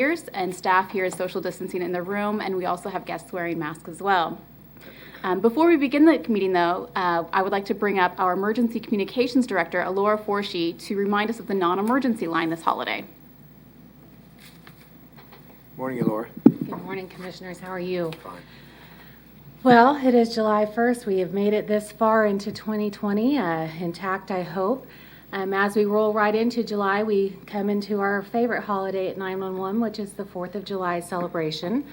and staff here is social distancing in the room, and we also have guests wearing masks as well. Before we begin the meeting, though, I would like to bring up our Emergency Communications Director, Alora Forshee, to remind us of the non-emergency line this holiday. Morning, Alora. Good morning, Commissioners. How are you? Fine. Well, it is July 1st. We have made it this far into 2020, intact, I hope. As we roll right into July, we come into our favorite holiday at 911, which is the 4th of July celebration.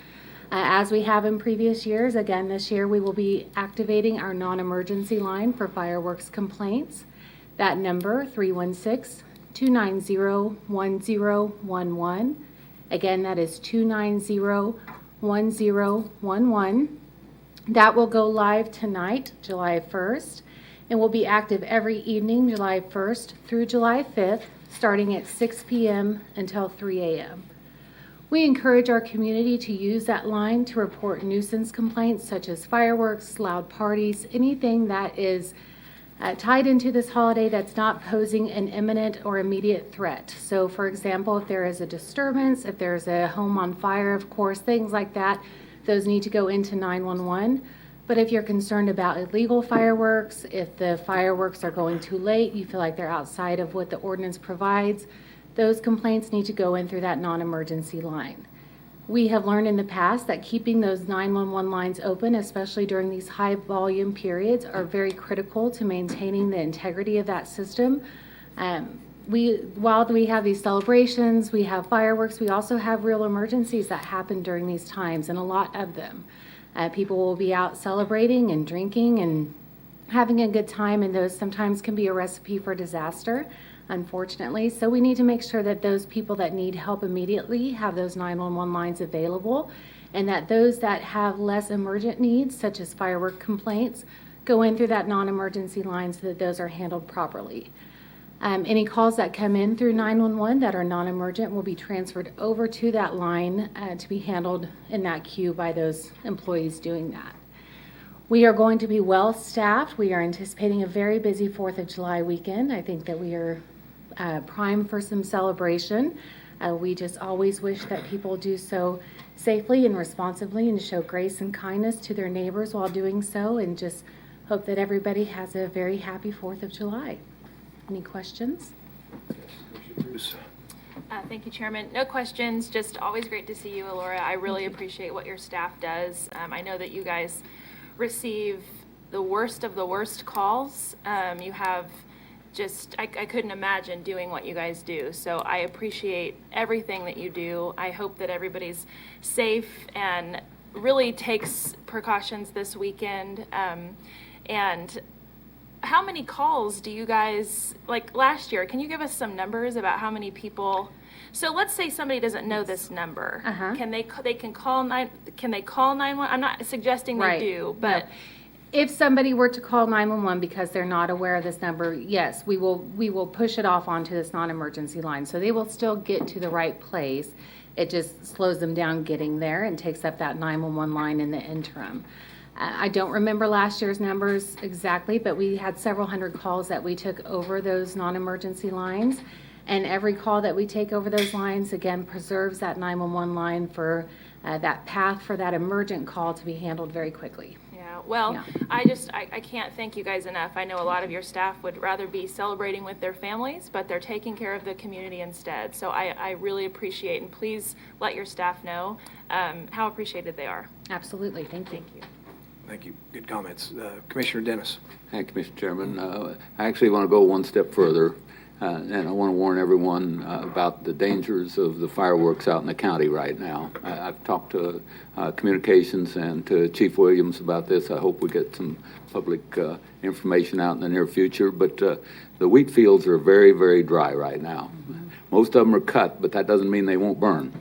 As we have in previous years, again this year we will be activating our non-emergency line for fireworks complaints. That number, 316-290-1011. Again, that is 290-1011. That will go live tonight, July 1st. And will be active every evening, July 1st through July 5th, starting at 6 p.m. until 3 a.m. We encourage our community to use that line to report nuisance complaints such as fireworks, loud parties, anything that is tied into this holiday that's not posing an imminent or immediate threat. So, for example, if there is a disturbance, if there's a home on fire, of course, things like that, those need to go into 911. But if you're concerned about illegal fireworks, if the fireworks are going too late, you feel like they're outside of what the ordinance provides, those complaints need to go in through that non-emergency line. We have learned in the past that keeping those 911 lines open, especially during these high volume periods, are very critical to maintaining the integrity of that system. While we have these celebrations, we have fireworks, we also have real emergencies that happen during these times, and a lot of them. People will be out celebrating and drinking and having a good time, and those sometimes can be a recipe for disaster, unfortunately. So we need to make sure that those people that need help immediately have those 911 lines available, and that those that have less emergent needs, such as firework complaints, go in through that non-emergency line so that those are handled properly. Any calls that come in through 911 that are non-emergent will be transferred over to that line to be handled in that queue by those employees doing that. We are going to be well staffed. We are anticipating a very busy 4th of July weekend. I think that we are primed for some celebration. We just always wish that people do so safely and responsibly and show grace and kindness to their neighbors while doing so, and just hope that everybody has a very happy 4th of July. Any questions? Thank you, Chairman. No questions, just always great to see you, Alora. I really appreciate what your staff does. I know that you guys receive the worst of the worst calls. You have just, I couldn't imagine doing what you guys do. So I appreciate everything that you do. I hope that everybody's safe and really takes precautions this weekend. And how many calls do you guys, like last year, can you give us some numbers about how many people? So let's say somebody doesn't know this number. Can they call 911? I'm not suggesting they do, but no. If somebody were to call 911 because they're not aware of this number, yes, we will push it off onto this non-emergency line. So they will still get to the right place. It just slows them down getting there and takes up that 911 line in the interim. I don't remember last year's numbers exactly, but we had several hundred calls that we took over those non-emergency lines. And every call that we take over those lines, again, preserves that 911 line for that path for that emergent call to be handled very quickly. Yeah, well, I can't thank you guys enough. I know a lot of your staff would rather be celebrating with their families, but they're taking care of the community instead. So I really appreciate, and please let your staff know how appreciated they are. Absolutely, thank you. Thank you. Thank you. Good comments. Commissioner Dennis. Thank you, Mr. Chairman. I actually want to go one step further, and I want to warn everyone about the dangers of the fireworks out in the county right now. I've talked to communications and to Chief Williams about this. I hope we get some public information out in the near future, but the wheat fields are very, very dry right now. Most of them are cut, but that doesn't mean they won't burn.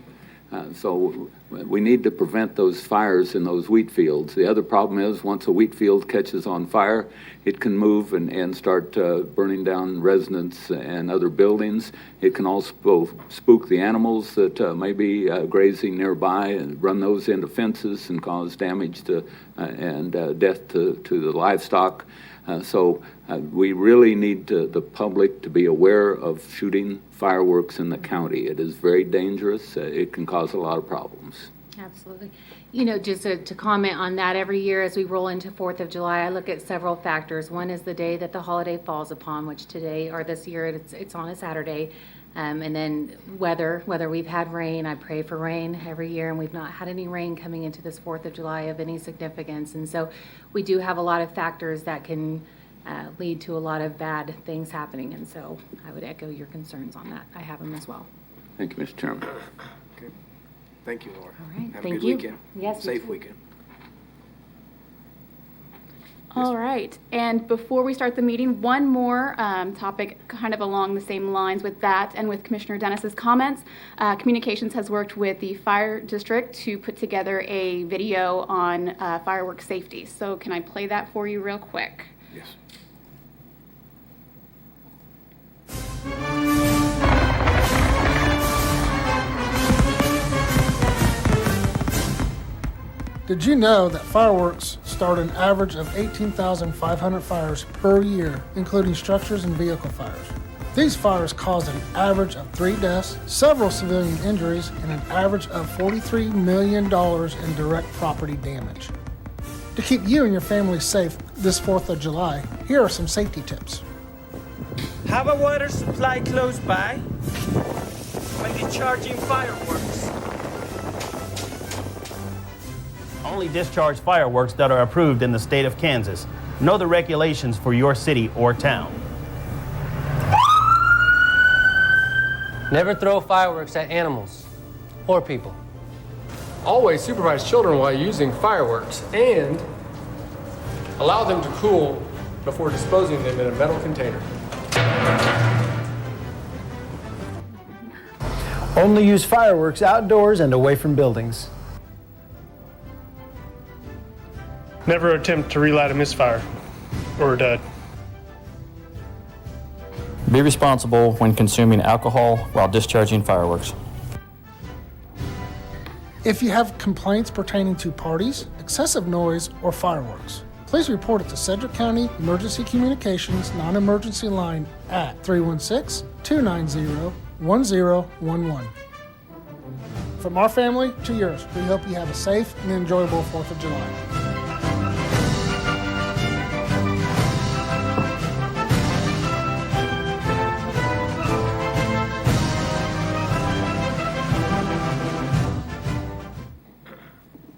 So we need to prevent those fires in those wheat fields. The other problem is once a wheat field catches on fire, it can move and start burning down residents and other buildings. It can also spook the animals that may be grazing nearby and run those into fences and cause damage to and death to the livestock. We really need the public to be aware of shooting fireworks in the county. It is very dangerous. It can cause a lot of problems. Absolutely. You know, just to comment on that, every year as we roll into 4th of July, I look at several factors. One is the day that the holiday falls upon, which today, or this year, it's on a Saturday. And then whether we've had rain. I pray for rain every year, and we've not had any rain coming into this 4th of July of any significance. And so we do have a lot of factors that can lead to a lot of bad things happening. And so I would echo your concerns on that. I have them as well. Thank you, Mr. Chairman. Okay. Thank you, Laura. All right. Have Thank a good you. weekend. Yes, you Safe too. weekend. All right, and before we start the meeting, one more topic kind of along the same lines with that and with Commissioner Dennis's comments. Communications has worked with the fire district to put together a video on fireworks safety. So can I play that for you real quick? Yes. Did you know that fireworks start an average of 18,500 fires per year, including structures and vehicle fires? These fires caused an average of 3 deaths, several civilian injuries, and an average of $43 million in direct property damage. To keep you and your family safe this 4th of July, here are some safety tips. Have a water supply close by when discharging fireworks. Only discharge fireworks that are approved in the state of Kansas. Know the regulations for your city or town. Never throw fireworks at animals or people. Always supervise children while using fireworks and allow them to cool before disposing them in a metal container. Only use fireworks outdoors and away from buildings. Never attempt to relight a misfire or to be responsible when consuming alcohol while discharging fireworks. If you have complaints pertaining to parties, excessive noise, or fireworks, please report it to Sedgwick County Emergency Communications non-emergency line at 316-290-1011. From our family to yours, we hope you have a safe and enjoyable 4th of July.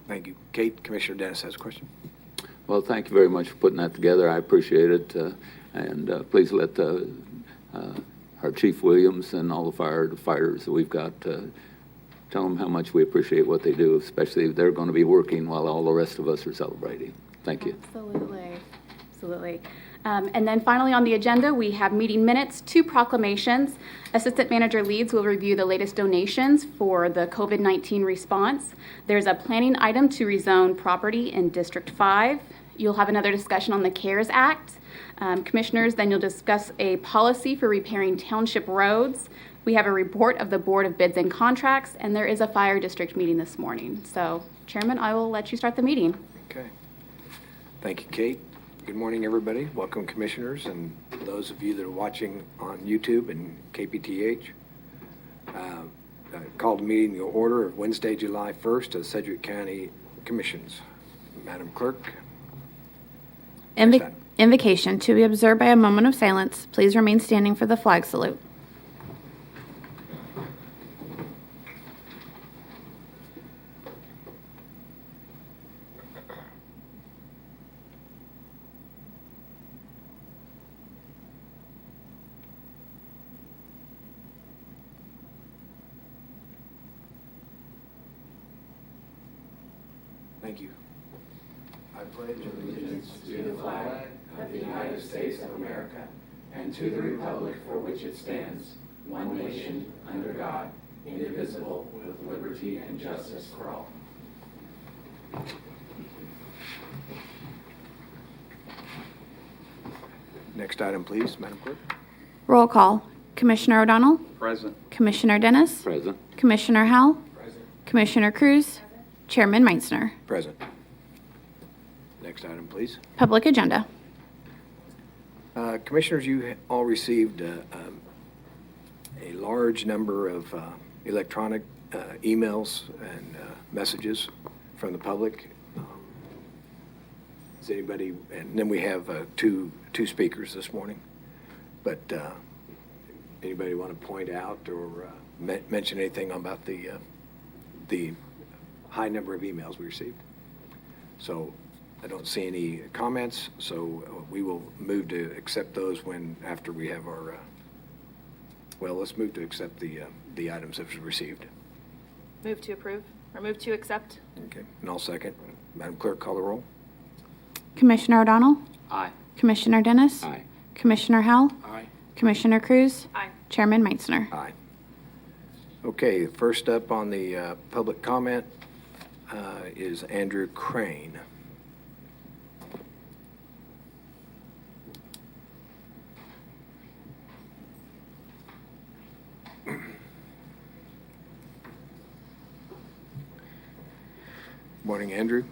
Thank you. Kate, Commissioner Dennis has a question. Well, thank you very much for putting that together. I appreciate it. And please let our Chief Williams and all the firefighters that we've got tell them how much we appreciate what they do, especially if they're going to be working while all the rest of us are celebrating. Thank you. Absolutely. Absolutely. And then finally on the agenda, we have meeting minutes, 2 proclamations. Assistant Manager Leeds will review the latest donations for the COVID-19 response. There's a planning item to rezone property in District 5. You'll have another discussion on the CARES Act. Commissioners, then you'll discuss a policy for repairing township roads. We have a report of the Board of Bids and Contracts, and there is a fire district meeting this morning. So, Chairman, I will let you start the meeting. Okay. Thank you, Kate. Good morning, everybody. Welcome, commissioners, and those of you that are watching on YouTube and KPTH. I called the meeting to order of Wednesday, July 1st of Sedgwick County Commissions. Madam Clerk. Invocation to be observed by a moment of silence. Please remain standing for the flag salute. Thank you. I pledge allegiance to the flag of the United States of America and to the republic for which it stands, one nation, under God, indivisible, with liberty and justice for all. Next item, please, Madam Clerk. Roll call. Commissioner O'Donnell? Present. Commissioner Dennis? Present. Commissioner Howell? Present. Commissioner Cruz? Chairman Meitzner. Present. Next item, please. Public agenda. Commissioners, you all received a large number of electronic emails and messages from the public. Is anybody, and then we have two speakers this morning, but anybody want to point out or mention anything about the high number of emails we received? So I don't see any comments, so we will move to accept those after we have our, let's move to accept the items as received. Move to approve or move to accept? Okay, and I'll second. Madam Clerk, call the roll. Commissioner O'Donnell? Aye. Commissioner Dennis? Aye. Commissioner Howell? Aye. Commissioner Cruz? Aye. Chairman Meitzner? Aye. Okay, first up on the public comment is Andrew Crane. Morning, Andrew.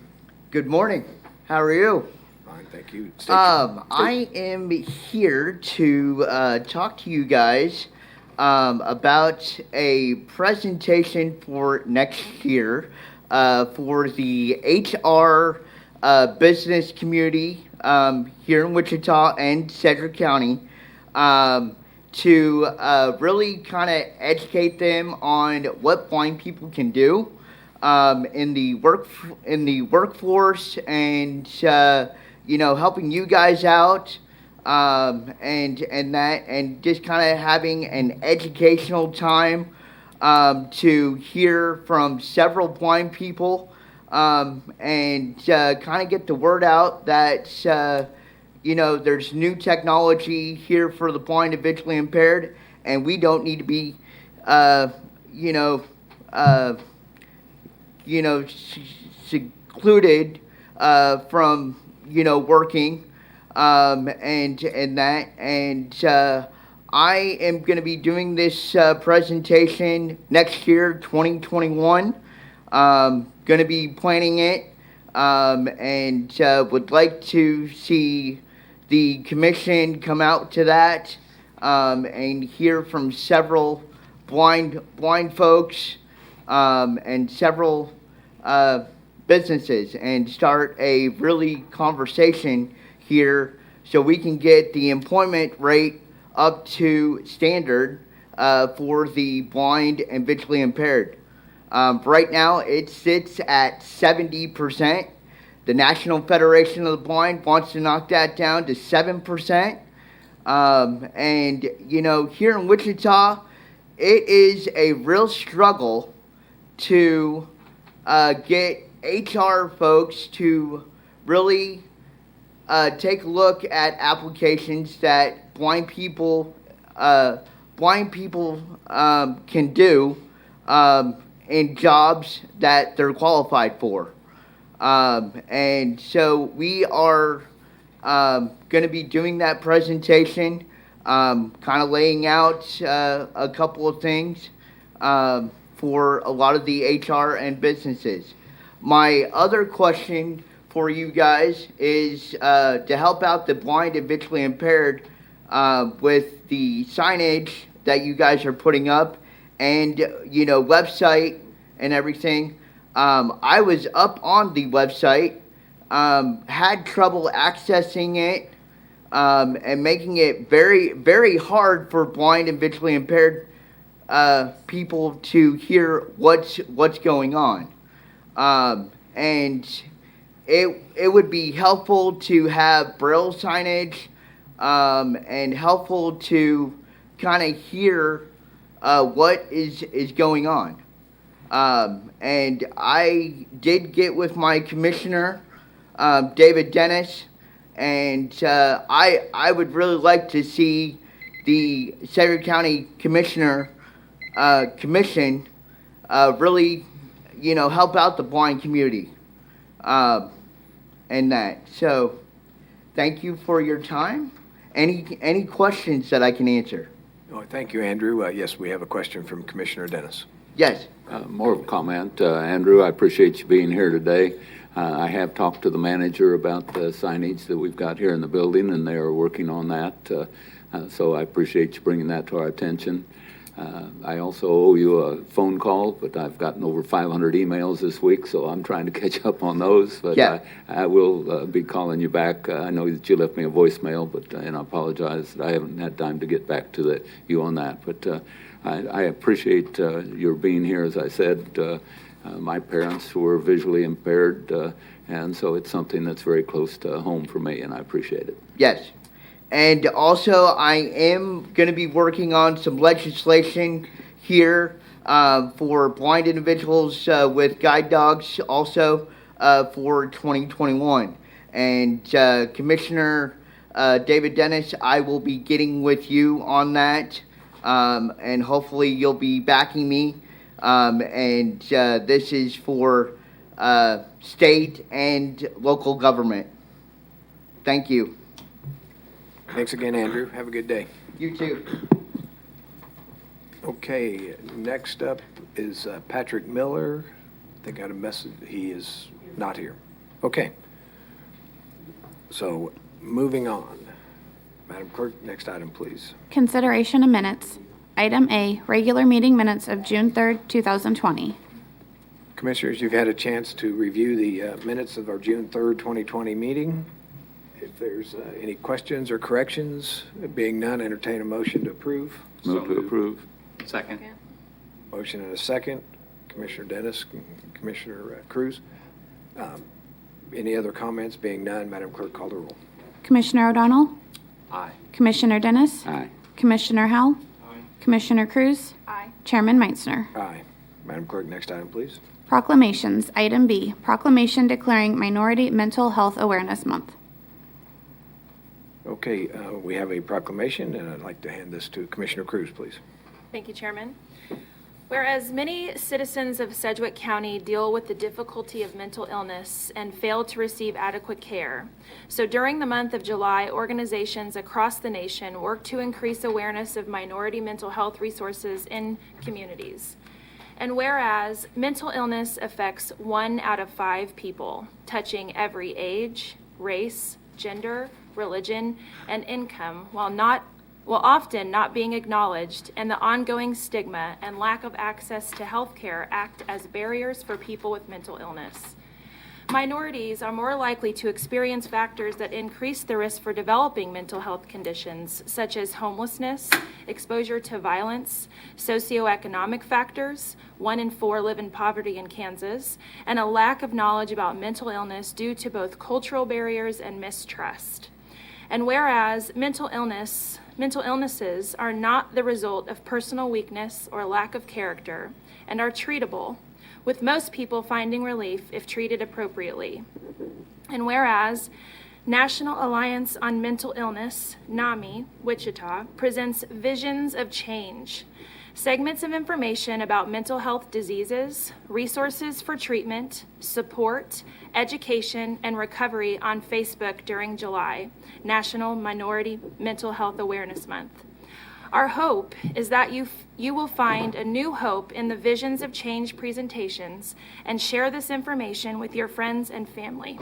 Good morning. How are you? Fine, thank you. I am here to talk to you guys about a presentation for next year for the HR business community here in Wichita and Sedgwick County to really kind of educate them on what blind people can do in the workforce, and helping you guys out, and just kind of having an educational time to hear from several blind people, and kind of get the word out that there's new technology here for the blind and visually impaired, and we don't need to be secluded from working, and I am going to be doing this presentation next year, 2021. Going to be planning it, and would like to see the commission come out to that, and hear from several blind folks, and several businesses, and start a really conversation here so we can get the employment rate up to standard for the blind and visually impaired. Right now it sits at 70%. The National Federation of the Blind wants to knock that down to 7%. And here in Wichita, it is a real struggle to get HR folks to really take a look at applications that blind people can do in jobs that they're qualified for. And so we are going to be doing that presentation, kind of laying out a couple of things for a lot of the HR and businesses. My other question for you guys is to help out the blind and visually impaired with the signage that you guys are putting up, and website and everything. I was up on the website, had trouble accessing it, and making it very, very hard for blind and visually impaired people to hear what's going on. And it would be helpful to have Braille signage, and helpful to kind of hear what is going on. And I did get with my commissioner, David Dennis, and I would really like to see the Sedgwick County Commission really, help out the blind community, and that. So, thank you for your time. Any questions that I can answer? Oh, thank you, Andrew. Yes, we have a question from Commissioner Dennis. Yes. More of a comment. Andrew, I appreciate you being here today. I have talked to the manager about the signage that we've got here in the building, and they are working on that. So I appreciate you bringing that to our attention. I also owe you a phone call, but I've gotten over 500 emails this week, so I'm trying to catch up on those. But Yeah. I will be calling you back. I know that you left me a voicemail, but and I apologize that I haven't had time to get back to you on that. But I appreciate your being here. As I said, my parents were visually impaired, and so it's something that's very close to home for me, and I appreciate it. Yes. And also, I am going to be working on some legislation here for blind individuals with guide dogs also for 2021. And Commissioner David Dennis, I will be getting with you on that. And hopefully you'll be backing me. And this is for state and local government. Thank you. Thanks again, Andrew. Have a good day. You too. Okay, next up is Patrick Miller. They got a message. He is not here. Okay. So moving on. Madam Clerk, next item, please. Consideration of minutes. Item A, regular meeting minutes of June 3rd, 2020. Commissioners, you've had a chance to review the minutes of our June 3rd, 2020 meeting. If there's any questions or corrections, being none, entertain a motion to approve. Move to approve. Second. Motion and a second. Commissioner Dennis, Commissioner Cruz. Any other comments? Being none, Madam Clerk, call the roll. Commissioner O'Donnell? Aye. Commissioner Dennis? Aye. Commissioner Howell? Commissioner Cruz? Aye. Chairman Meitzner. Aye. Madam Clerk, next item, please. Proclamations. Item B, proclamation declaring Minority Mental Health Awareness Month. Okay, we have a proclamation, and I'd like to hand this to Commissioner Cruz, please. Thank you, Chairman. Whereas many citizens of Sedgwick County deal with the difficulty of mental illness and fail to receive adequate care, so during the month of July, organizations across the nation work to increase awareness of minority mental health resources in communities. And whereas mental illness affects 1 out of 5 people, touching every age, race, gender, religion, and income, while often not being acknowledged, and the ongoing stigma and lack of access to health care act as barriers for people with mental illness. Minorities are more likely to experience factors that increase the risk for developing mental health conditions, such as homelessness, exposure to violence, socioeconomic factors, 1 in 4 live in poverty in Kansas, and a lack of knowledge about mental illness due to both cultural barriers and mistrust. And whereas mental illnesses are not the result of personal weakness or lack of character and are treatable, with most people finding relief if treated appropriately. And whereas National Alliance on Mental Illness, NAMI, Wichita, presents Visions of Change, segments of information about mental health diseases, resources for treatment, support, education, and recovery on Facebook during July, National Minority Mental Health Awareness Month. Our hope is that you will find a new hope in the Visions of Change presentations and share this information with your friends and family.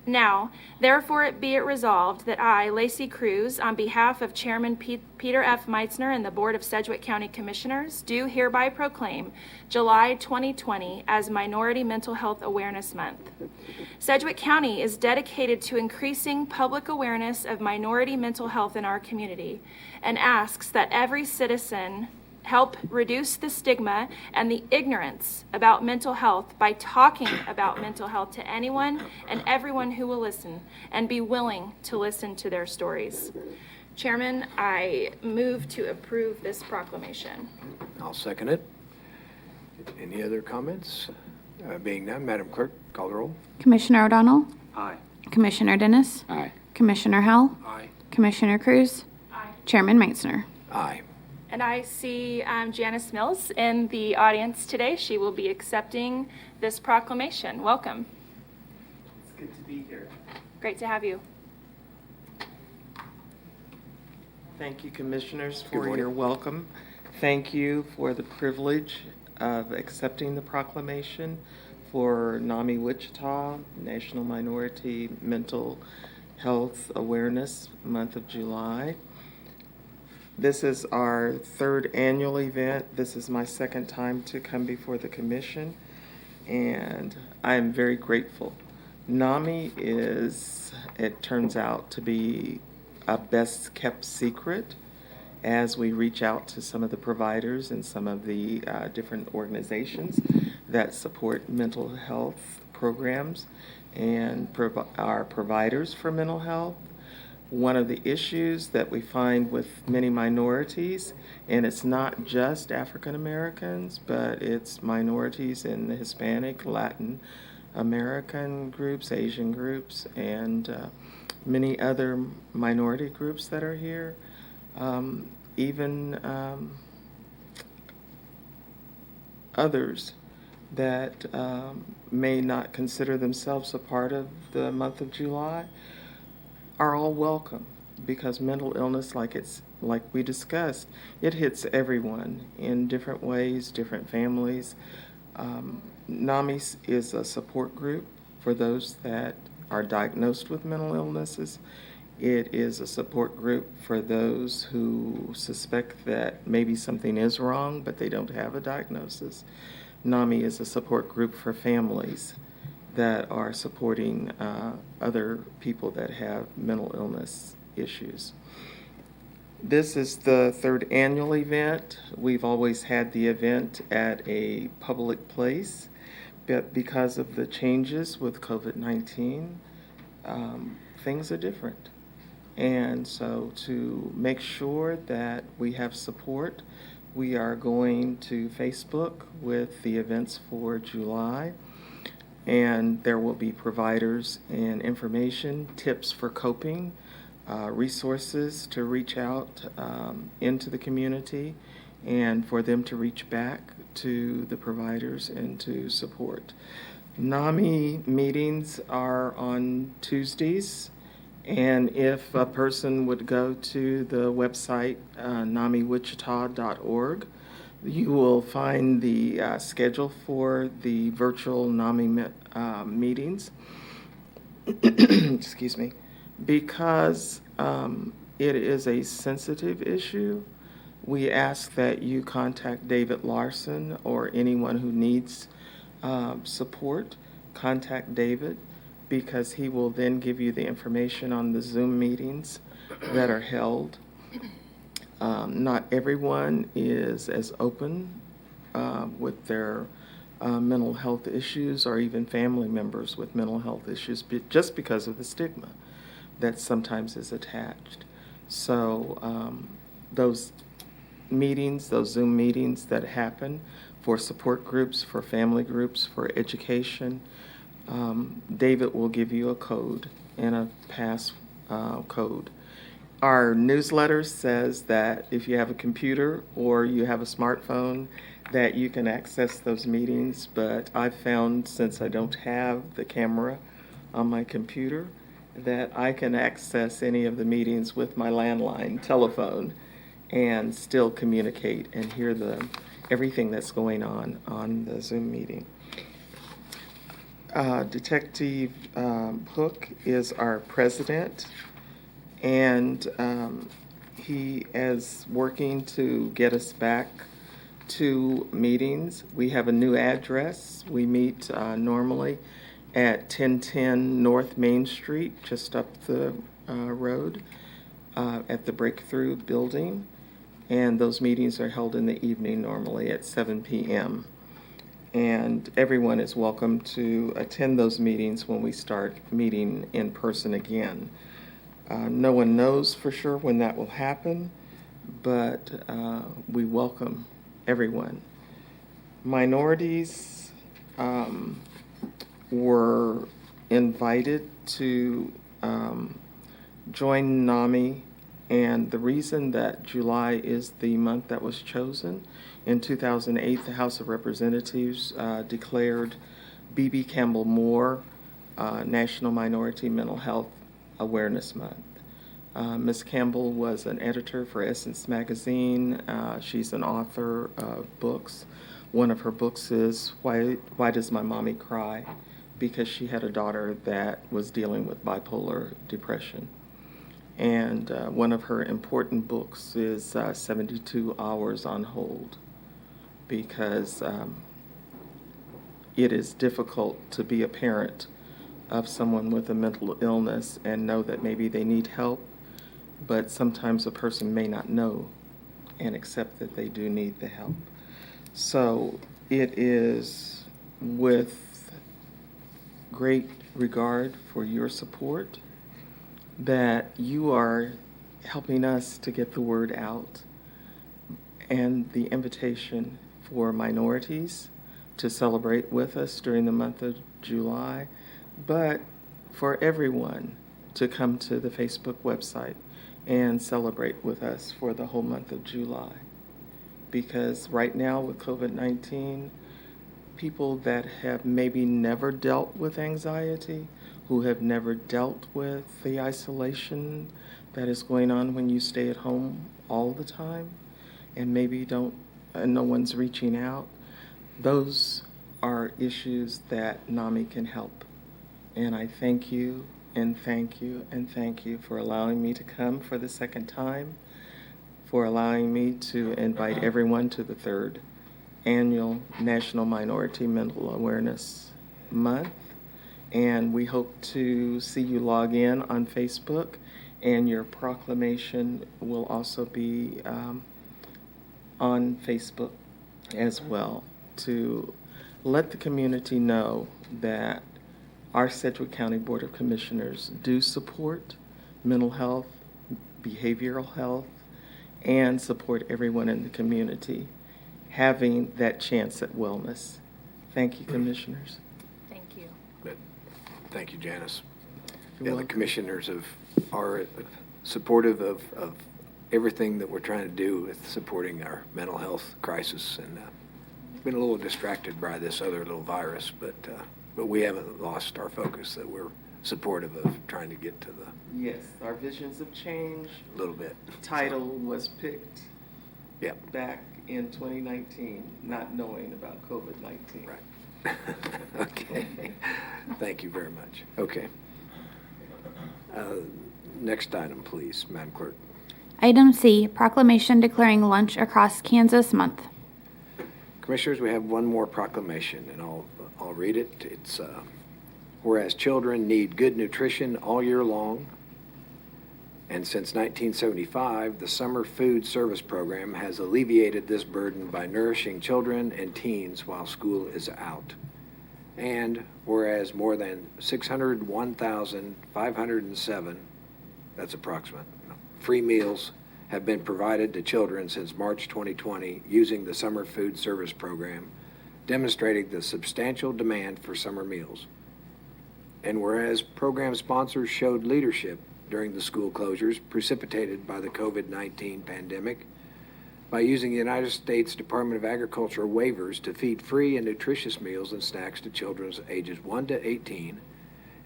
Now, therefore be it resolved that I, Lacey Cruz, on behalf of Chairman Peter F. Meitzner and the Board of Sedgwick County Commissioners, do hereby proclaim July 2020 as Minority Mental Health Awareness Month. Sedgwick County is dedicated to increasing public awareness of minority mental health in our community and asks that every citizen help reduce the stigma and the ignorance about mental health by talking about mental health to anyone and everyone who will listen and be willing to listen to their stories. Chairman, I move to approve this proclamation. I'll second it. Any other comments? Being none, Madam Clerk, call the roll. Commissioner O'Donnell? Aye. Commissioner Dennis? Aye. Commissioner Howell? Aye. Commissioner Cruz? Aye. Chairman Meitzner. Aye. And I see Janice Mills in the audience today. She will be accepting this proclamation. Welcome. It's good to be here. Great to have you. Thank you, Commissioners, for your welcome. Thank you for the privilege of accepting the proclamation for NAMI Wichita, National Minority Mental Health Awareness Month of July. This is our third annual event. This is my second time to come before the commission, and I am very grateful. NAMI it turns out to be a best kept secret as we reach out to some of the providers and some of the different organizations that support mental health programs and are providers for mental health. One of the issues that we find with many minorities, and it's not just African Americans, but it's minorities in the Hispanic, Latin American groups, Asian groups, and many other minority groups that are here. Even others that may not consider themselves a part of the month of July are all welcome, because mental illness, like we discussed, it hits everyone in different ways, different families. NAMI is a support group for those that are diagnosed with mental illnesses. It is a support group for those who suspect that maybe something is wrong, but they don't have a diagnosis. NAMI is a support group for families that are supporting other people that have mental illness issues. This is the third annual event. We've always had the event at a public place, but because of the changes with COVID-19, things are different. And so to make sure that we have support, we are going to Facebook with the events for July. And there will be providers and information, tips for coping, resources to reach out into the community, and for them to reach back to the providers and to support. NAMI meetings are on Tuesdays, and if a person would go to the website namiwichita.org, you will find the schedule for the virtual NAMI meetings. Excuse me. Because it is a sensitive issue, we ask that you contact David Larson, or anyone who needs support. Contact David, because he will then give you the information on the Zoom meetings that are held. Not everyone is as open with their mental health issues, or even family members with mental health issues, just because of the stigma that sometimes is attached. So those meetings, those Zoom meetings that happen for support groups, for family groups, for education, David will give you a code and a pass code. Our newsletter says that if you have a computer or you have a smartphone, that you can access those meetings, but I've found, since I don't have the camera on my computer, that I can access any of the meetings with my landline telephone and still communicate and hear everything that's going on the Zoom meeting. Detective Hook is our president, and he is working to get us back to meetings. We have a new address. We meet normally at 1010 North Main Street, just up the road at the Breakthrough Building. And those meetings are held in the evening, normally at 7 p.m. And everyone is welcome to attend those meetings when we start meeting in person again. No one knows for sure when that will happen, but we welcome everyone. Minorities were invited to join NAMI, and the reason that July is the month that was chosen, in 2008 the House of Representatives declared B.B. Campbell Moore National Minority Mental Health Awareness Month. Ms. Campbell was an editor for Essence magazine. She's an author of books One of her books is Why Does My Mommy Cry? Because she had a daughter that was dealing with bipolar depression. And one of her important books is 72 Hours on Hold, because it is difficult to be a parent of someone with a mental illness and know that maybe they need help, but sometimes a person may not know and accept that they do need the help. So it is with great regard for your support that you are helping us to get the word out, and the invitation for minorities to celebrate with us during the month of July, but for everyone to come to the Facebook website and celebrate with us for the whole month of July. Because right now with COVID-19, people that have maybe never dealt with anxiety, who have never dealt with the isolation that is going on when you stay at home all the time and maybe no one's reaching out, those are issues that NAMI can help. And I thank you and thank you and thank you for allowing me to come for the second time, for allowing me to invite everyone to the 3rd Annual National Minority Mental Awareness Month. And we hope to see you log in on Facebook, and your proclamation will also be on Facebook as well, to let the community know that our Sedgwick County Board of Commissioners do support mental health, behavioral health, and support everyone in the community having that chance at wellness. Thank you, Commissioners. Thank you. Thank you, Janice. You're The welcome. commissioners are supportive of everything that we're trying to do with supporting our mental health crisis, and been a little distracted by this other little virus, but we haven't lost our focus, that we're supportive of trying to get to the Yes, our visions have changed. little bit. Title was picked Yep. back in 2019, not knowing about COVID-19. Right. Okay. Thank you very much. Okay. Next item, please, Madam Clerk. Item C, proclamation declaring lunch across Kansas month. Commissioners, we have one more proclamation, and I'll read it. It's whereas children need good nutrition all year long, and since 1975, the Summer Food Service Program has alleviated this burden by nourishing children and teens while school is out. And whereas more than 601,507, that's approximate, free meals have been provided to children since March 2020 using the Summer Food Service Program, demonstrating the substantial demand for summer meals. And whereas program sponsors showed leadership during the school closures precipitated by the COVID-19 pandemic by using the United States Department of Agriculture waivers to feed free and nutritious meals and snacks to children ages 1 to 18,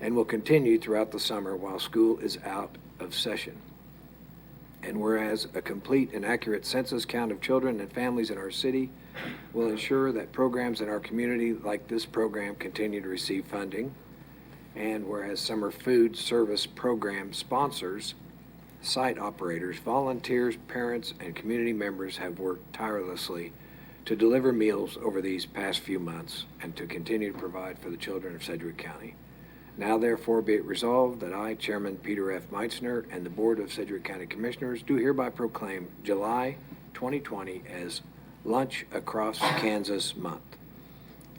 and will continue throughout the summer while school is out of session. And whereas a complete and accurate census count of children and families in our city will ensure that programs in our community like this program continue to receive funding, and whereas Summer Food Service Program sponsors, site operators, volunteers, parents, and community members have worked tirelessly to deliver meals over these past few months and to continue to provide for the children of Sedgwick County. Now therefore be it resolved that I, Chairman Peter F. Meitzner, and the Board of Sedgwick County Commissioners do hereby proclaim July 2020 as Lunch Across Kansas Month.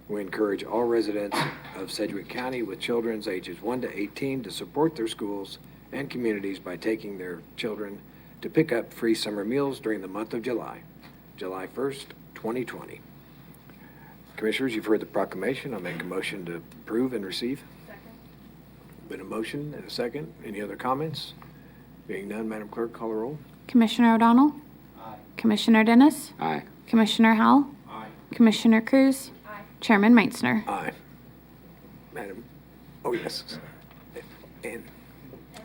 We encourage all residents of Sedgwick County with children ages 1 to 18 to support their schools and communities by taking their children to pick up free summer meals during the month of July, July 1st, 2020. Commissioners, you've heard the proclamation. I'll make a motion to approve and receive. Second. Been a motion and a second. Any other comments? Being none, Madam Clerk, call the roll. Commissioner O'Donnell? Aye. Commissioner Dennis? Aye. Commissioner Howell? Aye. Commissioner Cruz? Aye. Chairman Meitzner? Aye. Madam, oh yes. And And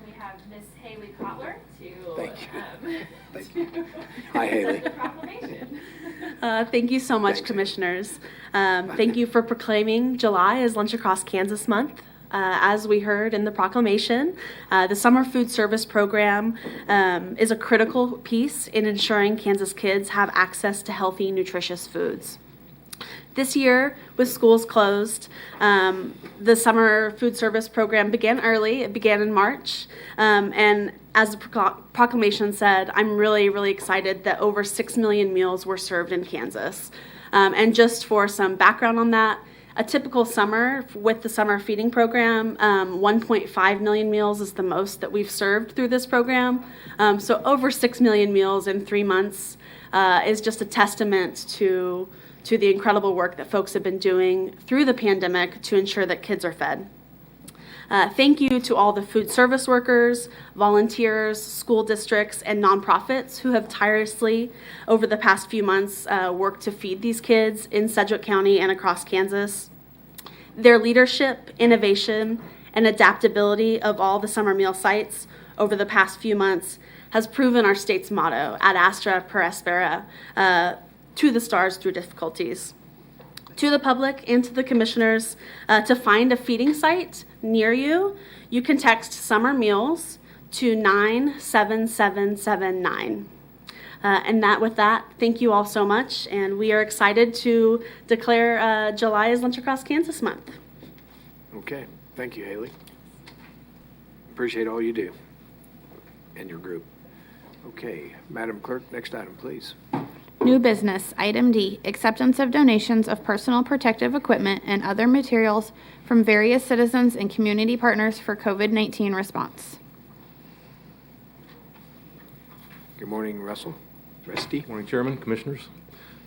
we have Miss Haley Kotler to Thank you. um, Thank you. Hi, Haley. the proclamation. Thank you so much, Commissioners. Thank you for proclaiming July as Lunch Across Kansas Month. As we heard in the proclamation, the Summer Food Service Program is a critical piece in ensuring Kansas kids have access to healthy, nutritious foods. This year, with schools closed, the Summer Food Service Program began early. It began in March. And as the proclamation said, I'm really, really excited that over 6 million meals were served in Kansas. And just for some background on that, a typical summer with the summer feeding program, 1.5 million meals is the most that we've served through this program. So over 6 million meals in 3 months is just a testament to the incredible work that folks have been doing through the pandemic to ensure that kids are fed. Thank you to all the food service workers, volunteers, school districts, and nonprofits who have tirelessly, over the past few months, worked to feed these kids in Sedgwick County and across Kansas. Their leadership, innovation, and adaptability of all the summer meal sites over the past few months has proven our state's motto, ad astra per aspera, to the stars through difficulties. To the public and to the commissioners, to find a feeding site near you, you can text summer meals to 97779. And with that, thank you all so much, and we are excited to declare July as Lunch Across Kansas Month. Okay, thank you, Haley. Appreciate all you do and your group. Okay, Madam Clerk, next item, please. New business, item D, acceptance of donations of personal protective equipment and other materials from various citizens and community partners for COVID-19 response. Good morning, Russell. Rusty. Morning, Chairman, Commissioners.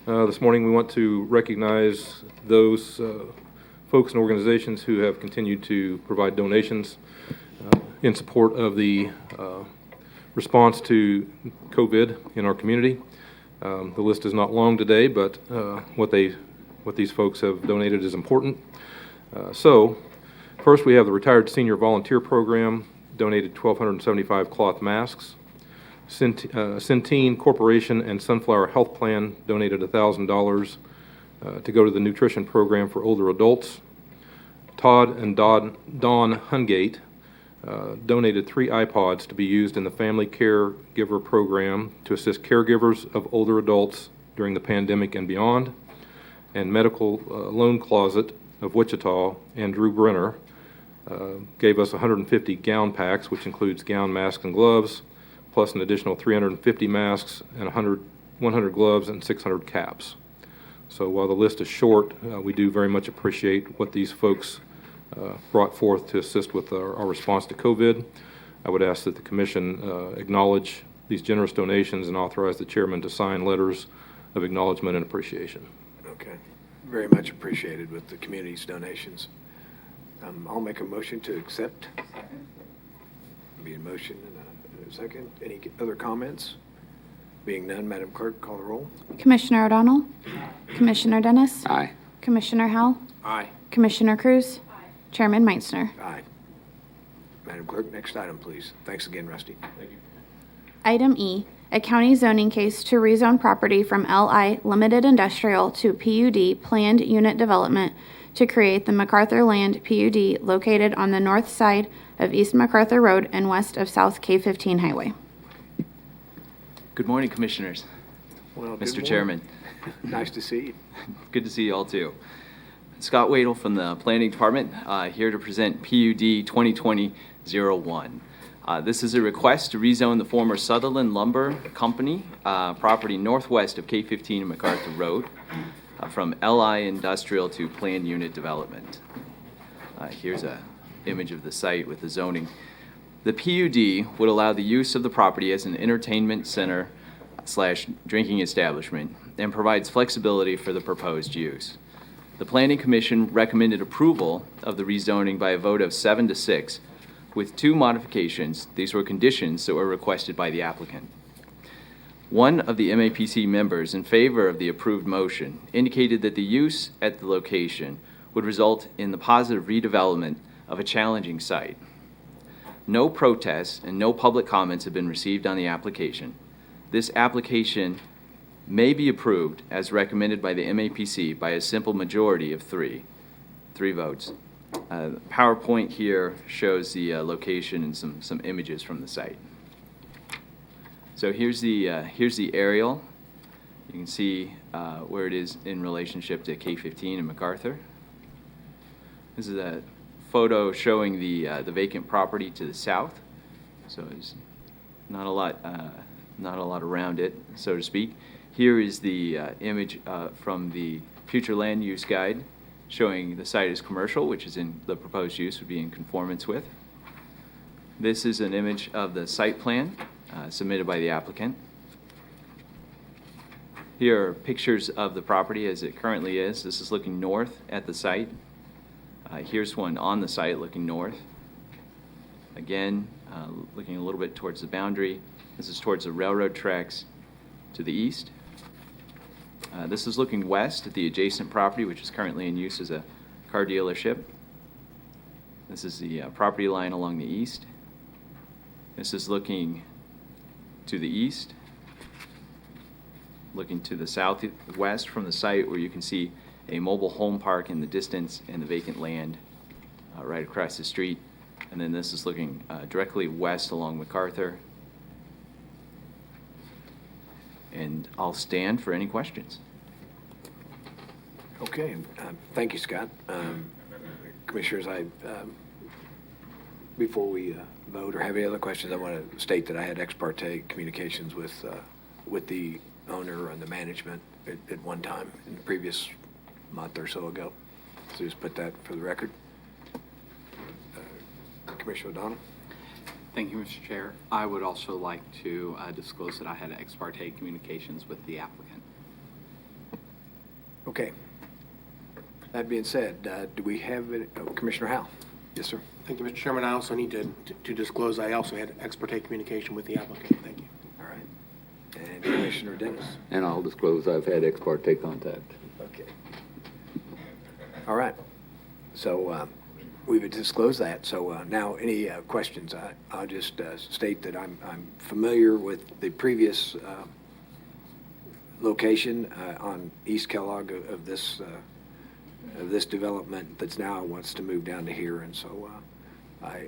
This morning we want to recognize those folks and organizations who have continued to provide donations in support of the response to COVID in our community. The list is not long today, but what these folks have donated is important. So, first we have the Retired Senior Volunteer Program, donated 1,275 cloth masks. Centene Corporation and Sunflower Health Plan donated $1,000 to go to the nutrition program for older adults. Todd and Dawn Hungate donated 3 iPods to be used in the Family Caregiver Program to assist caregivers of older adults during the pandemic and beyond. And Medical Loan Closet of Wichita and Drew Brenner gave us 150 gown packs, which includes gown, masks, and gloves, plus an additional 350 masks and 100 gloves and 600 caps. So while the list is short, we do very much appreciate what these folks brought forth to assist with our response to COVID. I would ask that the Commission acknowledge these generous donations and authorize the Chairman to sign letters of acknowledgement and appreciation. Okay, very much appreciated with the community's donations. I'll make a motion to accept. Be a motion and a second. Any other comments? Being none, Madam Clerk, call the roll. Commissioner O'Donnell? Commissioner Dennis? Aye. Commissioner Howell? Aye. Commissioner Cruz? Chairman Meitzner. Aye. Madam Clerk, next item, please. Thanks again, Rusty. Thank you. Item E, a county zoning case to rezone property from LI Limited Industrial to PUD Planned Unit Development to create the MacArthur Land PUD located on the north side of East MacArthur Road and west of South K-15 Highway. Good morning, Commissioners. Well, Mr. Chairman. Nice to see you. Good to see you all, too. Scott Wadle from the Planning Department, here to present PUD 2020-01. This is a request to rezone the former Sutherland Lumber Company property northwest of K-15 and MacArthur Road from LI Industrial to Planned Unit Development. Here's an image of the site with the zoning. The PUD would allow the use of the property as an entertainment center / drinking establishment and provides flexibility for the proposed use. The Planning Commission recommended approval of the rezoning by a vote of 7-6 with 2 modifications. These were conditions that were requested by the applicant. One of the MAPC members in favor of the approved motion indicated that the use at the location would result in the positive redevelopment of a challenging site. No protests and no public comments have been received on the application. This application may be approved as recommended by the MAPC by a simple majority of three votes. PowerPoint here shows the location and some images from the site. So here's the aerial. You can see where it is in relationship to K-15 and MacArthur. This is a photo showing the vacant property to the south. So there's not a lot around it, so to speak. Here is the image from the future land use guide showing the site as commercial, which is in the proposed use would be in conformance with. This is an image of the site plan submitted by the applicant. Here are pictures of the property as it currently is. This is looking north at the site. Here's one on the site looking north. Again, looking a little bit towards the boundary. This is towards the railroad tracks to the east. This is looking west at the adjacent property, which is currently in use as a car dealership. This is the property line along the east. This is looking to the east, looking to the southwest from the site, where you can see a mobile home park in the distance and the vacant land right across the street. And then this is looking directly west along MacArthur. And I'll stand for any questions. Okay, thank you, Scott. Commissioners, before we vote or have any other questions, I want to state that I had ex parte communications with the owner and the management at one time in the previous month or so ago. So just put that for the record. Commissioner O'Donnell. Thank you, Mr. Chair. I would also like to disclose that I had ex parte communications with the applicant. Okay. That being said, do we have it? Commissioner Howell? Yes, sir. Thank you, Mr. Chairman. I also need to disclose I also had ex parte communication with the applicant. Thank you. All right. And Commissioner Dennis. And I'll disclose I've had ex parte contact. Okay. All right. So we've disclosed that. So now any questions? I'll just state that I'm familiar with the previous location on East Kellogg of this development that's now wants to move down to here, and so I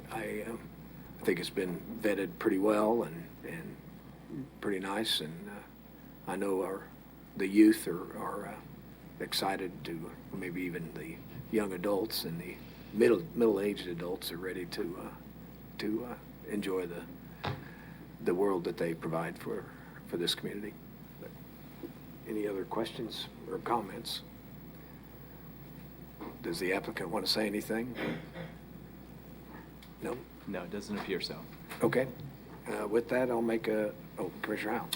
think it's been vetted pretty well and pretty nice, and I know the youth are excited to, maybe even the young adults and the middle-aged adults are ready to enjoy the world that they provide for this community. But any other questions or comments? Does the applicant want to say anything? No? No, it doesn't appear so. Okay. With that, I'll make Commissioner Howell.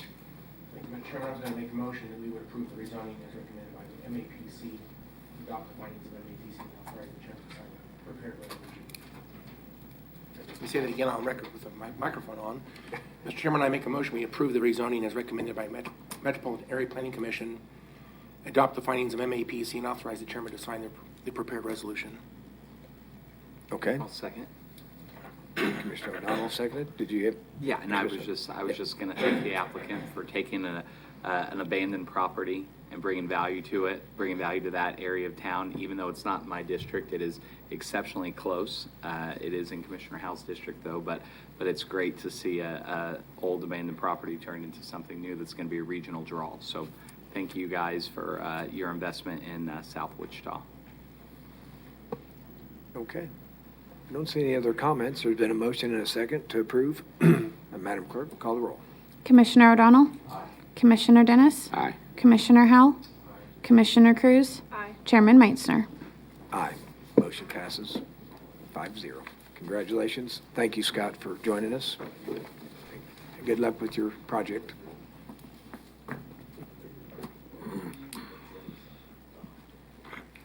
Thank you, Mr. Chairman. I was going to make a motion that we would approve the rezoning as recommended by the MAPC, adopt the findings of MAPC, and authorize the chairman to sign the prepared resolution. Let me say that again on record with the microphone on. Mr. Chairman, I make a motion we approve the rezoning as recommended by Metropolitan Area Planning Commission, adopt the findings of MAPC, and authorize the chairman to sign the prepared resolution. Okay. I'll second. Commissioner O'Donnell seconded. Did you have? Yeah, and I was just going to thank the applicant for taking an abandoned property and bringing value to it, bringing value to that area of town. Even though it's not in my district, it is exceptionally close. It is in Commissioner Howell's district, though, but it's great to see a old abandoned property turned into something new that's going to be a regional draw. So thank you guys for your investment in South Wichita. Okay. I don't see any other comments. There's been a motion and a second to approve. Madam Clerk, call the roll. Commissioner O'Donnell? Aye. Commissioner Dennis? Aye. Commissioner Howell? Aye. Commissioner Cruz? Aye. Chairman Meitzner? Aye. Motion passes 5-0. Congratulations. Thank you, Scott, for joining us. Good luck with your project.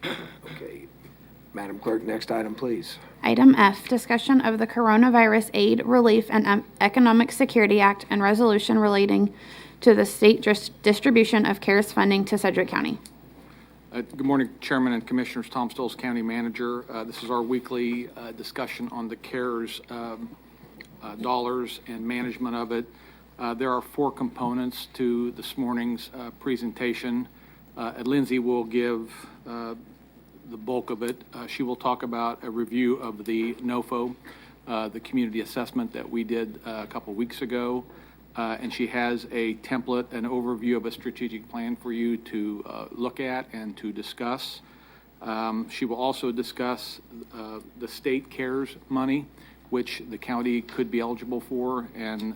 Okay. Madam Clerk, next item, please. Item F, discussion of the Coronavirus Aid, Relief, and Economic Security Act and resolution relating to the state distribution of CARES funding to Sedgwick County. Good morning, Chairman and Commissioners. Tom Stolz, County Manager. This is our weekly discussion on the CARES dollars and management of it. There are 4 components to this morning's presentation. Lindsay will give the bulk of it. She will talk about a review of the NOFO, the community assessment that we did a couple weeks ago. And she has a template, an overview of a strategic plan for you to look at and to discuss. She will also discuss the state CARES money, which the county could be eligible for, and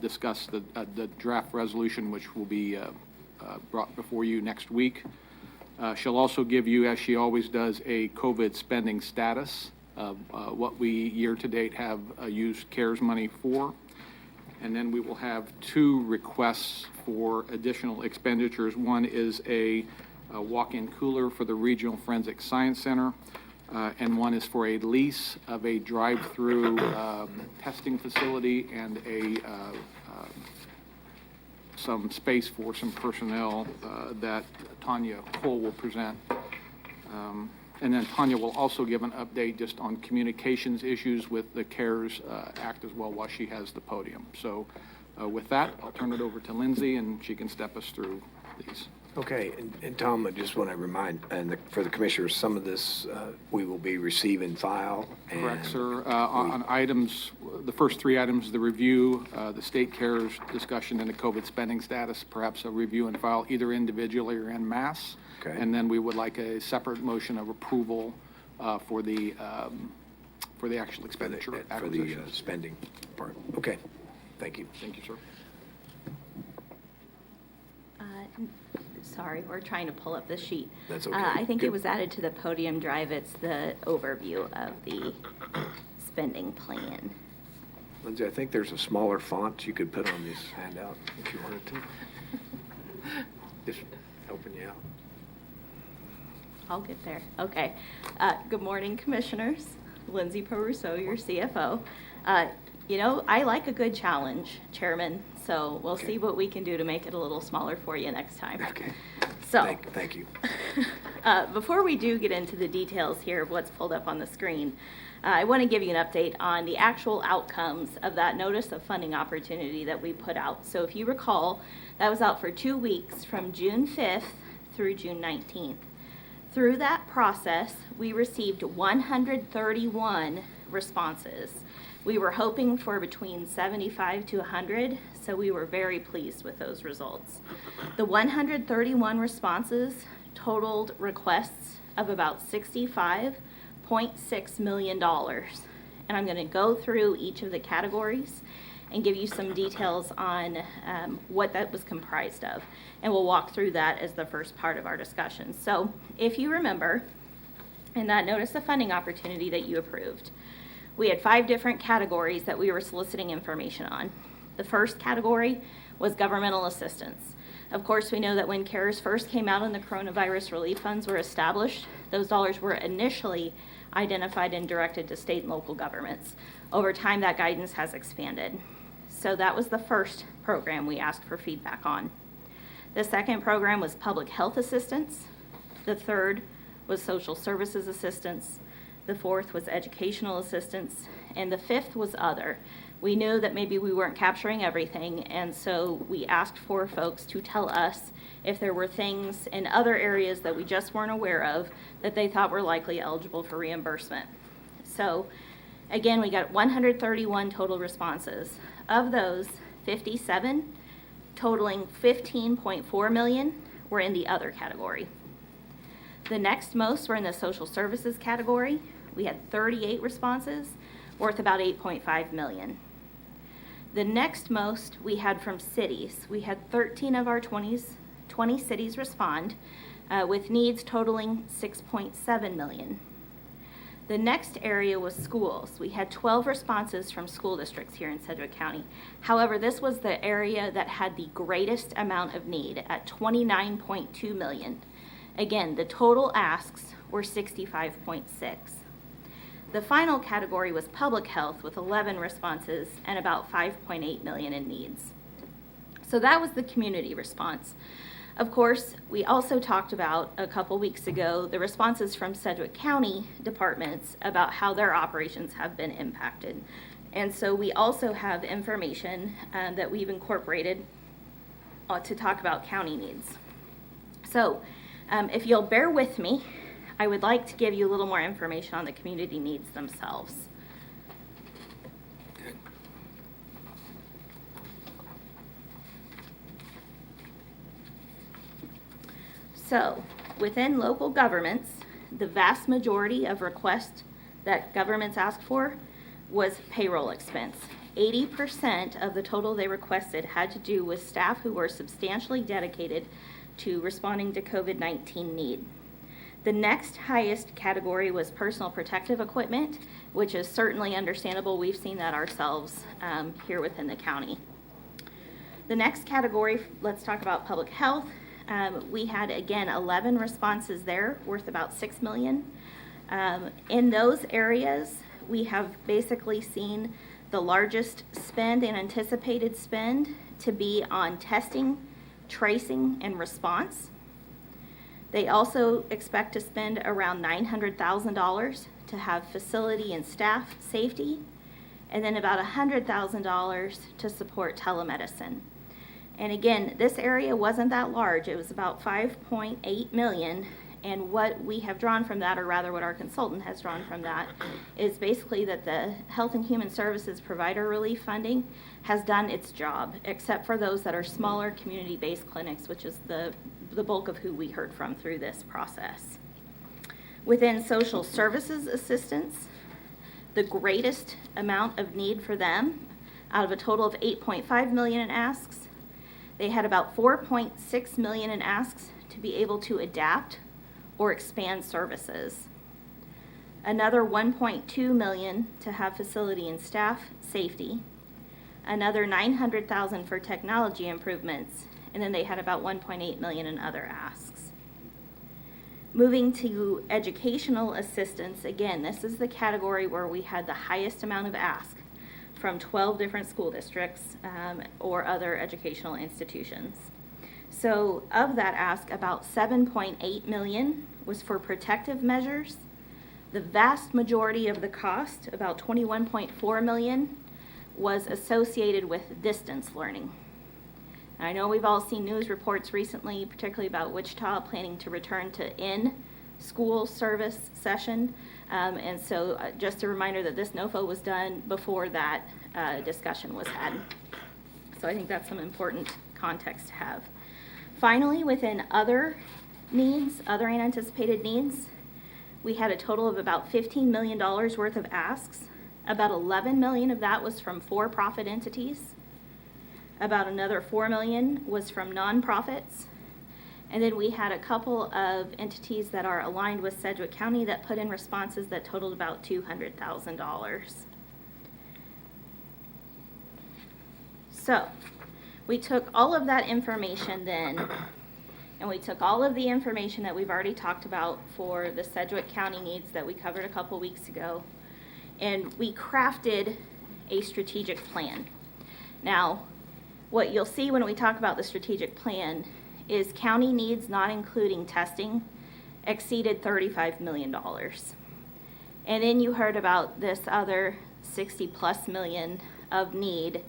discuss the draft resolution, which will be brought before you next week. She'll also give you, as she always does, a COVID spending status of what we year-to-date have used CARES money for. And then we will have 2 requests for additional expenditures. One is a walk-in cooler for the Regional Forensic Science Center, and one is for a lease of a drive-through testing facility and some space for some personnel that Tanya Cole will present. And then Tanya will also give an update just on communications issues with the CARES Act as well while she has the podium. So with that, I'll turn it over to Lindsay and she can step us through these. Okay, and Tom, I just want to remind, for the commissioners, some of this we will be receive file. And correct, sir. On items, the first 3 items, the review, the state CARES discussion, and the COVID spending status, perhaps a review and file either individually or en masse. Okay. And then we would like a separate motion of approval for the actual expenditure. For the spending part. Okay, thank you. Thank you, sir. Sorry, we're trying to pull up the sheet. That's okay. I think Good. it was added to the podium drive. It's the overview of the spending plan. Lindsay, I think there's a smaller font you could put on this handout if you wanted to. Just helping you out. I'll get there. Okay. Good morning, commissioners. Lindsay Rousseau, your CFO. You know, I like a good challenge, Chairman, so we'll see what we can do to make it a little smaller for you next time. Okay. So, Thank you. before we do get into the details here of what's pulled up on the screen, I want to give you an update on the actual outcomes of that notice of funding opportunity that we put out. So if you recall, that was out for 2 weeks from June 5th through June 19th. Through that process, we received 131 responses. We were hoping for between 75 to 100, so we were very pleased with those results. The 131 responses totaled requests of about $65.6 million. And I'm going to go through each of the categories and give you some details on what that was comprised of. And we'll walk through that as the first part of our discussion. So if you remember, in that notice of funding opportunity that you approved, we had 5 different categories that we were soliciting information on. The first category was governmental assistance. Of course, we know that when CARES first came out and the coronavirus relief funds were established, those dollars were initially identified and directed to state and local governments. Over time, that guidance has expanded. So that was the first program we asked for feedback on. The second program was public health assistance. The third was social services assistance. The fourth was educational assistance. And the fifth was other. We knew that maybe we weren't capturing everything, and so we asked for folks to tell us if there were things in other areas that we just weren't aware of that they thought were likely eligible for reimbursement. So again, we got 131 total responses. Of those, 57, totaling $15.4 million, were in the other category. The next most were in the social services category. We had 38 responses, worth about $8.5 million. The next most we had from cities. We had 13 of our 20 cities respond, with needs totaling $6.7 million. The next area was schools. We had 12 responses from school districts here in Sedgwick County. However, this was the area that had the greatest amount of need at $29.2 million. Again, the total asks were $65.6. The final category was public health with 11 responses and about $5.8 million in needs. So that was the community response. Of course, we also talked about a couple weeks ago the responses from Sedgwick County departments about how their operations have been impacted. And so we also have information that we've incorporated to talk about county needs. So if you'll bear with me, I would like to give you a little more information on the community needs themselves. So within local governments, the vast majority of requests that governments asked for was payroll expense. 80% of the total they requested had to do with staff who were substantially dedicated to responding to COVID-19 need. The next highest category was personal protective equipment, which is certainly understandable. We've seen that ourselves here within the county. The next category, let's talk about public health. We had, again, 11 responses there, worth about $6 million. In those areas, we have basically seen the largest spend and anticipated spend to be on testing, tracing, and response. They also expect to spend around $900,000 to have facility and staff safety, and then about $100,000 to support telemedicine. And again, this area wasn't that large. It was about 5.8 million. And what we have drawn from that, or rather what our consultant has drawn from that, is basically that the Health and Human Services Provider Relief Funding has done its job, except for those that are smaller community-based clinics, which is the bulk of who we heard from through this process. Within social services assistance, the greatest amount of need for them, out of a total of 8.5 million in asks, they had about 4.6 million in asks to be able to adapt or expand services. Another 1.2 million to have facility and staff safety. Another 900,000 for technology improvements, and then they had about 1.8 million in other asks. Moving to educational assistance, again, this is the category where we had the highest amount of ask from 12 different school districts or other educational institutions. So of that ask, about 7.8 million was for protective measures. The vast majority of the cost, about 21.4 million, was associated with distance learning. I know we've all seen news reports recently, particularly about Wichita planning to return to in-school service session. And so just a reminder that this NOFO was done before that discussion was had. So I think that's some important context to have. Finally, within other needs, other unanticipated needs, we had a total of about $15 million worth of asks. About 11 million of that was from for-profit entities. About another 4 million was from nonprofits. And then we had a couple of entities that are aligned with Sedgwick County that put in responses that totaled about $200,000. So we took all of that information then, and we took all of the information that we've already talked about for the Sedgwick County needs that we covered a couple weeks ago, and we crafted a strategic plan. Now, what you'll see when we talk about the strategic plan is county needs, not including testing, exceeded $35 million. And then you heard about this other 60+ million of need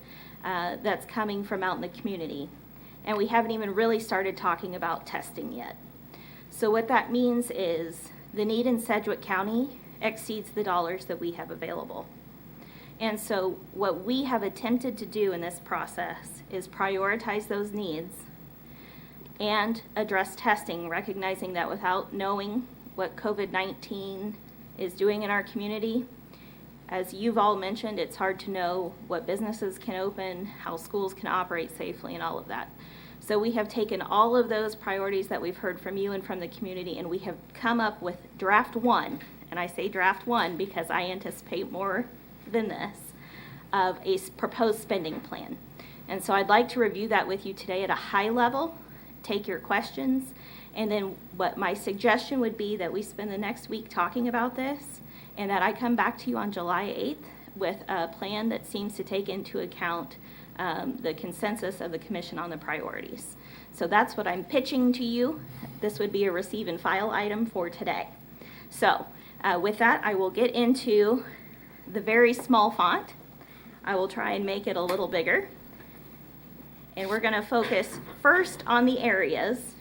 that's coming from out in the community. And we haven't even really started talking about testing yet. So what that means is the need in Sedgwick County exceeds the dollars that we have available. And so what we have attempted to do in this process is prioritize those needs and address testing, recognizing that without knowing what COVID-19 is doing in our community, as you've all mentioned, it's hard to know what businesses can open, how schools can operate safely, and all of that. So we have taken all of those priorities that we've heard from you and from the community, and we have come up with draft one, and I say draft one because I anticipate more than this, of a proposed spending plan. And so I'd like to review that with you today at a high level, take your questions, and then what my suggestion would be that we spend the next week talking about this, and that I come back to you on July 8th with a plan that seems to take into account the consensus of the commission on the priorities. So that's what I'm pitching to you. This would be a receive and file item for today. So with that, I will get into the very small font I will try and make it a little bigger. And we're going to focus first on the areas,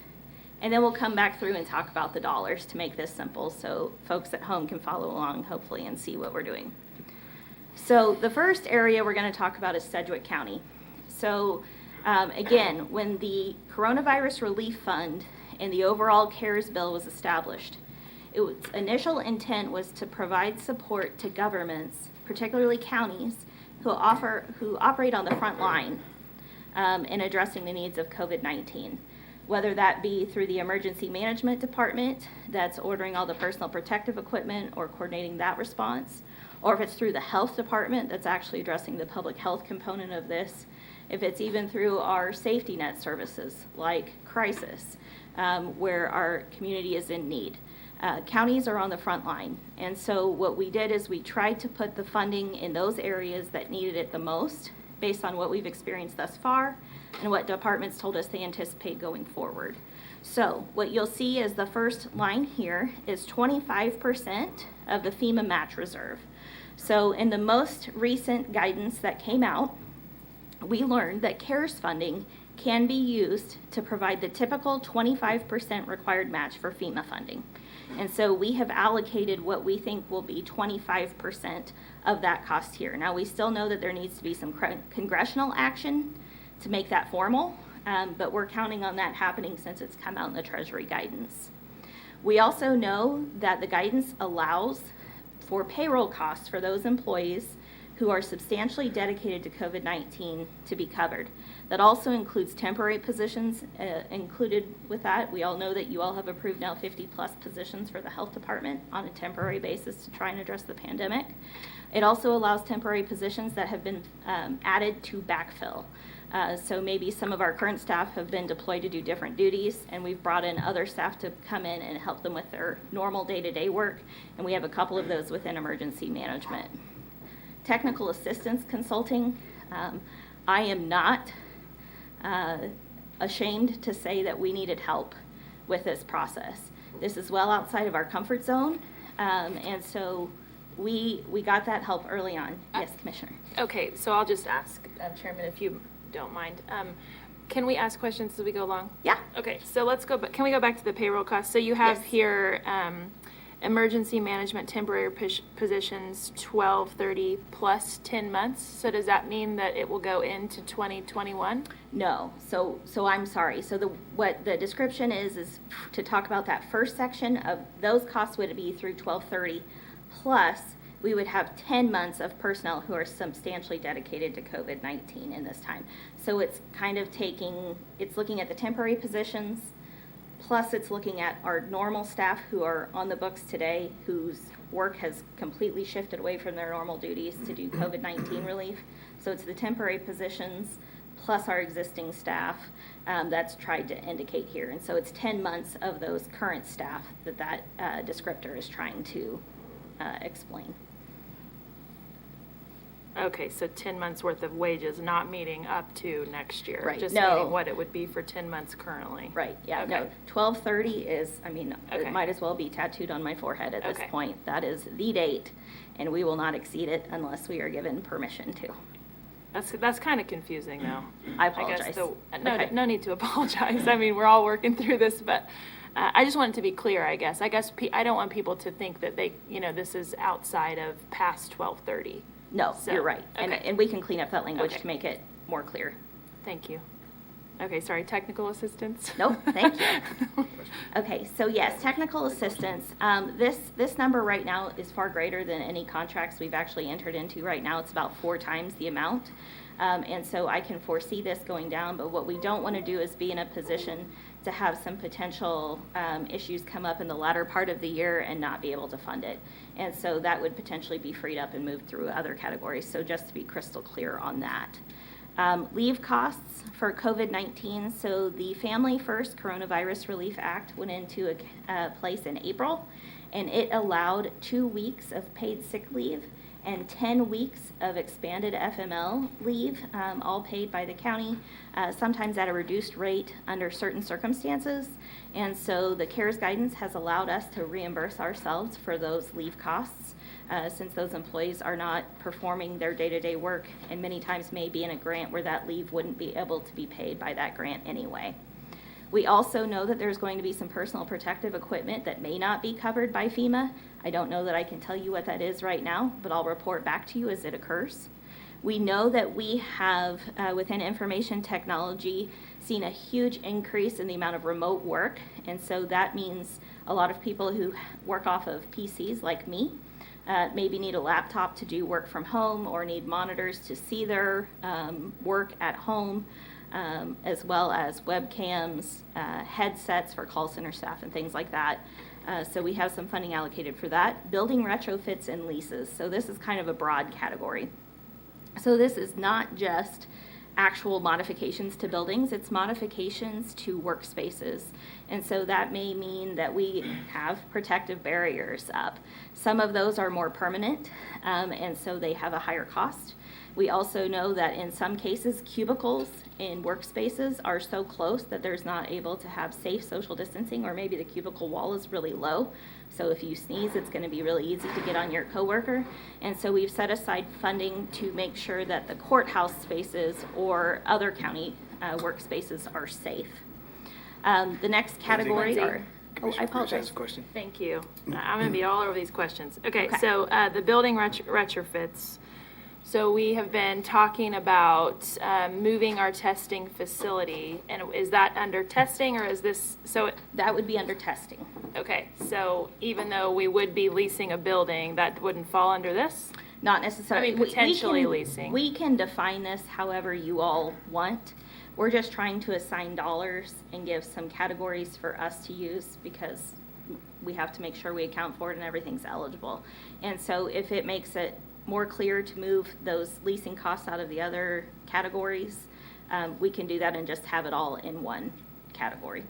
and then we'll come back through and talk about the dollars to make this simple so folks at home can follow along, hopefully, and see what we're doing. So the first area we're going to talk about is Sedgwick County. So again, when the Coronavirus Relief Fund and the overall CARES bill was established, its initial intent was to provide support to governments, particularly counties, who operate on the front line in addressing the needs of COVID-19. Whether that be through the emergency management department that's ordering all the personal protective equipment or coordinating that response, or if it's through the health department that's actually addressing the public health component of this, if it's even through our safety net services like crisis, where our community is in need. Counties are on the front line, and so what we did is we tried to put the funding in those areas that needed it the most based on what we've experienced thus far and what departments told us they anticipate going forward. So what you'll see is the first line here is 25% of the FEMA match reserve. So in the most recent guidance that came out, we learned that CARES funding can be used to provide the typical 25% required match for FEMA funding. And so we have allocated what we think will be 25% of that cost here. Now, we still know that there needs to be some congressional action to make that formal, but we're counting on that happening since it's come out in the Treasury guidance. We also know that the guidance allows for payroll costs for those employees who are substantially dedicated to COVID-19 to be covered. That also includes temporary positions included with that. We all know that you all have approved now 50+ positions for the health department on a temporary basis to try and address the pandemic. It also allows temporary positions that have been added to backfill. So maybe some of our current staff have been deployed to do different duties, and we've brought in other staff to come in and help them with their normal day-to-day work, and we have a couple of those within emergency management. Technical assistance consulting, I am not ashamed to say that we needed help with this process. This is well outside of our comfort zone, and so we got that help early on. Yes, Commissioner. Okay, so I'll just ask, Chairman, if you don't mind. Can we ask questions as we go along? Yeah. Okay, so let's go, can we go back to the payroll costs? So you have here emergency management temporary positions 1230 plus 10 months. So does that mean that it will go into 2021? No. So I'm sorry. So what the description is to talk about that first section of those costs would be through 1230 plus we would have 10 months of personnel who are substantially dedicated to COVID-19 in this time. So it's kind of it's looking at the temporary positions, plus it's looking at our normal staff who are on the books today, whose work has completely shifted away from their normal duties to do COVID-19 relief. So it's the temporary positions plus our existing staff that's tried to indicate here. And so it's 10 months of those current staff that descriptor is trying to explain. Okay, so 10 months worth of wages not meeting up to next year. Right. Just No. meaning what it would be for 10 months currently. Right, yeah, Okay. no, 1230 is, Okay. it might as well be tattooed on my forehead at this Okay. point. That is the date, and we will not exceed it unless we are given permission to. That's kind of confusing, though. I apologize. Okay. No need to apologize. I mean, we're all working through this, but I just want it to be clear, I guess. I don't want people to think that this is outside of past 1230. No, So, you're right, okay. and we can clean up that language Okay. to make it more clear. Thank you. Okay, sorry, technical assistance? Nope, thank you. Okay, so yes, technical assistance. This number right now is far greater than any contracts we've actually entered into right now. It's about 4 times the amount. And so I can foresee this going down, but what we don't want to do is be in a position to have some potential issues come up in the latter part of the year and not be able to fund it. And so that would potentially be freed up and moved through other categories. So just to be crystal clear on that. Leave costs for COVID-19. So the Family First Coronavirus Relief Act went into place in April, and it allowed 2 weeks of paid sick leave and 10 weeks of expanded FML leave, all paid by the county, sometimes at a reduced rate under certain circumstances. And so the CARES guidance has allowed us to reimburse ourselves for those leave costs, since those employees are not performing their day-to-day work and many times may be in a grant where that leave wouldn't be able to be paid by that grant anyway. We also know that there's going to be some personal protective equipment that may not be covered by FEMA. I don't know that I can tell you what that is right now, but I'll report back to you as it occurs. We know that we have, within information technology, seen a huge increase in the amount of remote work, and so that means a lot of people who work off of PCs like me maybe need a laptop to do work from home or need monitors to see their work at home. As well as webcams, headsets for call center staff and things like that. So we have some funding allocated for that. Building retrofits and leases. So this is kind of a broad category. So this is not just actual modifications to buildings, it's modifications to workspaces. And so that may mean that we have protective barriers up. Some of those are more permanent, and so they have a higher cost. We also know that in some cases, cubicles in workspaces are so close that there's not able to have safe social distancing, or maybe the cubicle wall is really low. So if you sneeze, it's going to be really easy to get on your coworker. And so we've set aside funding to make sure that the courthouse spaces or other county workspaces are safe. The next category are... Oh, I apologize. Question. Thank you. I'm going to be all over these questions. Okay. So the building retrofits. So we have been talking about moving our testing facility, and is that under testing, or is this, so? That would be under testing. Okay, so even though we would be leasing a building, that wouldn't fall under this? Not necessarily. I mean, potentially leasing. We can define this however you all want. We're just trying to assign dollars and give some categories for us to use, because we have to make sure we account for it and everything's eligible. And so if it makes it more clear to move those leasing costs out of the other categories, we can do that and just have it all in one category.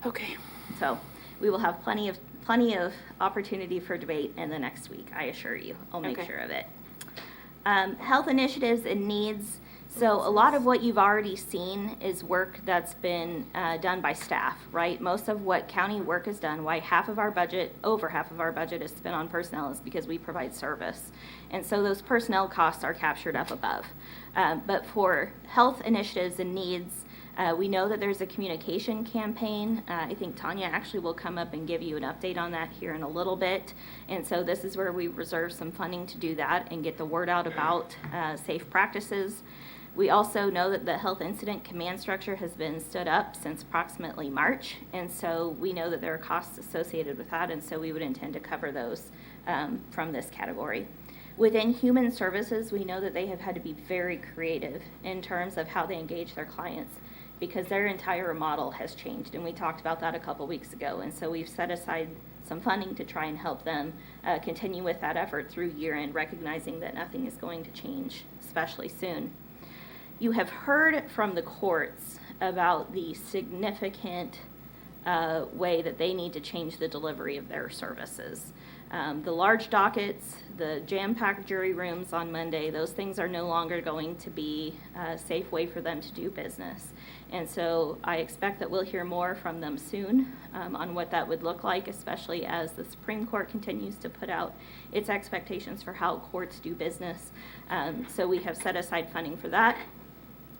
Okay. So we will have plenty of opportunity for debate in the next week, I assure you. I'll make sure of it. Health initiatives and needs. So a lot of what you've already seen is work that's been done by staff, right? Most of what county work is done, why over half of our budget is spent on personnel, is because we provide service. And so those personnel costs are captured up above. But for health initiatives and needs, we know that there's a communication campaign. I think Tanya actually will come up and give you an update on that here in a little bit. And so this is where we reserve some funding to do that and get the word out about safe practices. We also know that the health incident command structure has been stood up since approximately March, and so we know that there are costs associated with that, and so we would intend to cover those from this category. Within human services, we know that they have had to be very creative in terms of how they engage their clients, because their entire model has changed, and we talked about that a couple weeks ago, and so we've set aside some funding to try and help them continue with that effort through year-end, recognizing that nothing is going to change, especially soon. You have heard from the courts about the significant way that they need to change the delivery of their services. The large dockets, the jam-packed jury rooms on Monday, those things are no longer going to be a safe way for them to do business. And so I expect that we'll hear more from them soon on what that would look like, especially as the Supreme Court continues to put out its expectations for how courts do business. So we have set aside funding for that.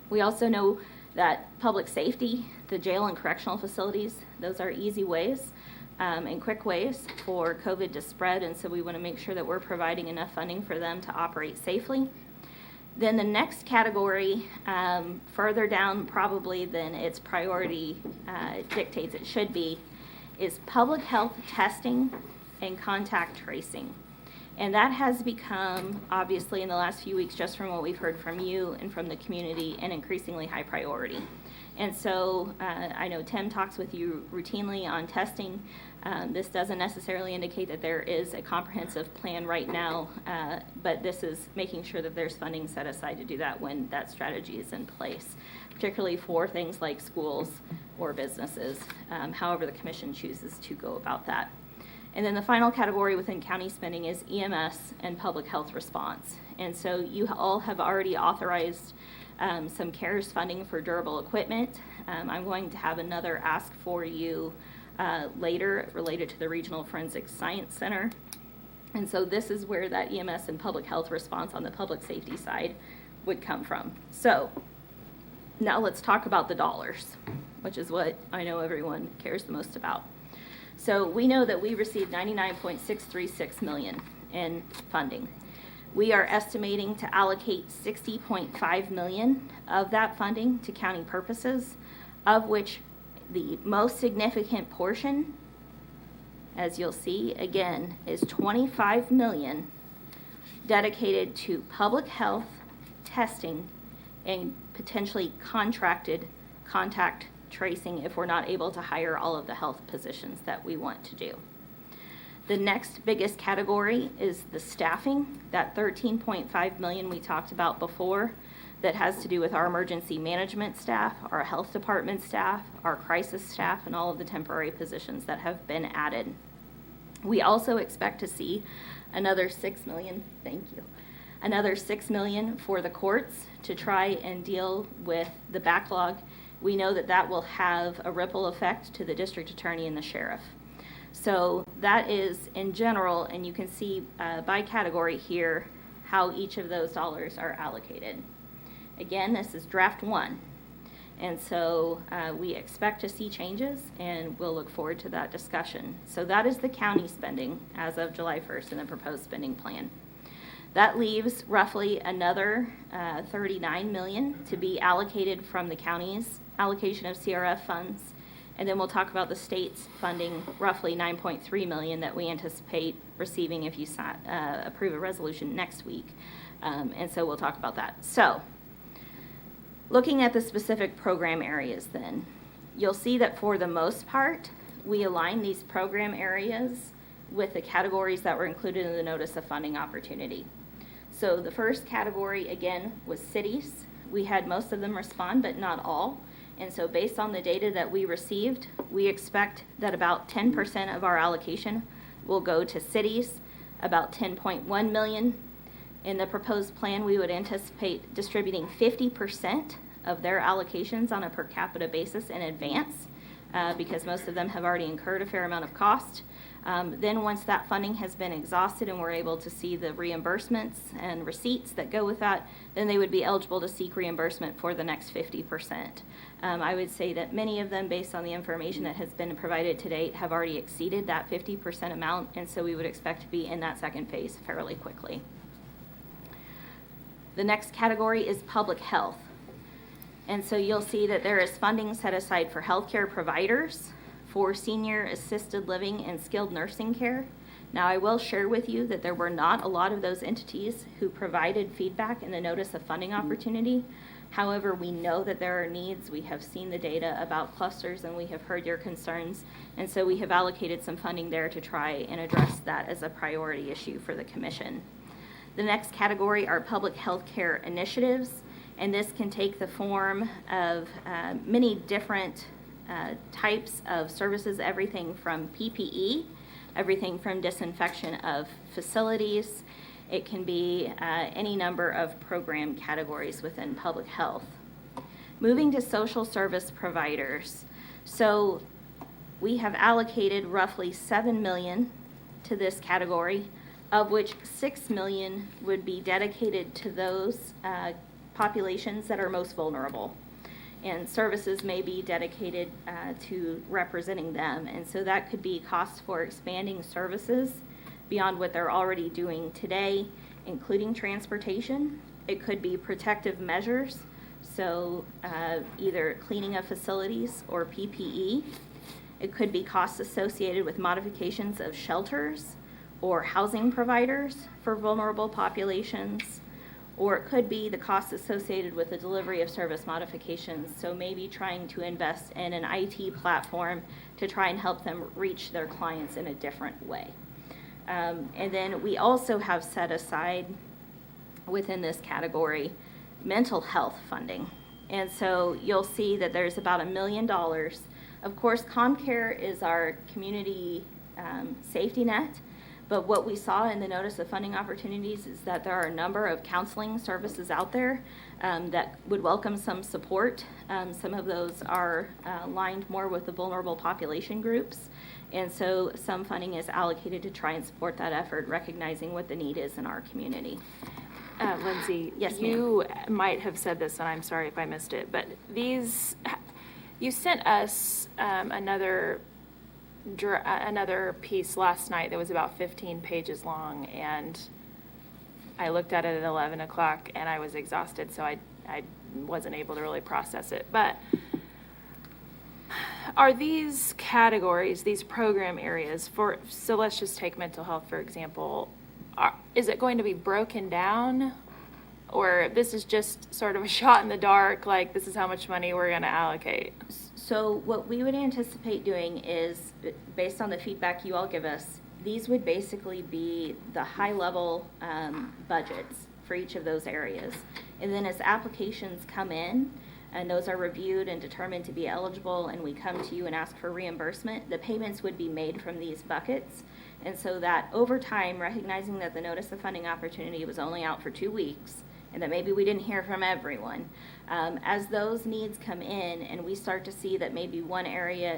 We also know that public safety, the jail and correctional facilities, those are easy ways and quick ways for COVID to spread, and so we want to make sure that we're providing enough funding for them to operate safely. Then the next category, further down probably than its priority dictates it should be, is public health testing and contact tracing. And that has become, obviously in the last few weeks, just from what we've heard from you and from the community, an increasingly high priority. And so I know Tim talks with you routinely on testing. This doesn't necessarily indicate that there is a comprehensive plan right now, but this is making sure that there's funding set aside to do that when that strategy is in place, particularly for things like schools or businesses, however the commission chooses to go about that. And then the final category within county spending is EMS and public health response. And so you all have already authorized some CARES funding for durable equipment. I'm going to have another ask for you later related to the Regional Forensic Science Center. And so this is where that EMS and public health response on the public safety side would come from. So now let's talk about the dollars, which is what I know everyone cares the most about. So we know that we received $99.636 million in funding. We are estimating to allocate $60.5 million of that funding to county purposes, of which the most significant portion, as you'll see again, is $25 million dedicated to public health, testing, and potentially contracted contact tracing if we're not able to hire all of the health positions that we want to do. The next biggest category is the staffing, that $13.5 million we talked about before, that has to do with our emergency management staff, our health department staff, our crisis staff, and all of the temporary positions that have been added. We also expect to see another $6 million, thank you, another $6 million for the courts to try and deal with the backlog. We know that that will have a ripple effect to the district attorney and the sheriff. So that is in general, and you can see by category here how each of those dollars are allocated. Again, this is draft one, and so we expect to see changes, and we'll look forward to that discussion. So that is the county spending as of July 1st in the proposed spending plan. That leaves roughly another $39 million to be allocated from the county's allocation of CRF funds. And then we'll talk about the state's funding, roughly $9.3 million that we anticipate receiving if you approve a resolution next week. And so we'll talk about that. So looking at the specific program areas then, you'll see that for the most part, we align these program areas with the categories that were included in the Notice of Funding Opportunity. So the first category, again, was cities. We had most of them respond, but not all. And so based on the data that we received, we expect that about 10% of our allocation will go to cities, about $10.1 million. In the proposed plan, we would anticipate distributing 50% of their allocations on a per capita basis in advance, because most of them have already incurred a fair amount of cost. Then once that funding has been exhausted and we're able to see the reimbursements and receipts that go with that, then they would be eligible to seek reimbursement for the next 50%. I would say that many of them, based on the information that has been provided to date, have already exceeded that 50% amount, and so we would expect to be in that second phase fairly quickly. The next category is public health. And so you'll see that there is funding set aside for healthcare providers, for senior assisted living and skilled nursing care. Now, I will share with you that there were not a lot of those entities who provided feedback in the Notice of Funding Opportunity. However, we know that there are needs. We have seen the data about clusters, and we have heard your concerns. And so we have allocated some funding there to try and address that as a priority issue for the Commission. The next category are public health care initiatives, and this can take the form of many different types of services, everything from PPE, everything from disinfection of facilities. It can be any number of program categories within public health. Moving to social service providers. So we have allocated roughly $7 million to this category, of which $6 million would be dedicated to those populations that are most vulnerable. And services may be dedicated to representing them. And so that could be costs for expanding services beyond what they're already doing today, including transportation. It could be protective measures, so either cleaning of facilities or PPE. It could be costs associated with modifications of shelters or housing providers for vulnerable populations. Or it could be the costs associated with the delivery of service modifications. So maybe trying to invest in an IT platform to try and help them reach their clients in a different way. And then we also have set aside within this category mental health funding. And so you'll see that there's about $1 million. Of course, ComCare is our community safety net. But what we saw in the notice of funding opportunities is that there are a number of counseling services out there that would welcome some support. Some of those are aligned more with the vulnerable population groups. And so some funding is allocated to try and support that effort, recognizing what the need is in our community. Lindsay, Yes, you might have said this, and I'm sorry if I missed it, but you sent us another piece last night that was about 15 pages long, and I looked at it at 11 o'clock and I was exhausted, so I wasn't able to really process it. But are these categories, these program areas so let's just take mental health, for example, is it going to be broken down, or this is just sort of a shot in the dark, like this is how much money we're going to allocate? So what we would anticipate doing is, based on the feedback you all give us, these would basically be the high-level budgets for each of those areas. And then as applications come in, and those are reviewed and determined to be eligible, and we come to you and ask for reimbursement, the payments would be made from these buckets. And so that over time, recognizing that the notice of funding opportunity was only out for 2 weeks, and that maybe we didn't hear from everyone, as those needs come in and we start to see that maybe one area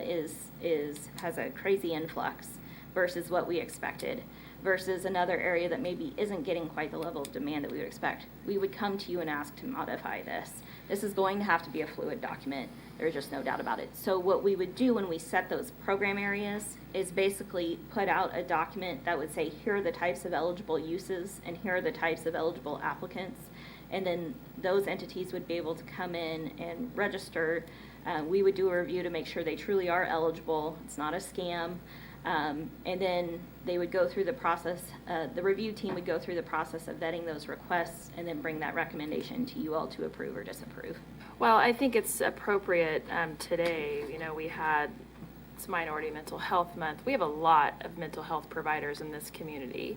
has a crazy influx versus what we expected, versus another area that maybe isn't getting quite the level of demand that we would expect, we would come to you and ask to modify this. This is going to have to be a fluid document. There's just no doubt about it. So what we would do when we set those program areas is basically put out a document that would say, here are the types of eligible uses and here are the types of eligible applicants. And then those entities would be able to come in and register. We would do a review to make sure they truly are eligible. It's not a scam. And then they would go through the process, the review team would go through the process of vetting those requests and then bring that recommendation to you all to approve or disapprove. Well, I think it's appropriate today. We had it's Minority Mental Health Month. We have a lot of mental health providers in this community.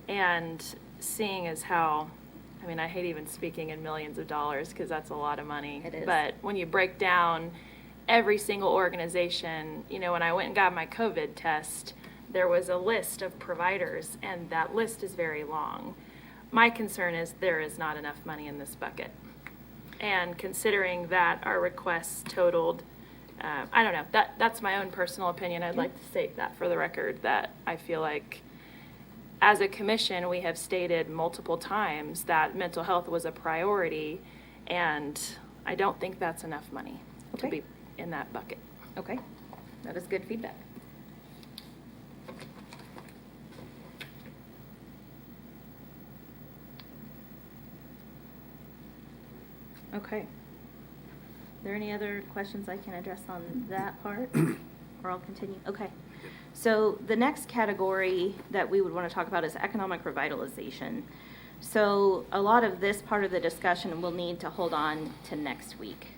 And seeing as how, I hate even speaking in millions of dollars because that's a lot of money. It is. But when you break down every single organization, when I went and got my COVID test, there was a list of providers, and that list is very long. My concern is there is not enough money in this bucket. And considering that our requests totaled, I don't know, that's my own personal opinion. I'd like to state that for the record, that I feel like as a commission, we have stated multiple times that mental health was a priority, and I don't think that's enough money to be in that bucket. Okay, that is good feedback. Okay. Are there any other questions I can address on that part? Or I'll continue? Okay. So the next category that we would want to talk about is economic revitalization. So a lot of this part of the discussion will need to hold on to next week,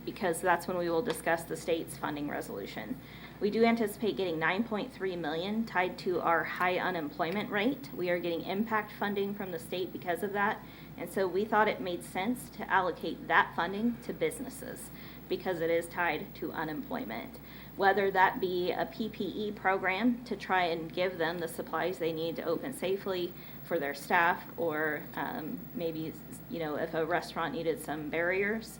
because that's when we will discuss the state's funding resolution. We do anticipate getting $9.3 million tied to our high unemployment rate. We are getting impact funding from the state because of that. And so we thought it made sense to allocate that funding to businesses because it is tied to unemployment. Whether that be a PPE program to try and give them the supplies they need to open safely for their staff, or maybe, if a restaurant needed some barriers,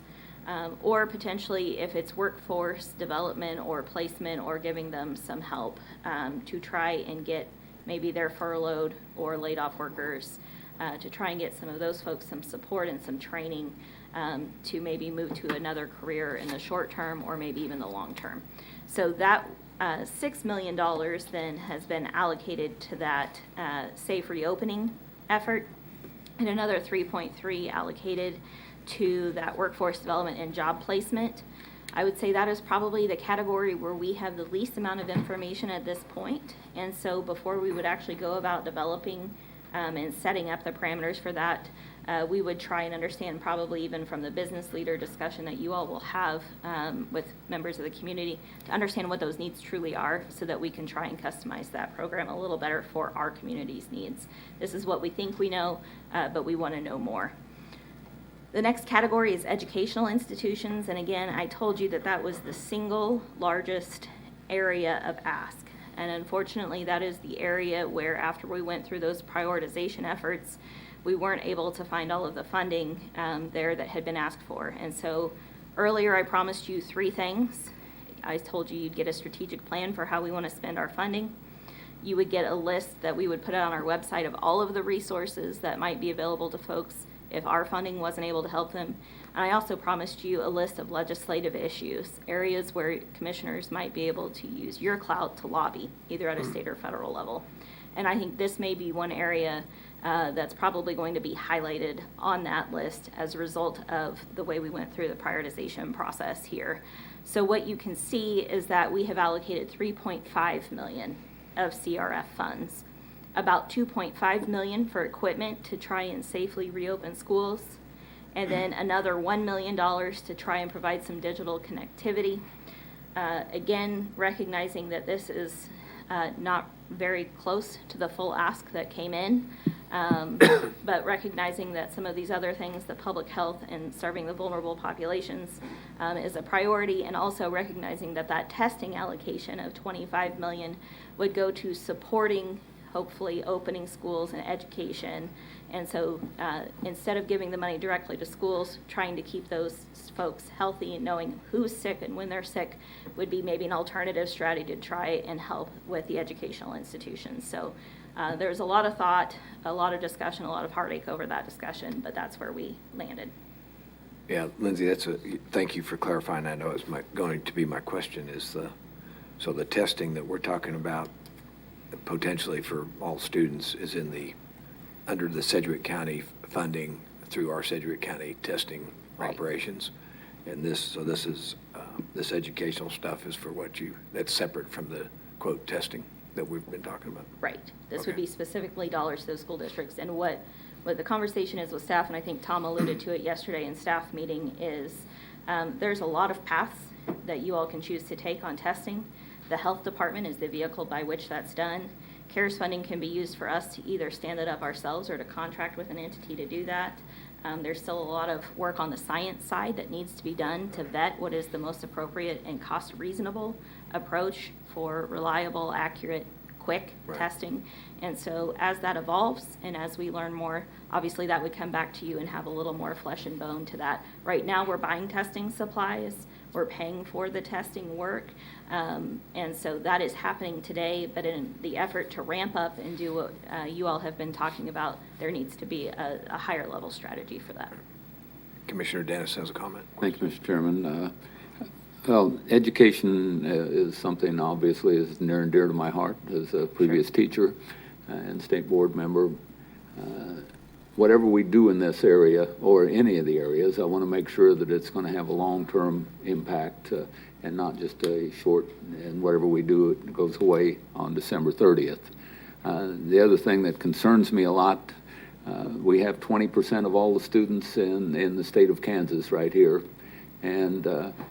or potentially if it's workforce development or placement, or giving them some help to try and get maybe their furloughed or laid off workers, to try and get some of those folks some support and some training to maybe move to another career in the short term or maybe even the long term. So that $6 million then has been allocated to that safe reopening effort, and another 3.3 allocated to that workforce development and job placement. I would say that is probably the category where we have the least amount of information at this point. And so before we would actually go about developing and setting up the parameters for that, we would try and understand, probably even from the business leader discussion that you all will have with members of the community, to understand what those needs truly are so that we can try and customize that program a little better for our community's needs. This is what we think we know, but we want to know more. The next category is educational institutions, and again, I told you that that was the single largest area of ask. And unfortunately, that is the area where after we went through those prioritization efforts, we weren't able to find all of the funding there that had been asked for. And so earlier I promised you 3 things. I told you you'd get a strategic plan for how we want to spend our funding. You would get a list that we would put on our website of all of the resources that might be available to folks if our funding wasn't able to help them. And I also promised you a list of legislative issues, areas where commissioners might be able to use your clout to lobby, either at a state or federal level. And I think this may be one area that's probably going to be highlighted on that list as a result of the way we went through the prioritization process here. So what you can see is that we have allocated $3.5 million of CRF funds, about $2.5 million for equipment to try and safely reopen schools, and then another $1 million to try and provide some digital connectivity. Again, recognizing that this is not very close to the full ask that came in, but recognizing that some of these other things, the public health and serving the vulnerable populations, is a priority, and also recognizing that that testing allocation of $25 million would go to supporting, hopefully, opening schools and education. And so instead of giving the money directly to schools, trying to keep those folks healthy and knowing who's sick and when they're sick would be maybe an alternative strategy to try and help with the educational institutions. So there's a lot of thought, a lot of discussion, a lot of heartache over that discussion, but that's where we landed. Yeah, Lindsay, thank you for clarifying. I know it's going to be my question is so the testing that we're talking about potentially for all students is under the Sedgwick County funding through our Sedgwick County testing operations. And this educational stuff is for that's separate from the quote testing that we've been talking about. Right. This would be specifically dollars to those school districts. And what the conversation is with staff, and I think Tom alluded to it yesterday in staff meeting, is there's a lot of paths that you all can choose to take on testing. The health department is the vehicle by which that's done. CARES funding can be used for us to either stand it up ourselves or to contract with an entity to do that. There's still a lot of work on the science side that needs to be done to vet what is the most appropriate and cost reasonable approach for reliable, accurate, quick testing. And so as that evolves and as we learn more, obviously that would come back to you and have a little more flesh and bone to that. Right now we're buying testing supplies. We're paying for the testing work. And so that is happening today, but in the effort to ramp up and do what you all have been talking about, there needs to be a higher level strategy for that. Commissioner Dennis has a comment. Thank you, Mr. Chairman. Well, education is something obviously is near and dear to my heart as a previous teacher and state board member. Whatever we do in this area or any of the areas, I want to make sure that it's going to have a long-term impact and not just a short, and whatever we do, it goes away on December 30th. The other thing that concerns me a lot, we have 20% of all the students in the state of Kansas right here, and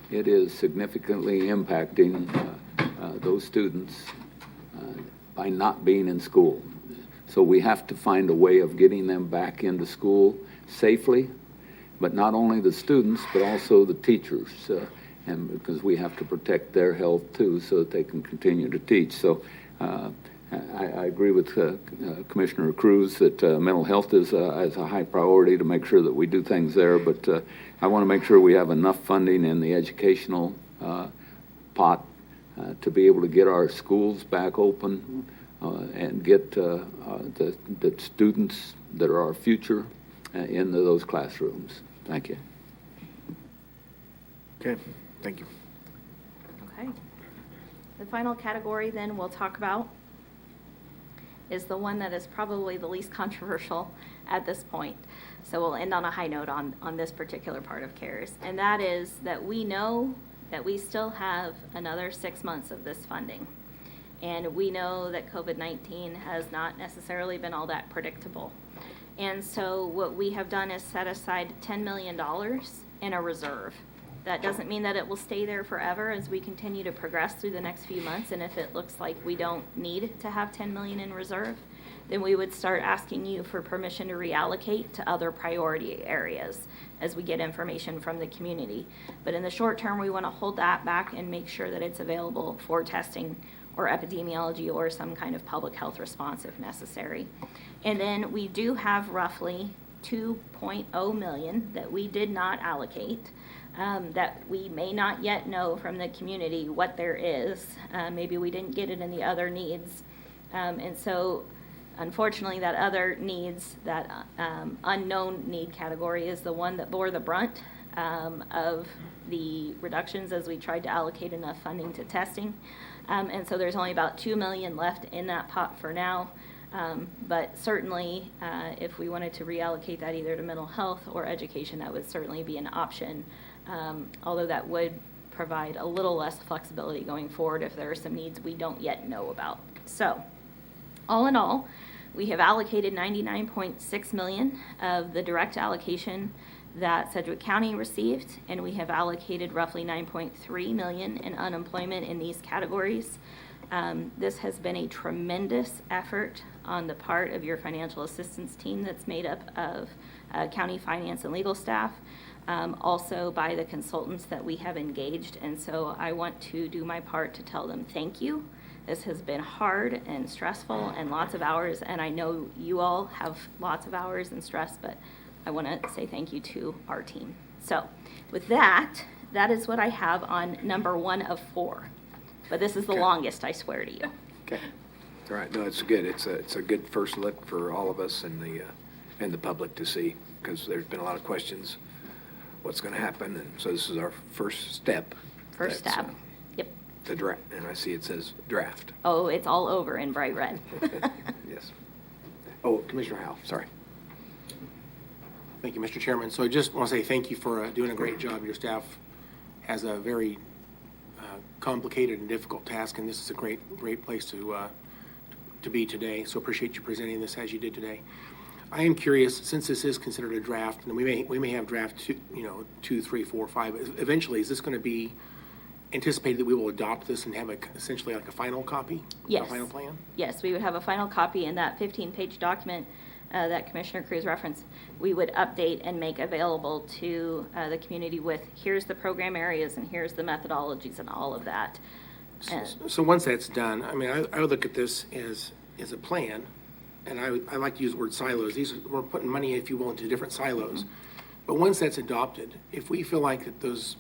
it is significantly impacting those students by not being in school. So we have to find a way of getting them back into school safely, but not only the students, but also the teachers, and because we have to protect their health too so that they can continue to teach. So I agree with Commissioner Cruz that mental health is a high priority to make sure that we do things there, but I want to make sure we have enough funding in the educational pot to be able to get our schools back open and get the students that are our future into those classrooms. Thank you. Okay, thank you. Okay. The final category then we'll talk about is the one that is probably the least controversial at this point. So we'll end on a high note on this particular part of CARES. And that is that we know that we still have another 6 months of this funding. And we know that COVID-19 has not necessarily been all that predictable. And so what we have done is set aside $10 million in a reserve. That doesn't mean that it will stay there forever as we continue to progress through the next few months. And if it looks like we don't need to have $10 million in reserve, then we would start asking you for permission to reallocate to other priority areas as we get information from the community. But in the short term, we want to hold that back and make sure that it's available for testing or epidemiology or some kind of public health response if necessary. And then we do have roughly 2.0 million that we did not allocate, that we may not yet know from the community what there is. Maybe we didn't get it in the other needs. And so unfortunately that other needs, that unknown need category is the one that bore the brunt of the reductions as we tried to allocate enough funding to testing. And so there's only about 2 million left in that pot for now. But certainly, if we wanted to reallocate that either to mental health or education, that would certainly be an option, although that would provide a little less flexibility going forward if there are some needs we don't yet know about. So, all in all, we have allocated 99.6 million of the direct allocation that Sedgwick County received, and we have allocated roughly 9.3 million in unemployment in these categories. This has been a tremendous effort on the part of your financial assistance team that's made up of county finance and legal staff, also by the consultants that we have engaged. And so I want to do my part to tell them thank you. This has been hard and stressful and lots of hours, and I know you all have lots of hours and stress, but I want to say thank you to our team. So with that, that is what I have on number 1 of 4. But this is the longest, I swear to you. Okay. All right. No, it's good. It's a good first look for all of us and the public to see, because there's been a lot of questions. What's going to happen? And so this is our first step. First step. Yep. The draft, and I see it says draft. Oh, it's all over in bright red. Yes. Oh, Commissioner Howell. Sorry. Thank you, Mr. Chairman. So I just want to say thank you for doing a great job. Your staff has a very complicated and difficult task, and this is a great place to be today. So appreciate you presenting this as you did today. I am curious, since this is considered a draft, and we may have draft 2, 3, 4, 5. Eventually, is this going to be anticipated that we will adopt this and have essentially like a final copy? Yes. A final plan? Yes, we would have a final copy in that 15-page document that Commissioner Cruz referenced. We would update and make available to the community with here's the program areas and here's the methodologies and all of that. So once that's done, I mean, I would look at this as a plan, and I like to use the word silos. We're putting money, if you will, into different silos. But once that's adopted, if we feel like that those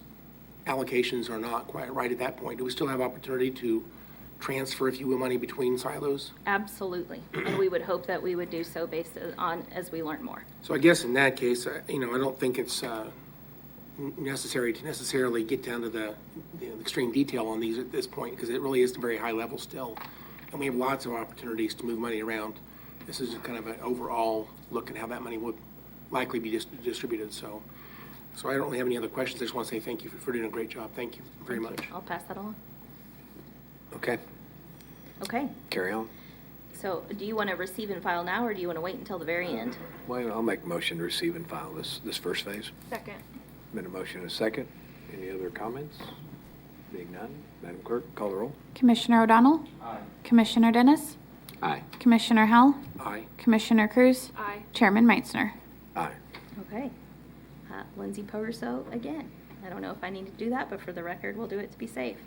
allocations are not quite right at that point, do we still have opportunity to transfer, if you will, money between silos? Absolutely, and we would hope that we would do so based on as we learn more. So I guess in that case, I don't think it's necessary to necessarily get down to the extreme detail on these at this point, because it really is a very high level still, and we have lots of opportunities to move money around. This is kind of an overall look at how that money would likely be distributed. So I don't really have any other questions. I just want to say thank you for doing a great job. Thank you very much. I'll pass that along. Okay. Okay. Carry on. So do you want to receive and file now, or do you want to wait until the very end? Well, I'll make a motion to receive and file this first phase. Second. Been a motion and a second. Any other comments? Being none, Madam Clerk, call the roll. Commissioner O'Donnell? Aye. Commissioner Dennis? Aye. Commissioner Howell? Aye. Commissioner Cruz? Aye. Chairman Meitzner? Aye. Okay. Lindsay Pogerso again. I don't know if I need to do that, but for the record, we'll do it to be safe.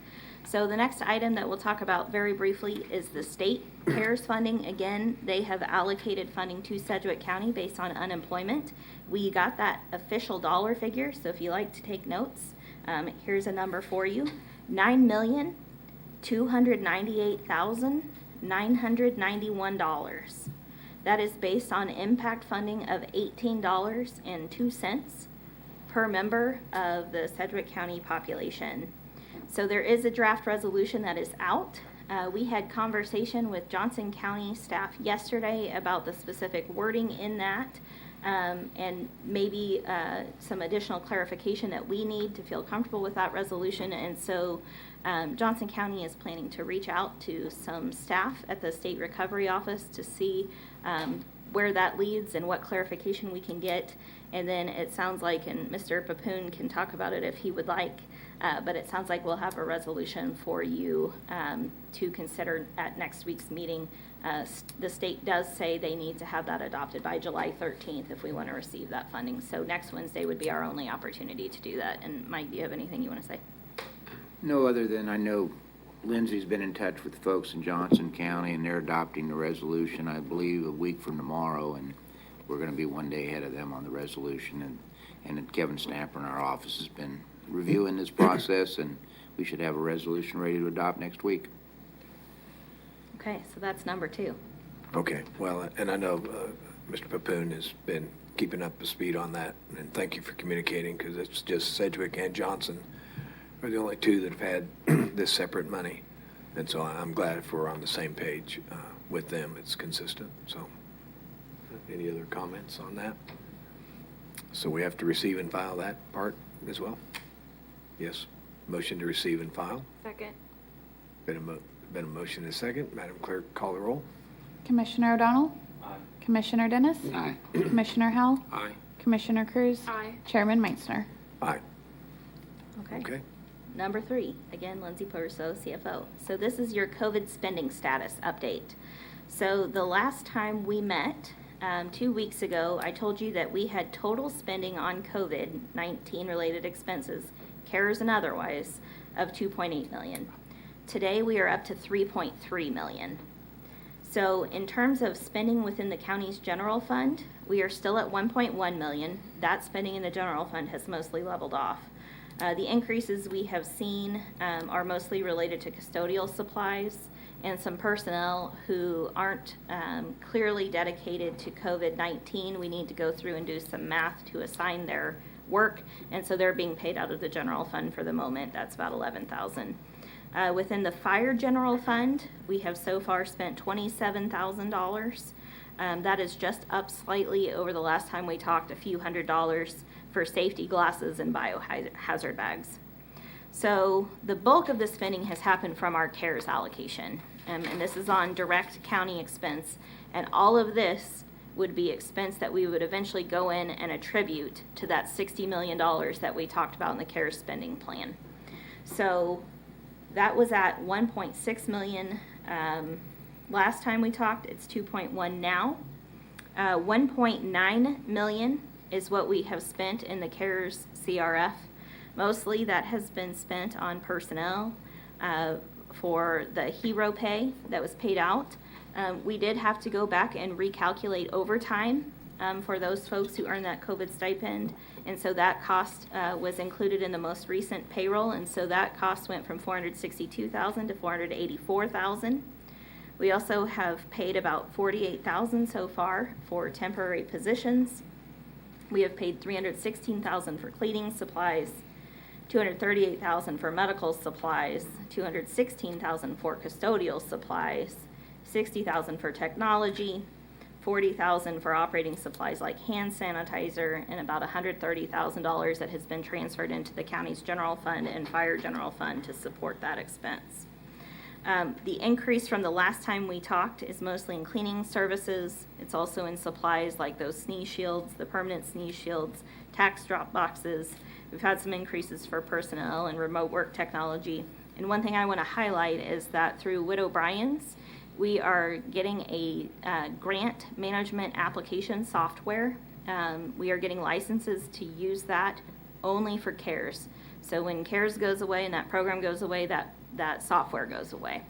So the next item that we'll talk about very briefly is the state CARES funding. Again, they have allocated funding to Sedgwick County based on unemployment. We got that official dollar figure, so if you like to take notes, here's a number for you. $9,298,991. That is based on impact funding of $18.02 per member of the Sedgwick County population. So there is a draft resolution that is out. We had conversation with Johnson County staff yesterday about the specific wording in that, and maybe some additional clarification that we need to feel comfortable with that resolution. And so Johnson County is planning to reach out to some staff at the State Recovery Office to see where that leads and what clarification we can get. And then it sounds like, and Mr. Papoon can talk about it if he would like, but it sounds like we'll have a resolution for you to consider at next week's meeting. The state does say they need to have that adopted by July 13th if we want to receive that funding. So next Wednesday would be our only opportunity to do that. And Mike, do you have anything you want to say? No, other than I know Lindsay's been in touch with folks in Johnson County, and they're adopting the resolution, I believe, a week from tomorrow, and we're going to be one day ahead of them on the resolution. And then Kevin Stamper in our office has been reviewing this process, and we should have a resolution ready to adopt next week. Okay, so that's number 2. Okay, well, and I know Mr. Papoon has been keeping up the speed on that, and thank you for communicating, because it's just Sedgwick and Johnson are the only 2 that have had this separate money. And so I'm glad if we're on the same page with them, it's consistent. So any other comments on that? So we have to receive and file that part as well? Yes. Motion to receive and file. Second. Been a motion and a second. Madam Clerk, call the roll. Commissioner O'Donnell? Aye. Commissioner Dennis? Aye. Commissioner Howell? Aye. Commissioner Cruz? Aye. Chairman Meitzner? Aye. Okay. Okay. Number 3, again, Lindsay Purso, CFO. So this is your COVID spending status update. So the last time we met, 2 weeks ago, I told you that we had total spending on COVID-19 related expenses, CARES and otherwise, of $2.8 million. Today we are up to $3.3 million. So in terms of spending within the county's general fund, we are still at $1.1 million. That spending in the general fund has mostly leveled off. The increases we have seen are mostly related to custodial supplies and some personnel who aren't clearly dedicated to COVID-19. We need to go through and do some math to assign their work, and so they're being paid out of the general fund for the moment. That's about $11,000. Within the fire general fund, we have so far spent $27,000. That is just up slightly over the last time we talked, a few $100s for safety glasses and biohazard bags. So the bulk of the spending has happened from our CARES allocation, and this is on direct county expense, and all of this would be expense that we would eventually go in and attribute to that $60 million that we talked about in the CARES spending plan. So that was at 1.6 million last time we talked. It's 2.1 now. 1.9 million is what we have spent in the CARES CRF. Mostly that has been spent on personnel for the hero pay that was paid out. We did have to go back and recalculate overtime for those folks who earn that COVID stipend. And so that cost was included in the most recent payroll. And so that cost went from $462,000 to $484,000. We also have paid about $48,000 so far for temporary positions. We have paid $316,000 for cleaning supplies, $238,000 for medical supplies, $216,000 for custodial supplies, $60,000 for technology, $40,000 for operating supplies like hand sanitizer, and about $130,000 that has been transferred into the county's general fund and fire general fund to support that expense. The increase from the last time we talked is mostly in cleaning services. It's also in supplies like those sneeze shields, the permanent sneeze shields, tax drop boxes. We've had some increases for personnel and remote work technology. And one thing I want to highlight is that through Widow Bryan's, we are getting a grant management application software. We are getting licenses to use that only for CARES. So when CARES goes away and that program goes away, that software goes away.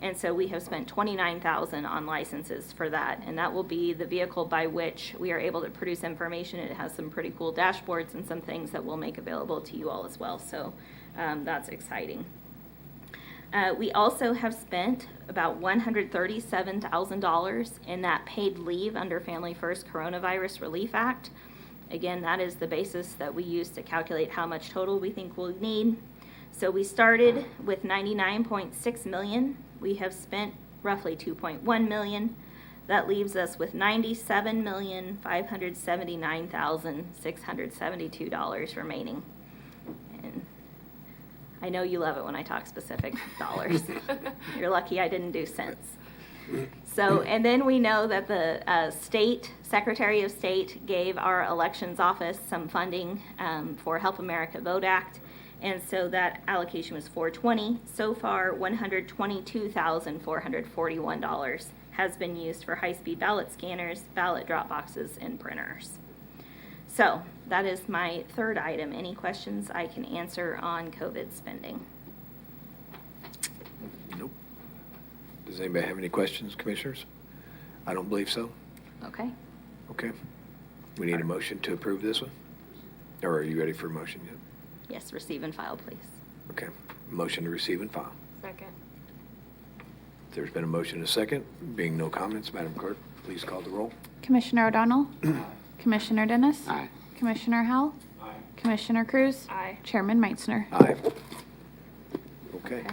And so we have spent $29,000 on licenses for that, and that will be the vehicle by which we are able to produce information. It has some pretty cool dashboards and some things that we'll make available to you all as well, so that's exciting. We also have spent about $137,000 in that paid leave under Family First Coronavirus Relief Act. Again, that is the basis that we use to calculate how much total we think we'll need. So we started with $99.6 million. We have spent roughly $2.1 million. That leaves us with $97,579,672 remaining. And I know you love it when I talk specific dollars. You're lucky I didn't do cents. So, and then we know that the Secretary of State gave our elections office some funding for Help America Vote Act. And so that allocation was $420. So far, $122,441 has been used for high-speed ballot scanners, ballot drop boxes, and printers. So that is my third item. Any questions I can answer on COVID spending? Does anybody have any questions, commissioners? I don't believe so. Okay. Okay. We need a motion to approve this one? Or are you ready for a motion yet? Yes, receive and file, please. Okay. Motion to receive and file. Second. There's been a motion and a second. Being no comments, Madam Clerk, please call the roll. Commissioner O'Donnell? Commissioner Dennis? Aye. Commissioner Howell? Aye. Commissioner Cruz? Aye. Chairman Meitzner? Aye. Okay.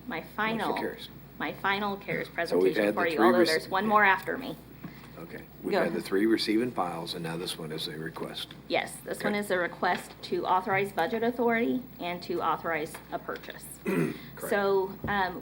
My final, carries. my final CARES we've presentation had for the you, three although rec- there's one more after me. Okay. We've Go had the ahead. 3 receiving files, and now this one is a request. Yes, this one is a request to authorize budget authority and to authorize a purchase. So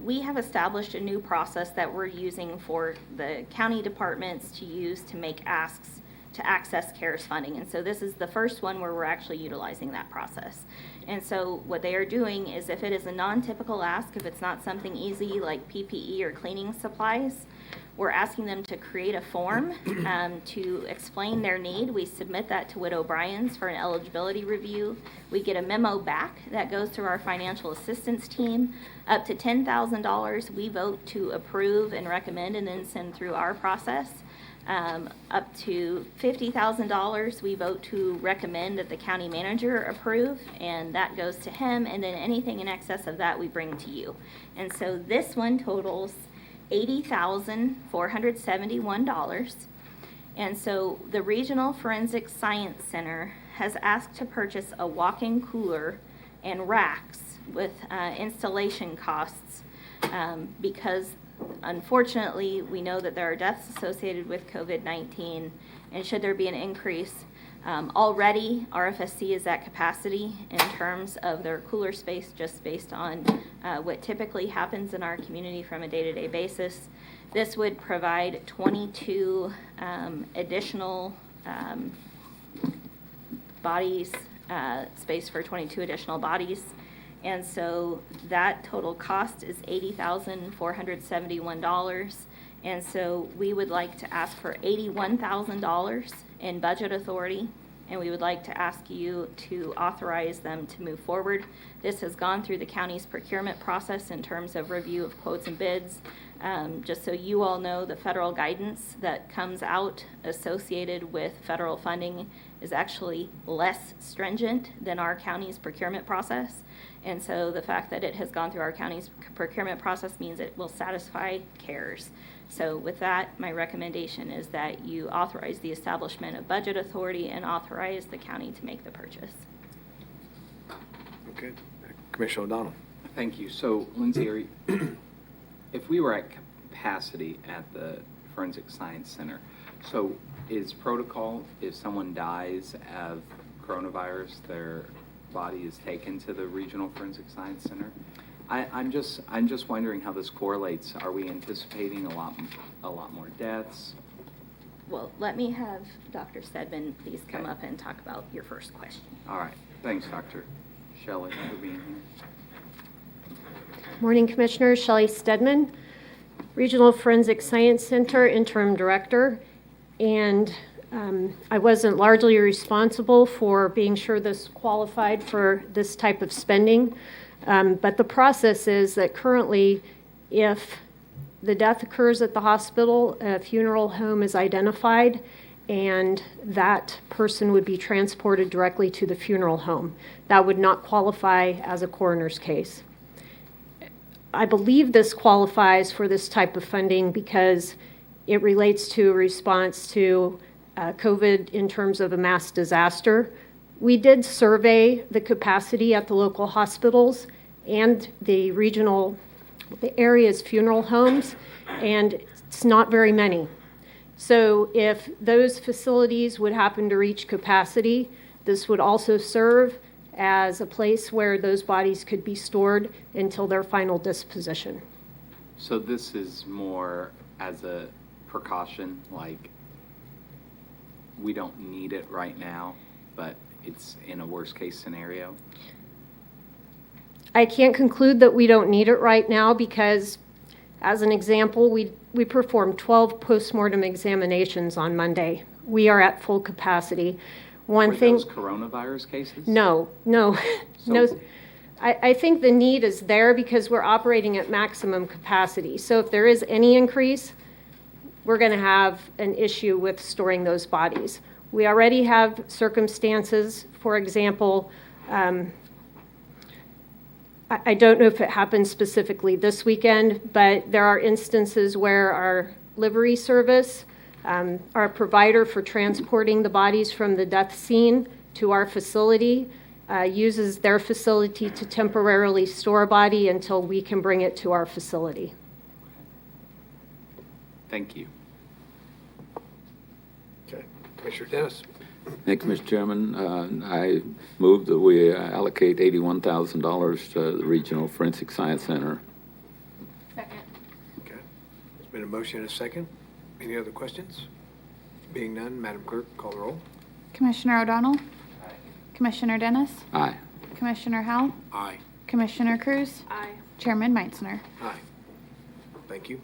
we have established a new process that we're using for the county departments to use to make asks to access CARES funding. And so this is the first one where we're actually utilizing that process. And so what they are doing is if it is a non-typical ask, if it's not something easy like PPE or cleaning supplies, we're asking them to create a form to explain their need. We submit that to Widow O'Brien's for an eligibility review. We get a memo back that goes through our financial assistance team. Up to $10,000, we vote to approve and recommend and then send through our process. Up to $50,000, we vote to recommend that the county manager approve, and that goes to him, and then anything in excess of that we bring to you. And so this one totals $80,471. And so the Regional Forensic Science Center has asked to purchase a walk-in cooler and racks with installation costs because unfortunately, we know that there are deaths associated with COVID-19, and should there be an increase, already RFSC is at capacity in terms of their cooler space just based on what typically happens in our community from a day-to-day basis. This would provide 22 additional bodies, space for 22 additional bodies. And so that total cost is $80,471. And so we would like to ask for $81,000 in budget authority, and we would like to ask you to authorize them to move forward. This has gone through the county's procurement process in terms of review of quotes and bids. Just so you all know, the federal guidance that comes out associated with federal funding is actually less stringent than our county's procurement process. And so the fact that it has gone through our county's procurement process means it will satisfy CARES. So with that, my recommendation is that you authorize the establishment of budget authority and authorize the county to make the purchase. Okay. Commissioner O'Donnell. Thank you. So, Lindsay, if we were at capacity at the Forensic Science Center, so is protocol if someone dies of coronavirus, their body is taken to the Regional Forensic Science Center? I'm just wondering how this correlates. Are we anticipating a lot more deaths? Well, let me have Dr. Stedman please come up and talk about your first question. All right. Thanks, Dr. Shelley, for being here. Morning, Commissioners. Shelley Stedman, Regional Forensic Science Center Interim Director. And I wasn't largely responsible for being sure this qualified for this type of spending. But the process is that currently, if the death occurs at the hospital, a funeral home is identified, and that person would be transported directly to the funeral home. That would not qualify as a coroner's case. I believe this qualifies for this type of funding because it relates to a response to COVID in terms of a mass disaster. We did survey the capacity at the local hospitals and the area's funeral homes, and it's not very many. So if those facilities would happen to reach capacity, this would also serve as a place where those bodies could be stored until their final disposition. So this is more as a precaution, like we don't need it right now, but it's in a worst case scenario? I can't conclude that we don't need it right now because, as an example, we performed 12 postmortem examinations on Monday. We are at full capacity. Were those coronavirus cases? No. So I think the need is there because we're operating at maximum capacity. So if there is any increase, we're going to have an issue with storing those bodies. We already have circumstances, for example, I don't know if it happened specifically this weekend, but there are instances where our livery service, our provider for transporting the bodies from the death scene to our facility, uses their facility to temporarily store a body until we can bring it to our facility. Thank you. Okay. Commissioner Dennis. Thank you, Mr. Chairman. I move that we allocate $81,000 to the Regional Forensic Science Center. Second. Okay. There's been a motion and a second. Any other questions? Being none, Madam Clerk, call the roll. Commissioner O'Donnell? Aye. Commissioner Dennis? Aye. Commissioner Howell? Aye. Commissioner Cruz? Aye. Chairman Meitzner? Aye. Thank you.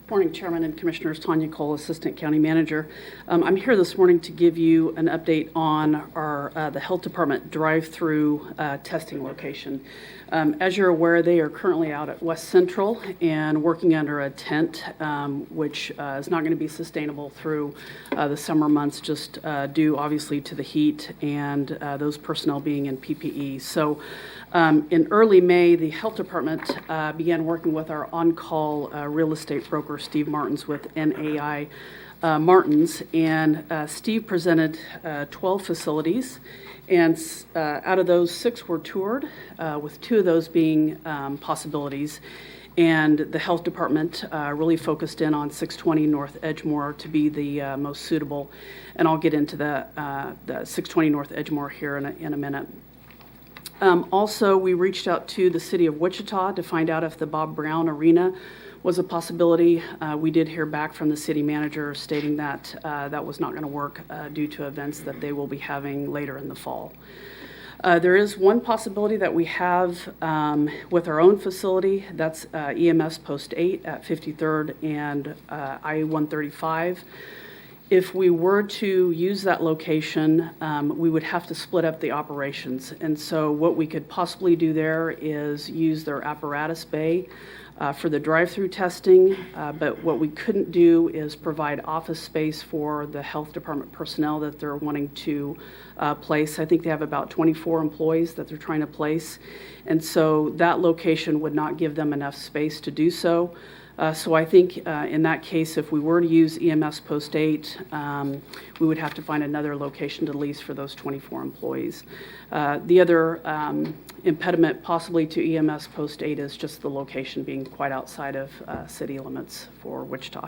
Morning, Chairman and Commissioners. Tanya Cole, Assistant County Manager. I'm here this morning to give you an update on our the Health Department drive-through testing location. As you're aware, they are currently out at West Central and working under a tent, which is not going to be sustainable through the summer months, just due obviously to the heat and those personnel being in PPE. So in early May, the Health Department began working with our on-call real estate broker, Steve Martins, with NAI Martins, and Steve presented 12 facilities, and out of those, 6 were toured, with 2 of those being possibilities. And the Health Department really focused in on 620 North Edgemore to be the most suitable, and I'll get into the 620 North Edgemore here in a minute. Also, we reached out to the city of Wichita to find out if the Bob Brown Arena was a possibility. We did hear back from the city manager stating that that was not going to work due to events that they will be having later in the fall. There is one possibility that we have with our own facility. That's EMS Post 8 at 53rd and I-135. If we were to use that location, we would have to split up the operations. And so what we could possibly do there is use their apparatus bay for the drive-through testing, but what we couldn't do is provide office space for the Health Department personnel that they're wanting to place. I think they have about 24 employees that they're trying to place, and so that location would not give them enough space to do so. So I think in that case, if we were to use EMS Post 8, we would have to find another location to lease for those 24 employees. The other impediment possibly to EMS Post 8 is just the location being quite outside of city limits for Wichita.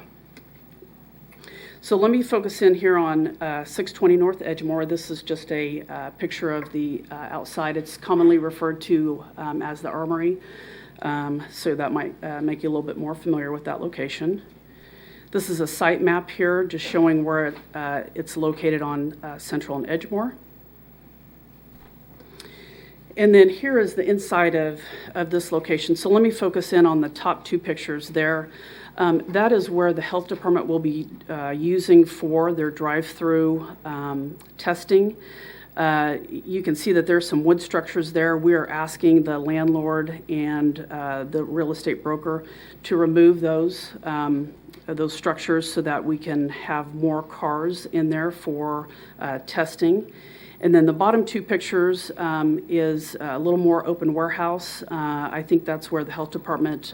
So let me focus in here on 620 North Edgemore. This is just a picture of the outside. It's commonly referred to as the Armory. So that might make you a little bit more familiar with that location. This is a site map here just showing where it's located on Central and Edgemore. And then here is the inside of this location. So let me focus in on the top 2 pictures there. That is where the Health Department will be using for their drive-through testing. You can see that there's some wood structures there. We are asking the landlord and the real estate broker to remove those structures so that we can have more cars in there for testing. And then the bottom 2 pictures is a little more open warehouse. I think that's where the Health Department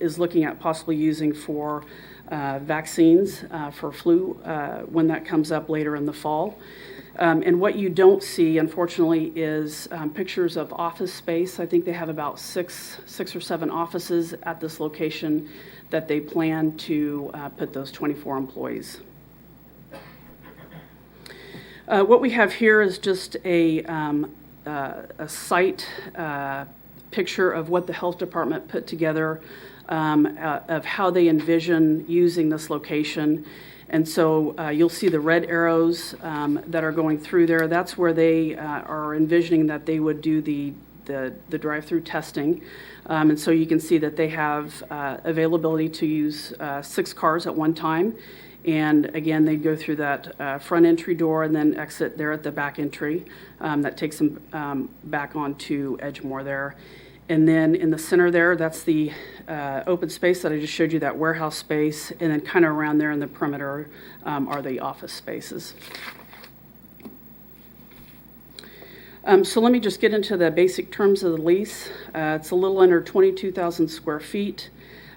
is looking at possibly using for vaccines for flu when that comes up later in the fall. And what you don't see, unfortunately, is pictures of office space. I think they have about six or 7 offices at this location that they plan to put those 24 employees. What we have here is just a site picture of what the Health Department put together of how they envision using this location. And so you'll see the red arrows that are going through there. That's where they are envisioning that they would do the the drive-through testing. And so you can see that they have availability to use 6 cars at one time. And again, they go through that front entry door and then exit there at the back entry. That takes them back onto Edgemore there. And then in the center there, that's the open space that I just showed you, that warehouse space. And then kind of around there in the perimeter are the office spaces. So let me just get into the basic terms of the lease. It's a little under 22,000 square feet.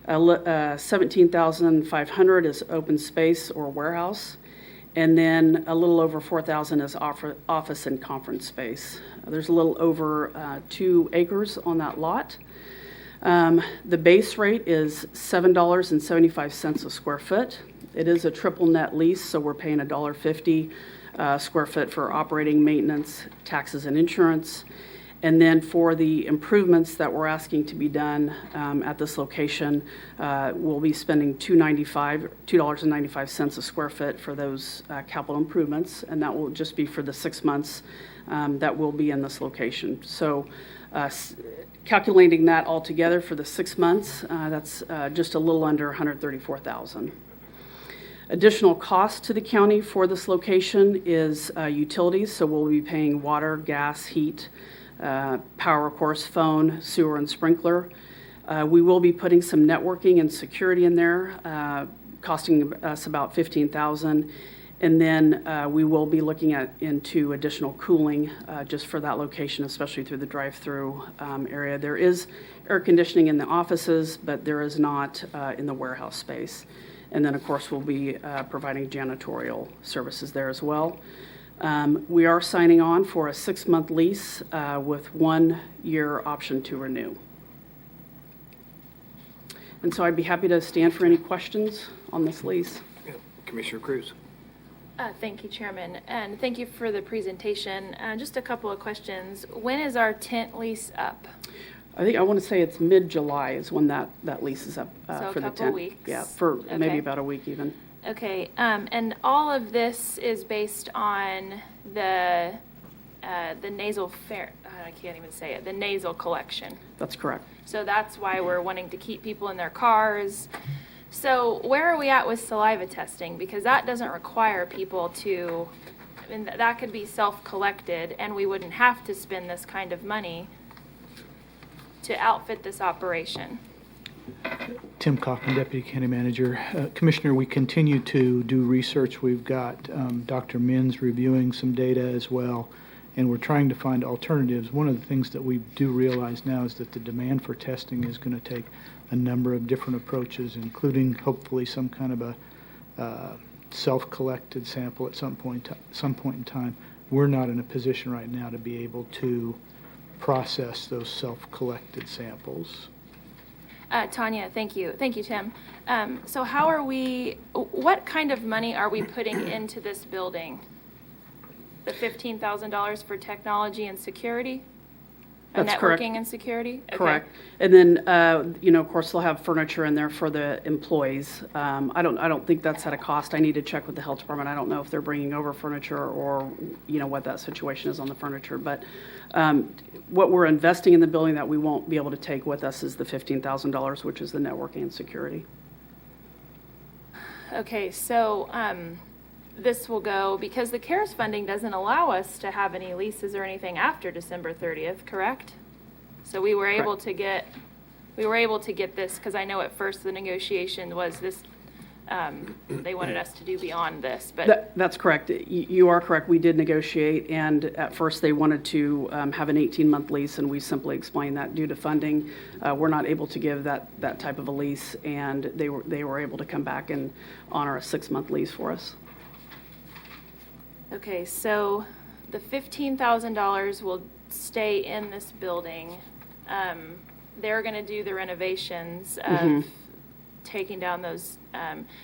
17,500 is open space or warehouse, and then a little over 4,000 is office and conference space. There's a little over 2 acres on that lot. The base rate is $7.75 a square foot. It is a triple net lease, so we're paying $1.50 square foot for operating, maintenance, taxes, and insurance. And then for the improvements that we're asking to be done at this location, we'll be spending $2.95 a square foot for those capital improvements, and that will just be for the 6 months that we'll be in this location. So calculating that all together for the 6 months, that's just a little under $134,000. Additional cost to the county for this location is utilities, so we'll be paying water, gas, heat, power, of course, phone, sewer, and sprinkler. We will be putting some networking and security in there, costing us about $15,000. And then we will be looking into additional cooling just for that location, especially through the drive-through area. There is air conditioning in the offices, but there is not in the warehouse space. And then, of course, we'll be providing janitorial services there as well. We are signing on for a 6-month lease with 1-year option to renew. And so I'd be happy to stand for any questions on this lease. Yeah. Commissioner Cruz. Thank you, Chairman, and thank you for the presentation. Just a couple of questions. When is our tent lease up? I want to say it's mid-July is when that lease is up So for a the couple tent. weeks. Yeah, for maybe Okay. about a week even. Okay, and all of this is based on the nasal I can't even say it, the nasal collection. That's correct. So that's why we're wanting to keep people in their cars. So where are we at with saliva testing? Because that doesn't require people to, I mean, that could be self-collected and we wouldn't have to spend this kind of money to outfit this operation. Tim Cochran, Deputy County Manager. Commissioner, we continue to do research. We've got Dr. Minns reviewing some data as well, and we're trying to find alternatives. One of the things that we do realize now is that the demand for testing is going to take a number of different approaches, including hopefully some kind of a self-collected sample at some point in time. We're not in a position right now to be able to process those self-collected samples. Tanya, thank you. Thank you, Tim. So what kind of money are we putting into this building? The $15,000 for technology and security? That's networking correct. and security? Okay. Correct. And then, of course, they'll have furniture in there for the employees. I don't think that's at a cost. I need to check with the health department. I don't know if they're bringing over furniture or, what that situation is on the furniture. But what we're investing in the building that we won't be able to take with us is the $15,000, which is the networking and security. Okay, so this will go, because the CARES funding doesn't allow us to have any leases or anything after December 30th, correct? So we were able to get this, because I know at first the negotiation was this, they wanted us to do beyond this, but. That's correct. You are correct. We did negotiate, and at first they wanted to have an 18-month lease, and we simply explained that due to funding, we're not able to give that type of a lease, and they were able to come back and honor a 6-month lease for us. Okay, so the $15,000 will stay in this building. They're going to do the renovations of taking down those.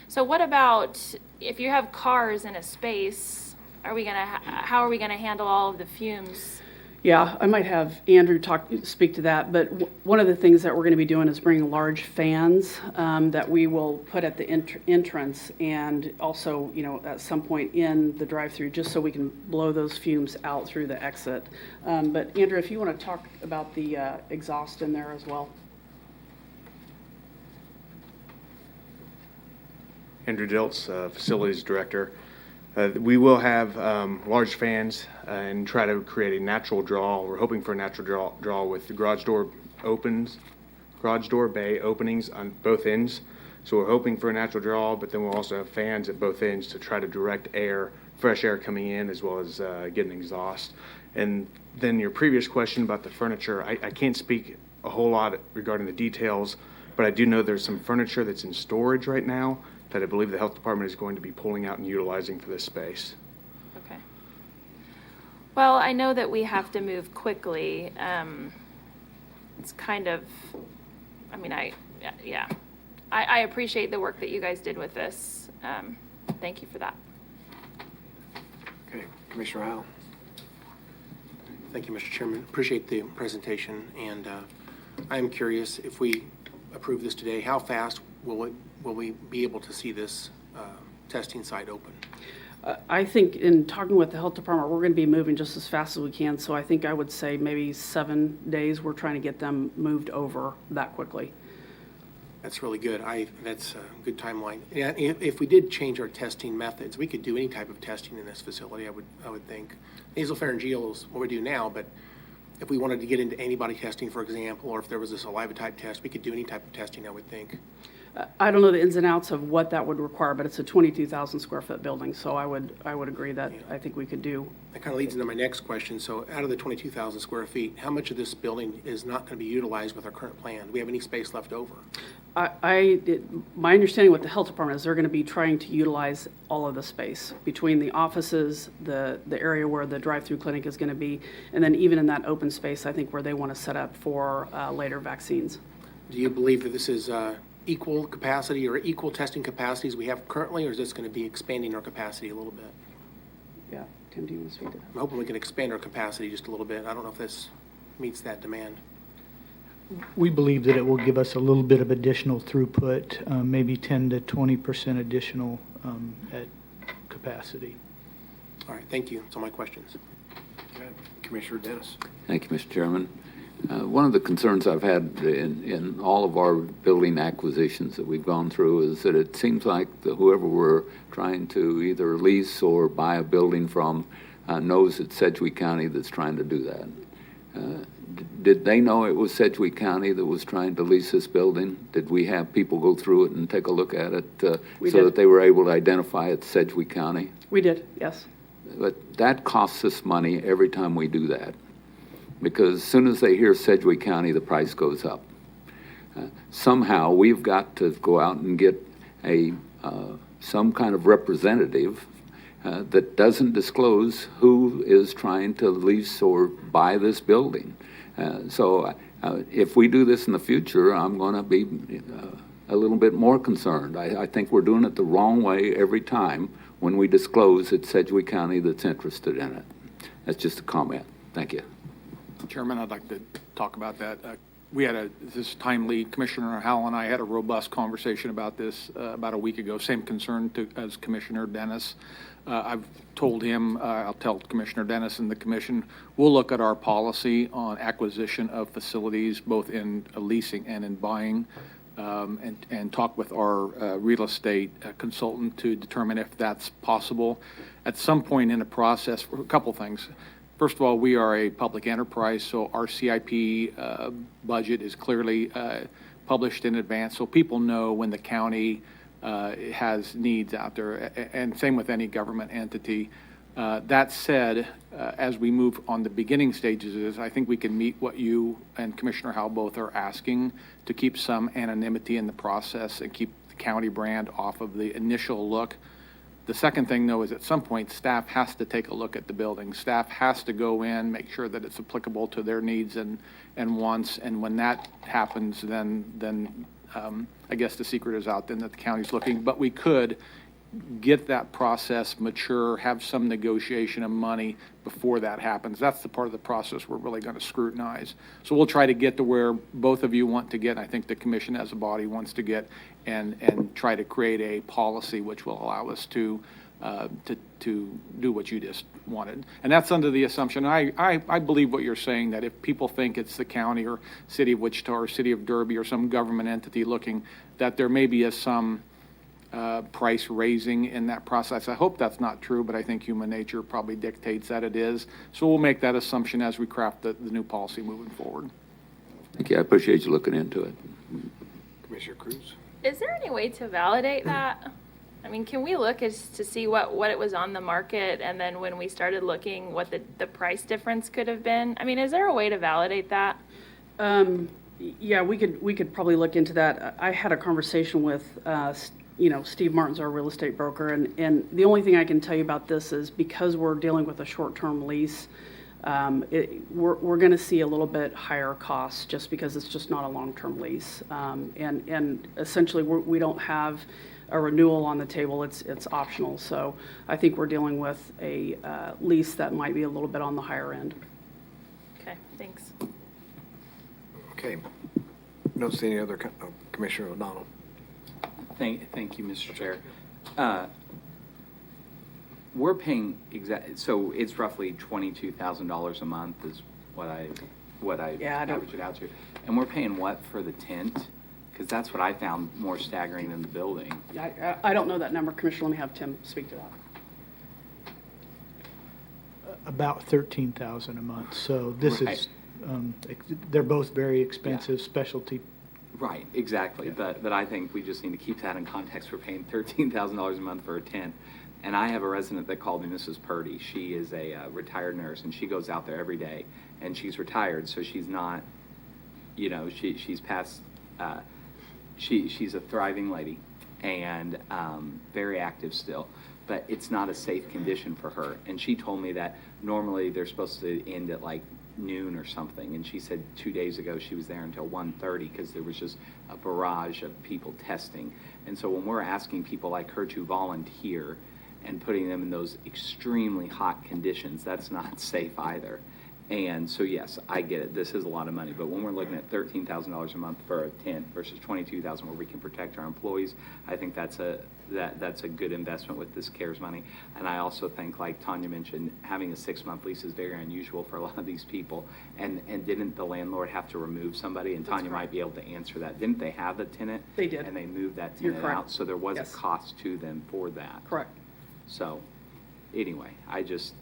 So what about if you have cars in a space? How are we going to handle all of the fumes? Yeah, I might have Andrew speak to that, but one of the things that we're going to be doing is bringing large fans that we will put at the entrance and also, at some point in the drive-through, just so we can blow those fumes out through the exit. But Andrew, if you want to talk about the exhaust in there as well. Andrew Diltz, Facilities Director. We will have large fans and try to create a natural draw. We're hoping for a natural draw with the garage door bay openings on both ends. So we're hoping for a natural draw, but then we'll also have fans at both ends to try to direct air, fresh air coming in, as well as getting exhaust. And then your previous question about the furniture, I can't speak a whole lot regarding the details, but I do know there's some furniture that's in storage right now that I believe the health department is going to be pulling out and utilizing for this space. Okay. Well, I know that we have to move quickly. It's kind of, I appreciate the work that you guys did with this. Thank you for that. Okay, Commissioner Howell. Thank you, Mr. Chairman. Appreciate the presentation, and I am curious, if we approve this today, how fast will we be able to see this testing site open? I think in talking with the health department, we're going to be moving just as fast as we can. So I think I would say maybe 7 days. We're trying to get them moved over that quickly. That's really good. That's a good timeline. Yeah, if we did change our testing methods, we could do any type of testing in this facility, I would think. Nasopharyngeal is what we do now, but if we wanted to get into antibody testing, for example, or if there was a saliva type test, we could do any type of testing, I would think. I don't know the ins and outs of what that would require, but it's a 22,000 square foot building, so I would agree that I think we could do. That kind of leads into my next question. So out of the 22,000 square feet, how much of this building is not going to be utilized with our current plan? Do we have any space left over? My understanding with the health department is they're going to be trying to utilize all of the space between the offices, the area where the drive-through clinic is going to be, and then even in that open space, I think where they want to set up for later vaccines. Do you believe that this is equal capacity or equal testing capacities we have currently, or is this going to be expanding our capacity a little bit? Yeah, Tim, do you want to speak to that? I'm hoping we can expand our capacity just a little bit. I don't know if this meets that demand. We believe that it will give us a little bit of additional throughput, maybe 10 to 20% additional at capacity. All right, thank you. That's all my questions. Okay. Commissioner Dennis. Thank you, Mr. Chairman. One of the concerns I've had in all of our building acquisitions that we've gone through is that it seems like whoever we're trying to either lease or buy a building from knows it's Sedgwick County that's trying to do that. Did they know it was Sedgwick County that was trying to lease this building? Did we have people go through it and take a look at it so that they were able to identify it's Sedgwick County? We did, yes. But that costs us money every time we do that, because as soon as they hear Sedgwick County, the price goes up. Somehow we've got to go out and get some kind of representative that doesn't disclose who is trying to lease or buy this building. So if we do this in the future, I'm going to be a little bit more concerned. I think we're doing it the wrong way every time when we disclose it's Sedgwick County that's interested in it. That's just a comment. Thank you. Chairman, I'd like to talk about that. We had this timely, Commissioner Howell and I had a robust conversation about this about a week ago. Same concern as Commissioner Dennis. I've told him, I'll tell Commissioner Dennis and the Commission, we'll look at our policy on acquisition of facilities, both in leasing and in buying, and talk with our real estate consultant to determine if that's possible. At some point in the process, a couple things. First of all, we are a public enterprise, so our CIP budget is clearly published in advance, so people know when the county has needs out there, and same with any government entity. That said, as we move on the beginning stages, I think we can meet what you and Commissioner Howell both are asking, to keep some anonymity in the process and keep the county brand off of the initial look. The second thing, though, is at some point, staff has to take a look at the building. Staff has to go in, make sure that it's applicable to their needs and wants. And when that happens, then I guess the secret is out then that the county's looking. But we could, get that process mature, have some negotiation of money before that happens. That's the part of the process we're really going to scrutinize. So we'll try to get to where both of you want to get, and I think the commission as a body wants to get, and try to create a policy which will allow us to do what you just wanted. And that's under the assumption, I believe what you're saying, that if people think it's the county or city of Wichita or city of Derby or some government entity looking, that there may be some price raising in that process. I hope that's not true, but I think human nature probably dictates that it is. So we'll make that assumption as we craft the new policy moving forward. Thank you. I appreciate you looking into it. Commissioner Cruz? Is there any way to validate that? I mean, can we look as to see what it was on the market, and then when we started looking, what the price difference could have been? I mean, is there a way to validate that? Yeah, we could probably look into that. I had a conversation with Steve Martin's our real estate broker, and the only thing I can tell you about this is because we're dealing with a short-term lease, we're going to see a little bit higher costs just because it's just not a long-term lease, and essentially we don't have a renewal on the table. It's optional. So I think we're dealing with a lease that might be a little bit on the higher end. Okay, thanks. Okay. Don't see any other, Commissioner O'Donnell. Thank you, Mr. Chair. We're paying so it's roughly $22,000 a month is what I average it out to, and we're paying what for the tent? Because that's what I found more staggering than the building. I don't know that number, Commissioner. Let me have Tim speak to that. About $13,000 a month. So this is they're both very expensive specialty. Right, exactly. Yeah. But I think we just need to keep that in context. We're paying $13,000 a month for a tent. And I have a resident that called me, Mrs. Purdy. She is a retired nurse, and she goes out there every day. And she's retired, so she's not, she's past, she's a thriving lady and very active still. But it's not a safe condition for her. And she told me that normally they're supposed to end at like noon or something, and she said 2 days ago she was there until 1:30 because there was just a barrage of people testing. And so when we're asking people like her to volunteer and putting them in those extremely hot conditions, that's not safe either. And so yes, I get it, this is a lot of money, but when we're looking at $13,000 a month for a tent versus $22,000 where we can protect our employees, I think that's a good investment with this CARES money. And I also think, like Tanya mentioned, having a 6-month lease is very unusual for a lot of these people. And didn't the landlord have to remove somebody? And Tanya might be able to answer that. Didn't they have a tenant? They did. And they moved that tenant out, so there was a cost to them for that. Correct. So anyway, I just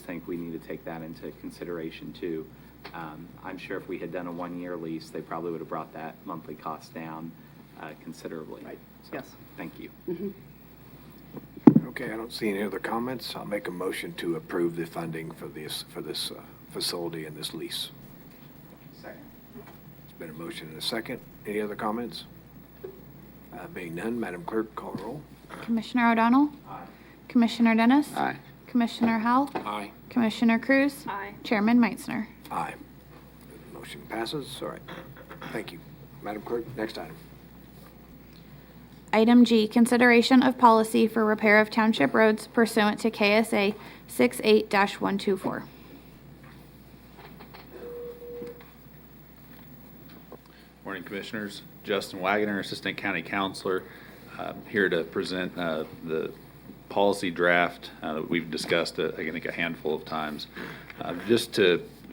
think we need to take that into consideration too. I'm sure if we had done a 1-year lease, they probably would have brought that monthly cost down considerably. Right. So, yes. Thank you. Mm-hmm. Okay, I don't see any other comments. I'll make a motion to approve the funding for this facility and this lease. Second. It's been a motion and a second. Any other comments? Being none, Madam Clerk, call the roll. Commissioner O'Donnell? Aye. Commissioner Dennis? Aye. Commissioner Howell? Aye. Commissioner Cruz? Aye. Chairman Meitzner? Aye. Motion passes. All right. Thank you. Madam Clerk, next item. Item G, consideration of policy for repair of township roads pursuant to K.S.A. 68-124. Morning, Commissioners. Justin Wagoner, Assistant County Counselor, here to present the policy draft that we've discussed, I think, a handful of times.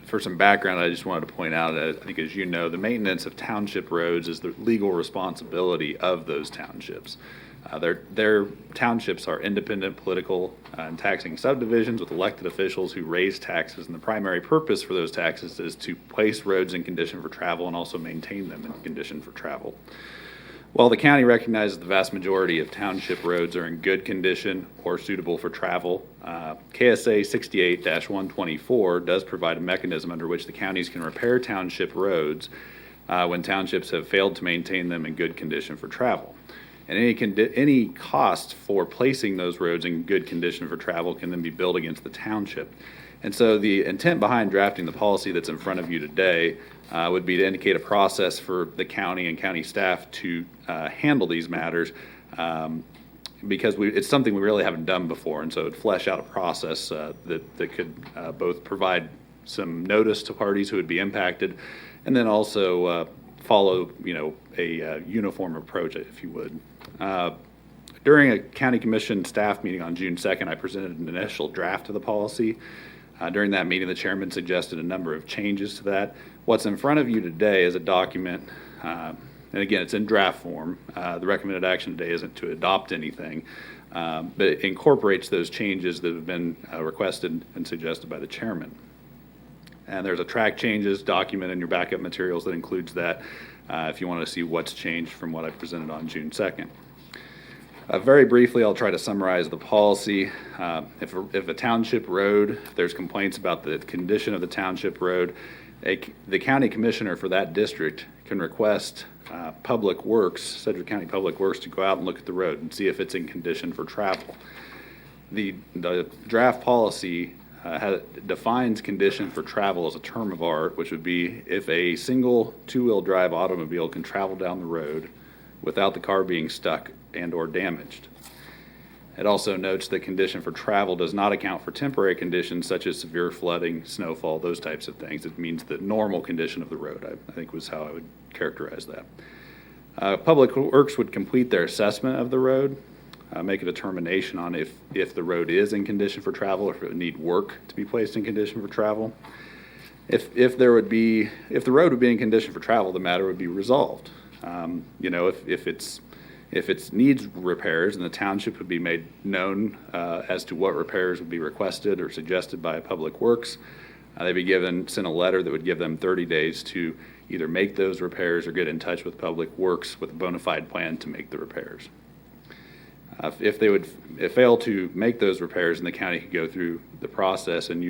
For some background, I just wanted to point out, I think as you know, the maintenance of township roads is the legal responsibility of those townships. Their townships are independent political and taxing subdivisions with elected officials who raise taxes, and the primary purpose for those taxes is to place roads in condition for travel and also maintain them in condition for travel. While the county recognizes the vast majority of township roads are in good condition or suitable for travel, K.S.A. 68-124 does provide a mechanism under which the counties can repair township roads when townships have failed to maintain them in good condition for travel. And any cost for placing those roads in good condition for travel can then be billed against the township. And so the intent behind drafting the policy that's in front of you today would be to indicate a process for the county and county staff to handle these matters because it's something we really haven't done before, and so it'd flesh out a process that could both provide some notice to parties who would be impacted, and then also follow, a uniform approach, if you would. During a county commission staff meeting on June 2nd, I presented an initial draft of the policy. During that meeting, the chairman suggested a number of changes to that. What's in front of you today is a document, and again, it's in draft form. The recommended action today isn't to adopt anything, but it incorporates those changes that have been requested and suggested by the chairman. And there's a track changes document in your backup materials that includes that if you want to see what's changed from what I presented on June 2nd. Very briefly, I'll try to summarize the policy. If a township road, if there's complaints about the condition of the township road, the county commissioner for that district can request Public Works, Sedgwick County Public Works, to go out and look at the road and see if it's in condition for travel. The draft policy defines condition for travel as a term of art, which would be if a single two-wheel drive automobile can travel down the road without the car being stuck and or damaged. It also notes that condition for travel does not account for temporary conditions such as severe flooding, snowfall, those types of things. It means the normal condition of the road, I think was how I would characterize that. Public Works would complete their assessment of the road, make a determination on if the road is in condition for travel or if it would need work to be placed in condition for travel. If the road would be in condition for travel, the matter would be resolved. If it needs repairs, and the township would be made known as to what repairs would be requested or suggested by Public Works, they'd be sent a letter that would give them 30 days to either make those repairs or get in touch with Public Works with a bona fide plan to make the repairs. If they would fail to make those repairs, then the county could go through the process and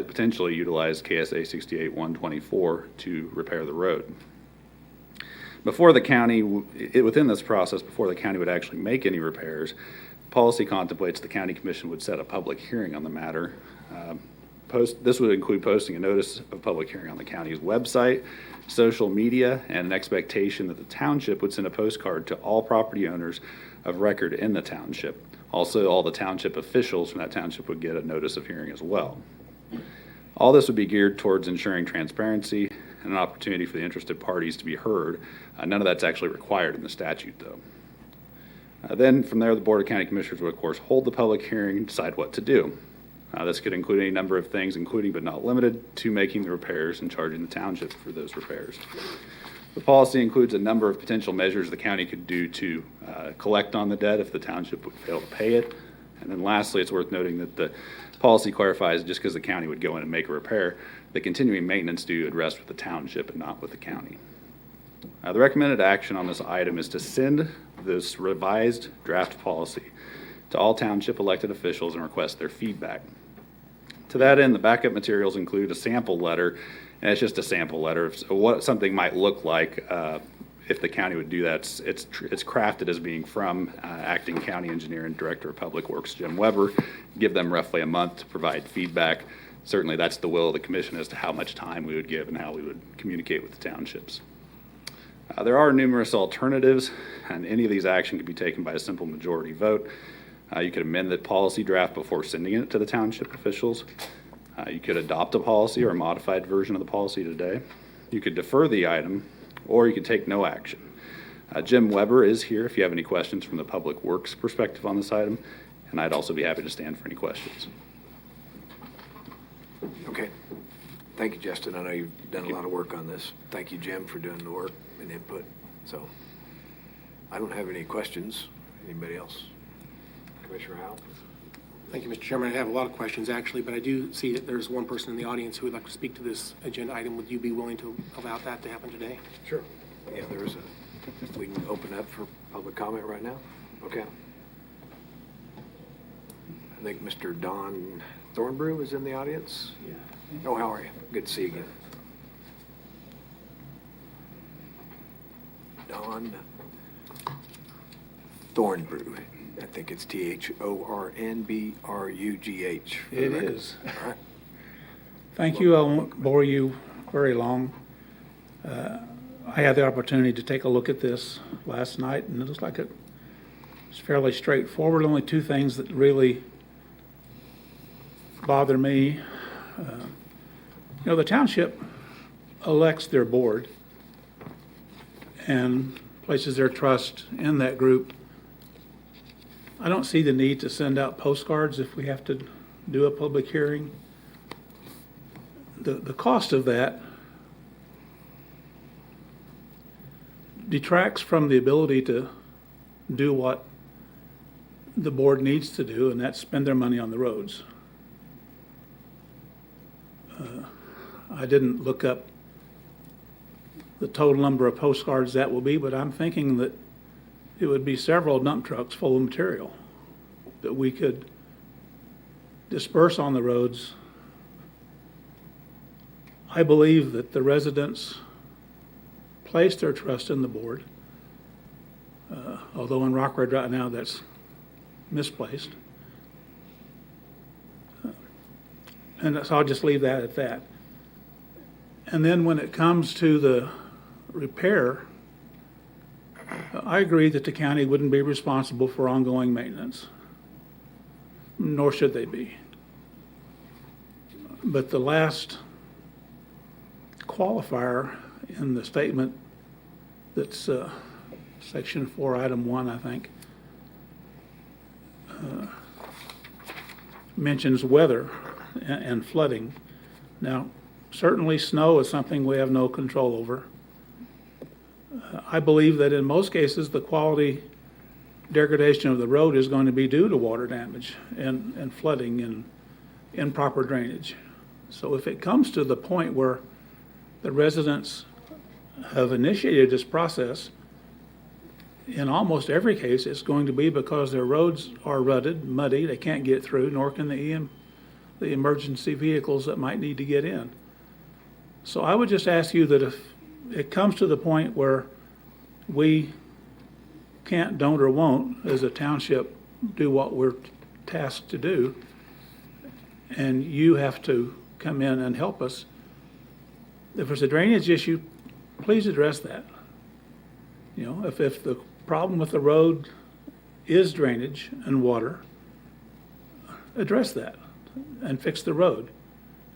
potentially utilize K.S.A. 68-124 to repair the road. Before the county, within this process, before the county would actually make any repairs, policy contemplates the county commission would set a public hearing on the matter. This would include posting a notice of public hearing on the county's website, social media, and an expectation that the township would send a postcard to all property owners of record in the township. Also, all the township officials from that township would get a notice of hearing as well. All this would be geared towards ensuring transparency and an opportunity for the interested parties to be heard. None of that's actually required in the statute, though. Then from there, the Board of County Commissioners would, of course, hold the public hearing and decide what to do. This could include any number of things, including but not limited to making the repairs and charging the township for those repairs. The policy includes a number of potential measures the county could do to collect on the debt if the township would fail to pay it. And then lastly, it's worth noting that the policy clarifies just because the county would go in and make a repair, the continuing maintenance due would rest with the township and not with the county. The recommended action on this item is to send this revised draft policy to all township elected officials and request their feedback. To that end, the backup materials include a sample letter, and it's just a sample letter of what something might look like if the county would do that. It's crafted as being from Acting County Engineer and Director of Public Works, Jim Weber. Give them roughly a month to provide feedback. Certainly that's the will of the commission as to how much time we would give and how we would communicate with the townships. There are numerous alternatives, and any of these actions can be taken by a simple majority vote. You could amend the policy draft before sending it to the township officials. You could adopt a policy or a modified version of the policy today. You could defer the item, or you could take no action. Jim Weber is here if you have any questions from the Public Works perspective on this item, and I'd also be happy to stand for any questions. Okay. Thank you, Justin. I know you've done a lot of work on this. Thank you, Jim, for doing the work and input. So I don't have any questions. Anybody else? Commissioner Howell? Thank you, Mr. Chairman. I have a lot of questions, actually, but I do see that there's one person in the audience who would like to speak to this agenda item. Would you be willing to allow that to happen today? Sure. Yeah, we can open up for public comment right now. Okay. I think Mr. Don Thornbrew is in the audience. Yeah. Oh, how are you? Good to see you again. Don Thornbrew. I think it's Thornbrugh. It is. All right. Thank you. I won't bore you very long. I had the opportunity to take a look at this last night, and it looks like a It's fairly straightforward. Only two things that really bother me. The township elects their board and places their trust in that group. I don't see the need to send out postcards if we have to do a public hearing. The cost of that detracts from the ability to do what the board needs to do, and that's spend their money on the roads. I didn't look up the total number of postcards that will be, but I'm thinking that it would be several dump trucks full of material that we could disperse on the roads. I believe that the residents place their trust in the board, although in Rockford right now that's misplaced. And so I'll just leave that at that. And then when it comes to the repair, I agree that the county wouldn't be responsible for ongoing maintenance, nor should they be. But the last qualifier in the statement that's section 4, item 1, I think, mentions weather and flooding. Now, certainly snow is something we have no control over. I believe that in most cases, the quality degradation of the road is going to be due to water damage and flooding and improper drainage. So if it comes to the point where the residents have initiated this process, in almost every case, it's going to be because their roads are rutted, muddy, they can't get through, nor can the emergency vehicles that might need to get in. So I would just ask you that if it comes to the point where we can't, don't, or won't, as a township, do what we're tasked to do, and you have to come in and help us, if there's a drainage issue, please address that. If the problem with the road is drainage and water, address that and fix the road,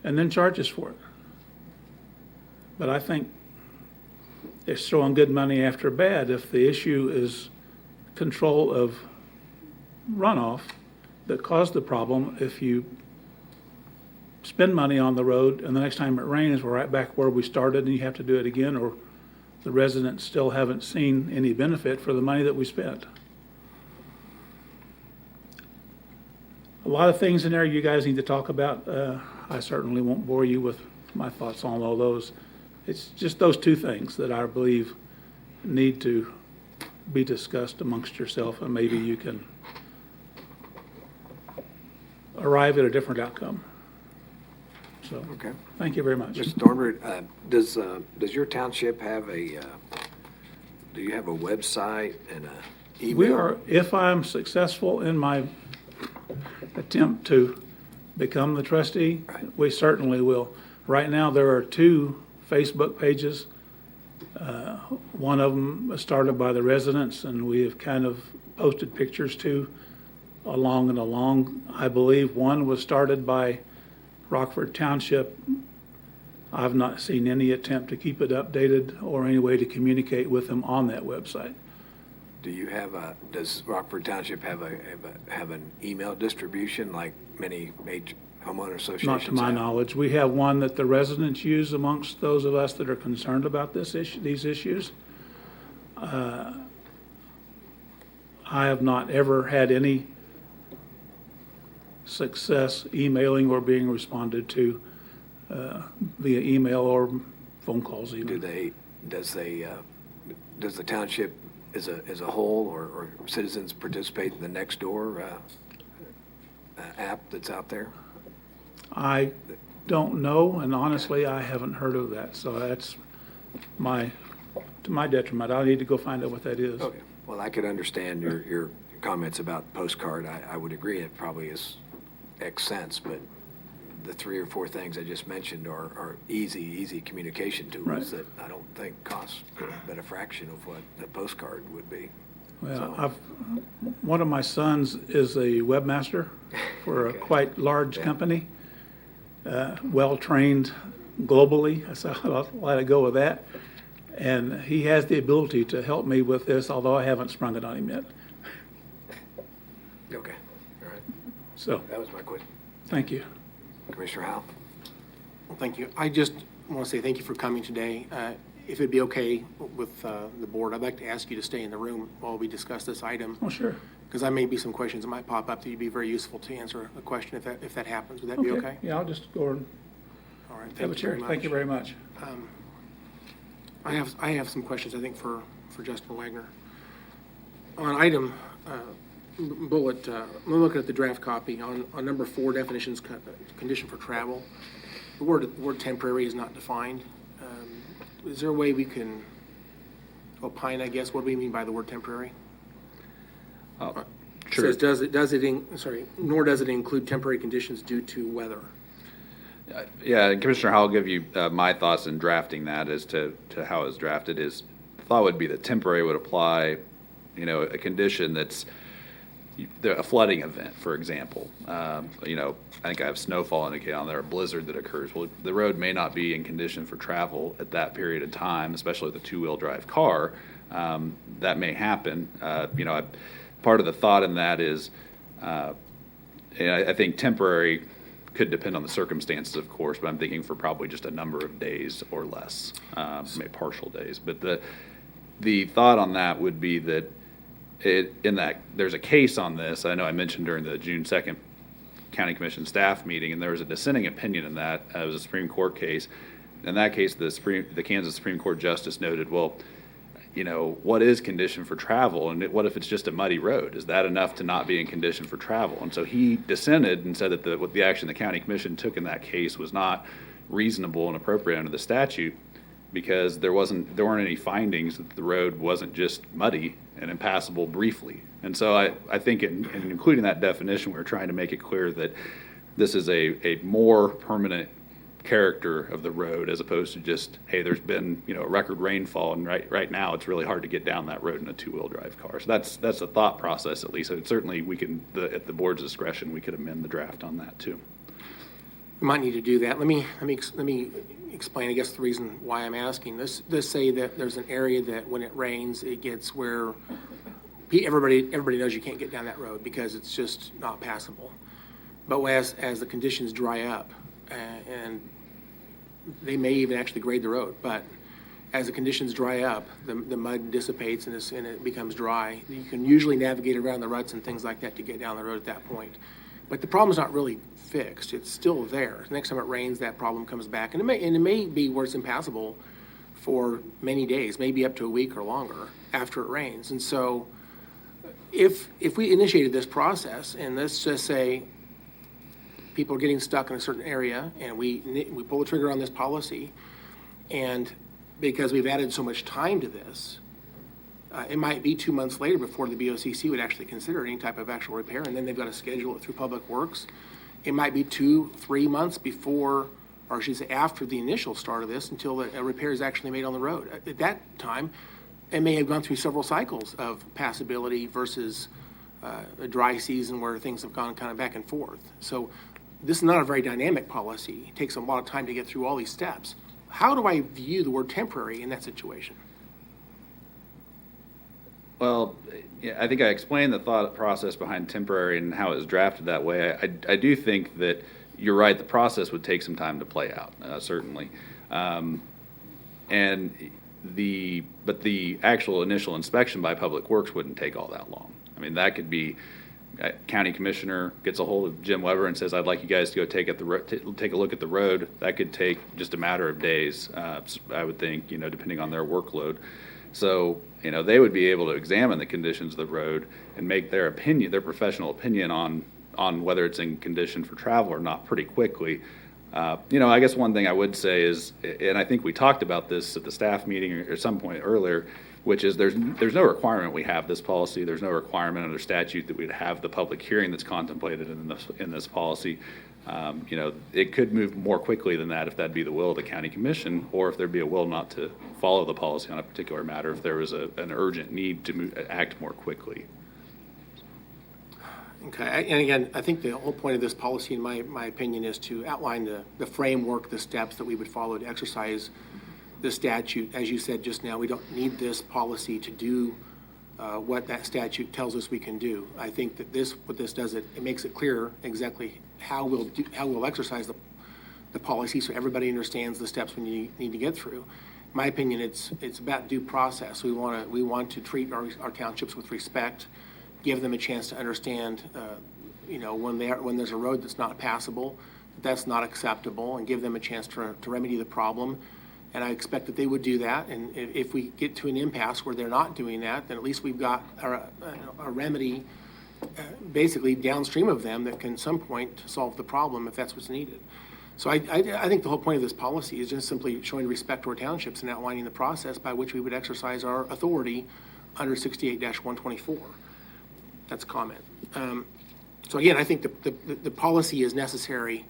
and then charge us for it. But I think it's throwing good money after bad if the issue is control of runoff that caused the problem. If you spend money on the road and the next time it rains, we're right back where we started and you have to do it again, or the residents still haven't seen any benefit for the money that we spent. A lot of things in there you guys need to talk about. I certainly won't bore you with my thoughts on all those. It's just those two things that I believe need to be discussed amongst yourself, and maybe you can arrive at a different outcome. So, Okay. Thank you very much. Mr. Thornburg, does your township have do you have a website and an email? We are, if I'm successful in my attempt to become the trustee, we certainly will. Right now, there are 2 Facebook pages. One of them was started by the residents, and we have kind of posted pictures to along and along. I believe one was started by Rockford Township. I've not seen any attempt to keep it updated or any way to communicate with them on that website. Do you have does Rockford Township have an email distribution like many major homeowner associations Not to my have? knowledge. We have one that the residents use amongst those of us that are concerned about these issues. I have not ever had any success emailing or being responded to via email or phone calls even. Does the township as a whole or citizens participate in the Nextdoor app that's out there? I don't know, and honestly, I haven't heard of that, so that's to my detriment. I'll need to go find out what that is. Okay. Well, I could understand your comments about postcard. I would agree it probably is X cents, but the 3 or 4 things I just mentioned are easy communication tools Right. that I don't think cost but a fraction of what a postcard would be. Well, one of my sons is a webmaster for a quite large company, well-trained globally, so I'll let it go with that. And he has the ability to help me with this, although I haven't sprung it on him yet. Okay, all right. So, That was my question. thank you. Commissioner Howell? Well, thank you. I just want to say thank you for coming today. If it'd be okay with the board, I'd like to ask you to stay in the room while we discuss this item. Oh, sure. Because there may be some questions that might pop up that you'd be very useful to answer a question if that happens. Would that be okay? Yeah, I'll just go and All right, have a thank you chair. very much. Thank you very much. I have some questions, I think, for Justin Wagner. On item bullet, I'm looking at the draft copy. On number 4, definitions, condition for travel, the word temporary is not defined. Is there a way we can opine, I guess? What do we mean by the word temporary? Sure. It says, nor does it include temporary conditions due to weather. Yeah, and Commissioner Howell, I'll give you my thoughts in drafting that as to how it's drafted. The thought would be that temporary would apply, a condition that's a flooding event, for example. I think I have snowfall indicated on there, a blizzard that occurs. Well, the road may not be in condition for travel at that period of time, especially with a two-wheel drive car. That may happen. Part of the thought in that is, I think temporary could depend on the circumstances, of course, but I'm thinking for probably just a number of days or less, maybe partial days. But the thought on that would be that there's a case on this. I know I mentioned during the June 2nd County Commission staff meeting, and there was a dissenting opinion in that. It was a Supreme Court case. In that case, the Kansas Supreme Court justice noted, well, what is condition for travel, and what if it's just a muddy road? Is that enough to not be in condition for travel? And so he dissented and said that what the action the county commission took in that case was not reasonable and appropriate under the statute, because there weren't any findings that the road wasn't just muddy and impassable briefly. And so I think in including that definition, we're trying to make it clear that this is a more permanent character of the road, as opposed to just, hey, there's been a record rainfall, and right now it's really hard to get down that road in a two-wheel drive car. So that's a thought process, at least. Certainly we can, at the board's discretion, we could amend the draft on that too. We might need to do that. Let me explain, I guess, the reason why I'm asking. Let's say that there's an area that when it rains, it gets where everybody knows you can't get down that road because it's just not passable. But as the conditions dry up, and they may even actually grade the road, but as the conditions dry up, the mud dissipates and it becomes dry. You can usually navigate around the ruts and things like that to get down the road at that point. But the problem's not really fixed. It's still there. Next time it rains, that problem comes back, and it may be where it's impassable for many days, maybe up to a week or longer after it rains. And so, if we initiated this process, and let's just say people are getting stuck in a certain area, and we pull the trigger on this policy, and because we've added so much time to this, it might be 2 months later before the BOCC would actually consider any type of actual repair, and then they've got to schedule it through Public Works. It might be 2-3 months before, or I should say after the initial start of this, until a repair is actually made on the road. At that time, it may have gone through several cycles of passability versus a dry season where things have gone kind of back and forth. So this is not a very dynamic policy. It takes a lot of time to get through all these steps. How do I view the word temporary in that situation? Well, I think I explained the thought process behind temporary and how it was drafted that way. I do think that you're right. The process would take some time to play out, certainly. But the actual initial inspection by Public Works wouldn't take all that long. I mean, that could be county commissioner gets a hold of Jim Weber and says, I'd like you guys to go take a look at the road. That could take just a matter of days, I would think, depending on their workload. So, they would be able to examine the conditions of the road and make their opinion, their professional opinion on whether it's in condition for travel or not pretty quickly. I guess one thing I would say is, and I think we talked about this at the staff meeting or at some point earlier, which is there's no requirement we have this policy. There's no requirement under statute that we'd have the public hearing that's contemplated in this policy. It could move more quickly than that if that'd be the will of the county commission, or if there'd be a will not to follow the policy on a particular matter, if there was an urgent need to act more quickly. Okay, and again, I think the whole point of this policy, in my opinion, is to outline the framework, the steps that we would follow to exercise the statute. As you said just now, we don't need this policy to do what that statute tells us we can do. I think that what this does, it makes it clear exactly how we'll exercise the policy, so everybody understands the steps we need to get through. In my opinion, it's about due process. We want to treat our townships with respect, give them a chance to understand, when there's a road that's not passable, that's not acceptable, and give them a chance to remedy the problem. And I expect that they would do that. And if we get to an impasse where they're not doing that, then at least we've got a remedy basically downstream of them that can at some point solve the problem if that's what's needed. So I think the whole point of this policy is just simply showing respect to our townships and outlining the process by which we would exercise our authority under 68-124. That's a comment. So again, I think the policy is necessary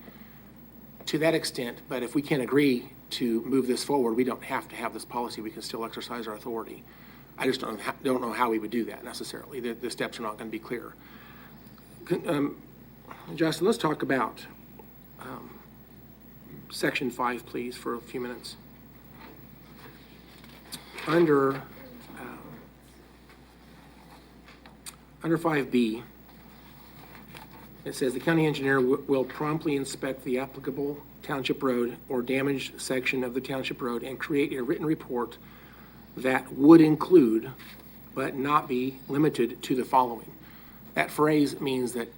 to that extent, but if we can't agree to move this forward, we don't have to have this policy. We can still exercise our authority. I just don't know how we would do that necessarily. The steps are not going to be clear. Justin, let's talk about Section 5, please, for a few minutes. Under 5B, it says the county engineer will promptly inspect the applicable township road or damaged section of the township road and create a written report that would include but not be limited to the following. That phrase means that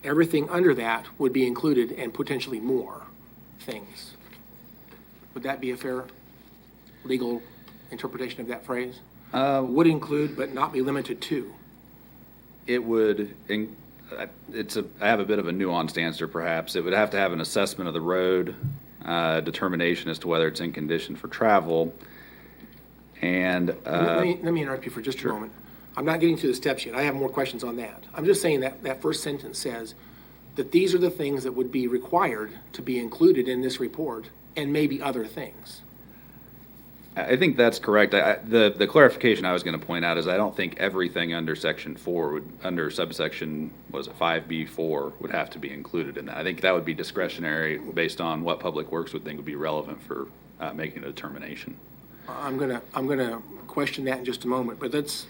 everything under that would be included and potentially more things. Would that be a fair legal interpretation of that phrase? Would include but not be limited to. It would, I have a bit of a nuanced answer perhaps. It would have to have an assessment of the road, determination as to whether it's in condition for travel, and... let me interrupt you for just a moment. I'm not getting to the steps yet. I have more questions on that. I'm just saying that first sentence says that these are the things that would be required to be included in this report, and maybe other things. I think that's correct. The clarification I was going to point out is I don't think everything under Section 4 under subsection, 5B4 would have to be included in that. I think that would be discretionary based on what Public Works would think would be relevant for making a determination. I'm gonna question that in just a moment, but that's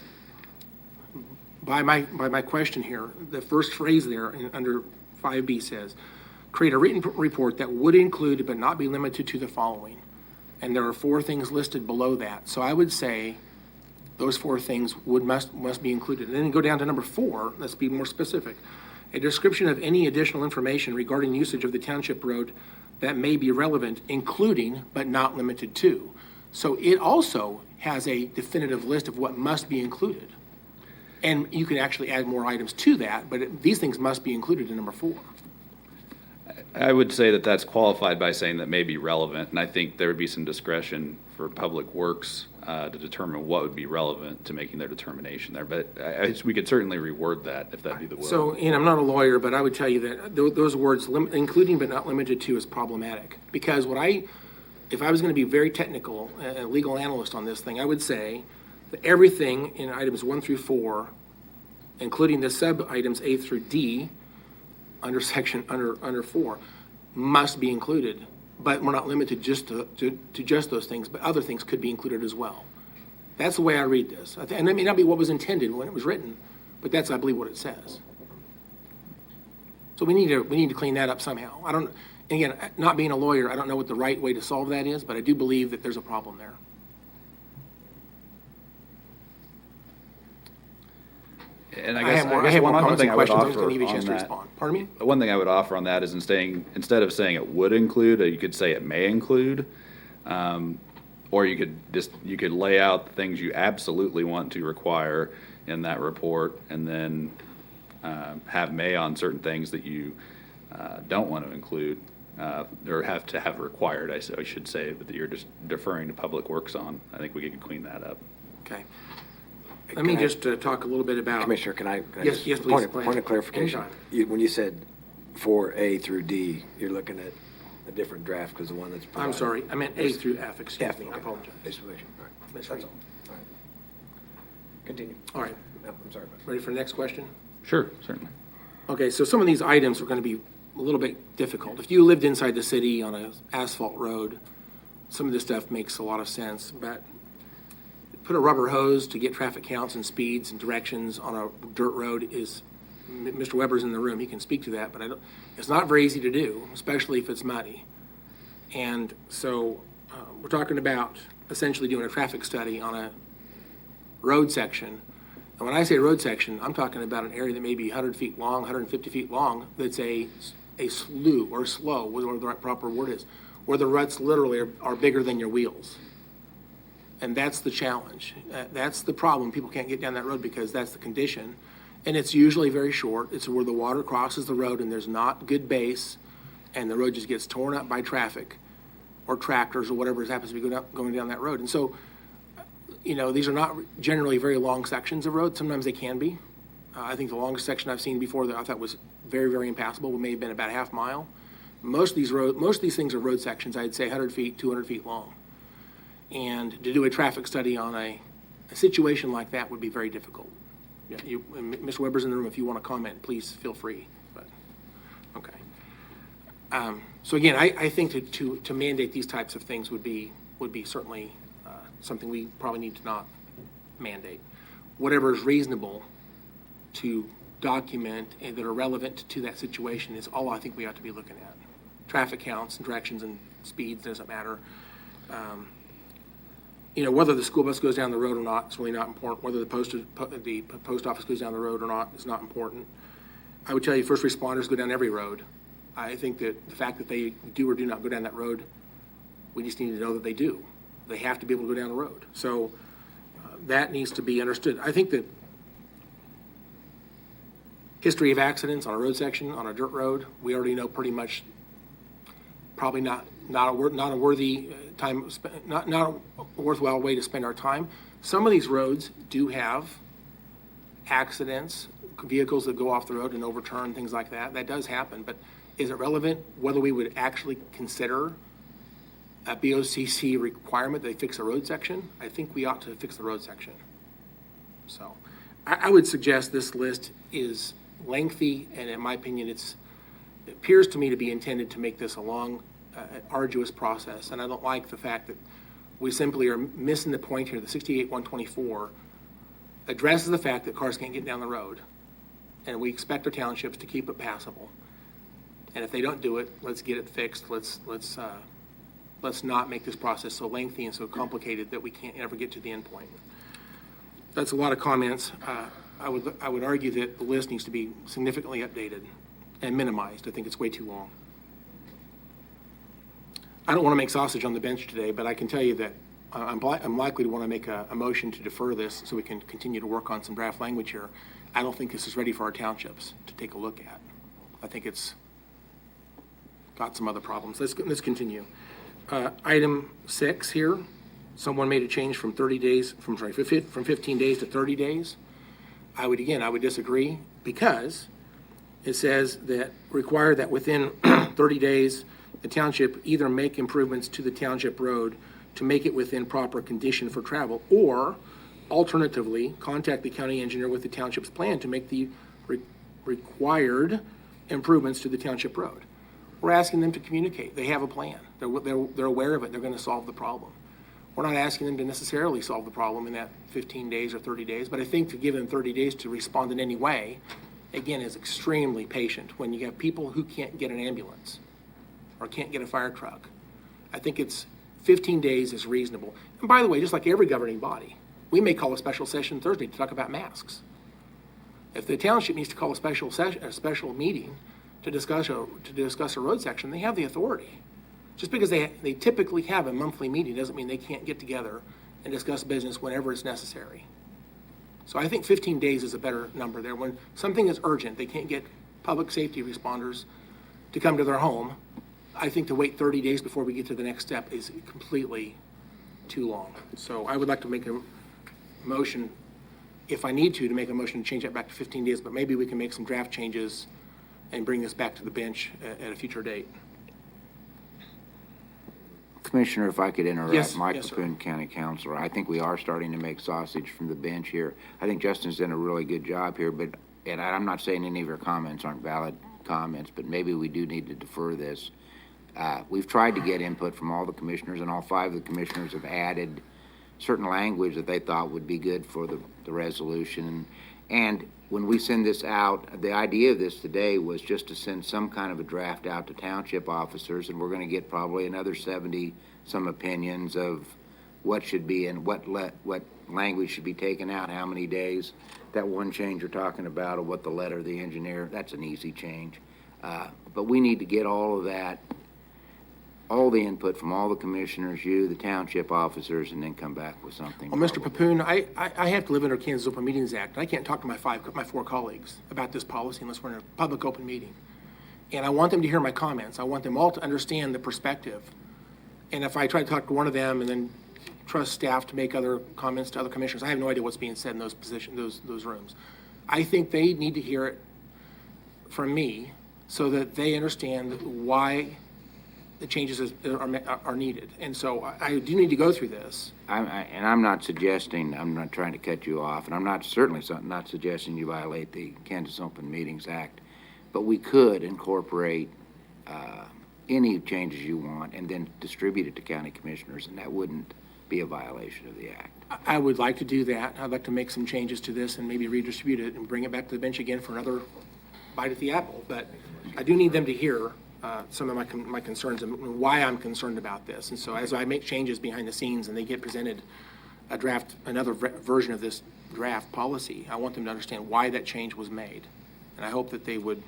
by my question here. The first phrase there under 5B says, create a written report that would include but not be limited to the following. And there are 4 things listed below that. So I would say those 4 things must be included. And then go down to number 4, let's be more specific. A description of any additional information regarding usage of the township road that may be relevant, including but not limited to. So it also has a definitive list of what must be included. And you can actually add more items to that, but these things must be included in number 4. I would say that that's qualified by saying that may be relevant, and I think there would be some discretion for Public Works to determine what would be relevant to making their determination there. But we could certainly reword that if that'd be the will. So, and I'm not a lawyer, but I would tell you that those words, including but not limited to, is problematic. Because if I was going to be very technical, a legal analyst on this thing, I would say that everything in items 1 through 4, including the sub-items A through D, under 4, must be included, but we're not limited just to just those things, but other things could be included as well. That's the way I read this, and that may not be what was intended when it was written, but that's, I believe, what it says. So we need to clean that up somehow. Again, not being a lawyer, I don't know what the right way to solve that is, but I do believe that there's a problem there. And I have more comments and questions. I'm just going to give you a chance to respond. Pardon me? One thing I would offer on that is instead of saying it would include, you could say it may include, or you could lay out the things you absolutely want to require in that report, and then have may on certain things that you don't want to include, or have to have required, I should say, but that you're just deferring to Public Works on. I think we could clean that up. Okay. Let me just talk a little bit about... Commissioner, can I yes, please. Point of clarification. When you said 4A through D, you're looking at a different draft because the one that's I'm provided. sorry, I meant A through F, excuse me, I okay. apologize. Just to make sure. All right. That's Misread. all. All right. Continue. All right, No, I'm sorry. About ready for the next question? Sure, certainly. Okay, so some of these items are going to be a little bit difficult. If you lived inside the city on an asphalt road, some of this stuff makes a lot of sense, but put a rubber hose to get traffic counts and speeds and directions on a dirt road is, Mr. Weber's in the room, he can speak to that, but it's not very easy to do, especially if it's muddy. And so we're talking about essentially doing a traffic study on a road section. And when I say road section, I'm talking about an area that may be 100 feet long, 150 feet long, that's a slough or slow, whatever the right proper word is, where the ruts literally are bigger than your wheels. And that's the challenge. That's the problem. People can't get down that road because that's the condition. And it's usually very short. It's where the water crosses the road and there's not good base, and the road just gets torn up by traffic or tractors or whatever happens to be going down that road. And so, these are not generally very long sections of road. Sometimes they can be. I think the longest section I've seen before that I thought was very, very impassable may have been about a half mile. Most of these things are road sections, I'd say 100 feet, 200 feet long. And to do a traffic study on a situation like that would be very difficult. Yeah, Mr. Weber's in the room. If you want to comment, please feel free. But okay. So again, I think to mandate these types of things would be certainly something we probably need to not mandate. Whatever is reasonable to document and that are relevant to that situation is all I think we ought to be looking at. Traffic counts and directions and speeds doesn't matter. Whether the school bus goes down the road or not is really not important. Whether the post office goes down the road or not is not important. I would tell you first responders go down every road. I think that the fact that they do or do not go down that road, we just need to know that they do. They have to be able to go down the road. So that needs to be understood. I think that history of accidents on a road section, on a dirt road, we already know pretty much. Probably not a worthy time, not a worthwhile way to spend our time. Some of these roads do have accidents, vehicles that go off the road and overturn, things like that. That does happen, but is it relevant whether we would actually consider a BOCC requirement that they fix a road section? I think we ought to fix the road section. So I would suggest this list is lengthy, and in my opinion, it appears to me to be intended to make this a long, arduous process. And I don't like the fact that we simply are missing the point here. The 68-124 addresses the fact that cars can't get down the road, and we expect our townships to keep it passable. And if they don't do it, let's get it fixed. Let's not make this process so lengthy and so complicated that we can't ever get to the end point. That's a lot of comments. I would argue that the list needs to be significantly updated and minimized. I think it's way too long. I don't want to make sausage on the bench today, but I can tell you that I'm likely to want to make a motion to defer this so we can continue to work on some draft language here. I don't think this is ready for our townships to take a look at. I think it's got some other problems. Let's continue. Item 6 here, someone made a change from 30 days, from 15 days to 30 days. I would disagree because it says that require that within 30 days, the township either make improvements to the township road to make it within proper condition for travel, or alternatively, contact the county engineer with the township's plan to make the required improvements to the township road. We're asking them to communicate. They have a plan. They're aware of it. They're going to solve the problem. We're not asking them to necessarily solve the problem in that 15 days or 30 days, but I think to give them 30 days to respond in any way, again, is extremely patient when you have people who can't get an ambulance or can't get a fire truck. I think it's 15 days is reasonable. And by the way, just like every governing body, we may call a special session Thursday to talk about masks. If the township needs to call a special meeting to discuss a road section, they have the authority. Just because they typically have a monthly meeting doesn't mean they can't get together and discuss business whenever it's necessary. So I think 15 days is a better number there. When something is urgent, they can't get public safety responders to come to their home. I think to wait 30 days before we get to the next step is completely too long. So I would like to make a motion, if I need to make a motion to change that back to 15 days, but maybe we can make some draft changes and bring this back to the bench at a future date. Commissioner, if I could interrupt, Yes, Mike yes, sir. Capoon, County Councilor, I think we are starting to make sausage from the bench here. I think Justin's done a really good job here, but, and I'm not saying any of your comments aren't valid comments, but maybe we do need to defer this. We've tried to get input from all the commissioners, and all 5 of the commissioners have added certain language that they thought would be good for the resolution. And when we send this out, the idea of this today was just to send some kind of a draft out to township officers, and we're going to get probably another 70 some opinions of what should be and what language should be taken out, how many days. That one change you're talking about of what the letter of the engineer, that's an easy change. But we need to get all of that, all the input from all the commissioners, you, the township officers, and then come back with something. Well, Mr. Papoon, I have to live under Kansas Open Meetings Act. I can't talk to my 4 colleagues about this policy unless we're in a public open meeting. And I want them to hear my comments. I want them all to understand the perspective. And if I try to talk to one of them and then trust staff to make other comments to other commissioners, I have no idea what's being said in those positions, those rooms. I think they need to hear it from me so that they understand why the changes are needed. And so I do need to go through this. And I'm not suggesting, I'm not trying to cut you off, and I'm not suggesting you violate the Kansas Open Meetings Act, but we could incorporate any changes you want and then distribute it to county commissioners, and that wouldn't be a violation of the act. I would like to do that. I'd like to make some changes to this and maybe redistribute it and bring it back to the bench again for another bite at the apple. But I do need them to hear some of my concerns and why I'm concerned about this. And so as I make changes behind the scenes and they get presented another version of this draft policy, I want them to understand why that change was made. And I hope that they would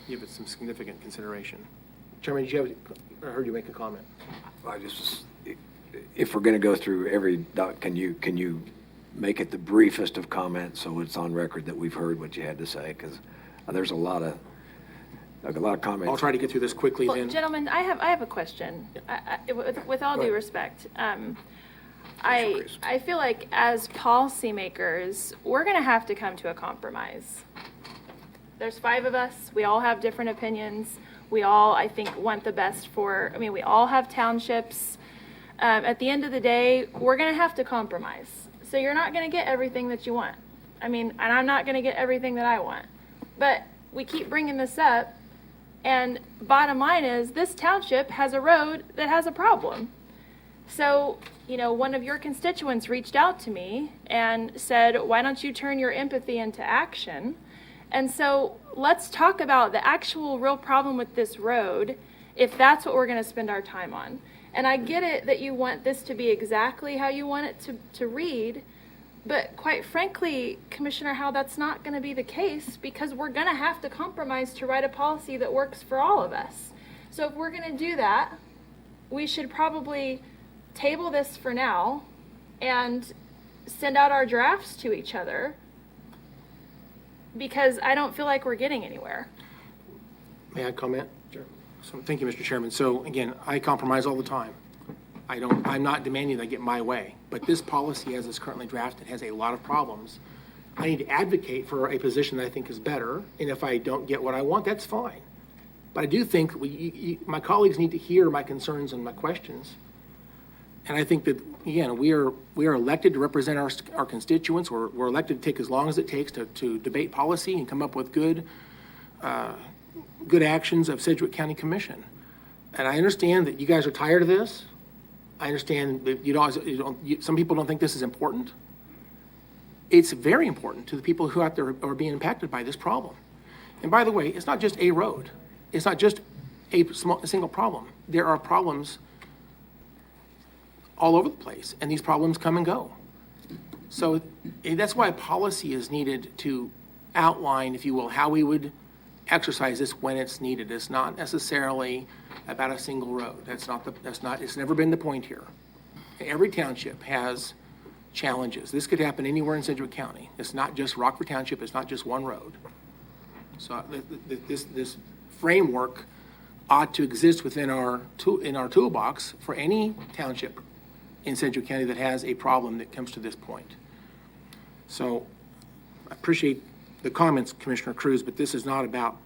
give it some significant consideration. Chairman, I heard you make a comment. If we're going to go through every doc, can you make it the briefest of comments so it's on record that we've heard what you had to say? Because there's a lot of comments. I'll try to get through this quickly Well, then. gentlemen, I have a question. With all due respect, I feel like as policymakers, we're going to have to come to a compromise. There's 5 of us. We all have different opinions. We all, I think, want the best for, we all have townships. At the end of the day, we're going to have to compromise. So you're not going to get everything that you want. And I'm not going to get everything that I want. But we keep bringing this up, and bottom line is this township has a road that has a problem. So, one of your constituents reached out to me and said, why don't you turn your empathy into action? And so let's talk about the actual real problem with this road, if that's what we're going to spend our time on. And I get it that you want this to be exactly how you want it to read, but quite frankly, Commissioner Howe, that's not going to be the case because we're going to have to compromise to write a policy that works for all of us. So if we're going to do that, we should probably table this for now and send out our drafts to each other, because I don't feel like we're getting anywhere. May I comment? Sure. So, thank you, Mr. Chairman. So again, I compromise all the time. I'm not demanding that I get my way, but this policy as it's currently drafted has a lot of problems. I need to advocate for a position that I think is better, and if I don't get what I want, that's fine. But I do think my colleagues need to hear my concerns and my questions. And I think that, again, we are elected to represent our constituents. We're elected to take as long as it takes to debate policy and come up with good actions of Sedgwick County Commission. And I understand that you guys are tired of this. I understand that some people don't think this is important. It's very important to the people who out there are being impacted by this problem. And by the way, it's not just a road. It's not just a single problem. There are problems all over the place, and these problems come and go. So that's why policy is needed to outline, if you will, how we would exercise this when it's needed. It's not necessarily about a single road. It's never been the point here. Every township has challenges. This could happen anywhere in Sedgwick County. It's not just Rockford Township. It's not just one road. So this framework ought to exist within our toolbox for any township in Sedgwick County that has a problem that comes to this point. So I appreciate the comments, Commissioner Cruz, but this is not about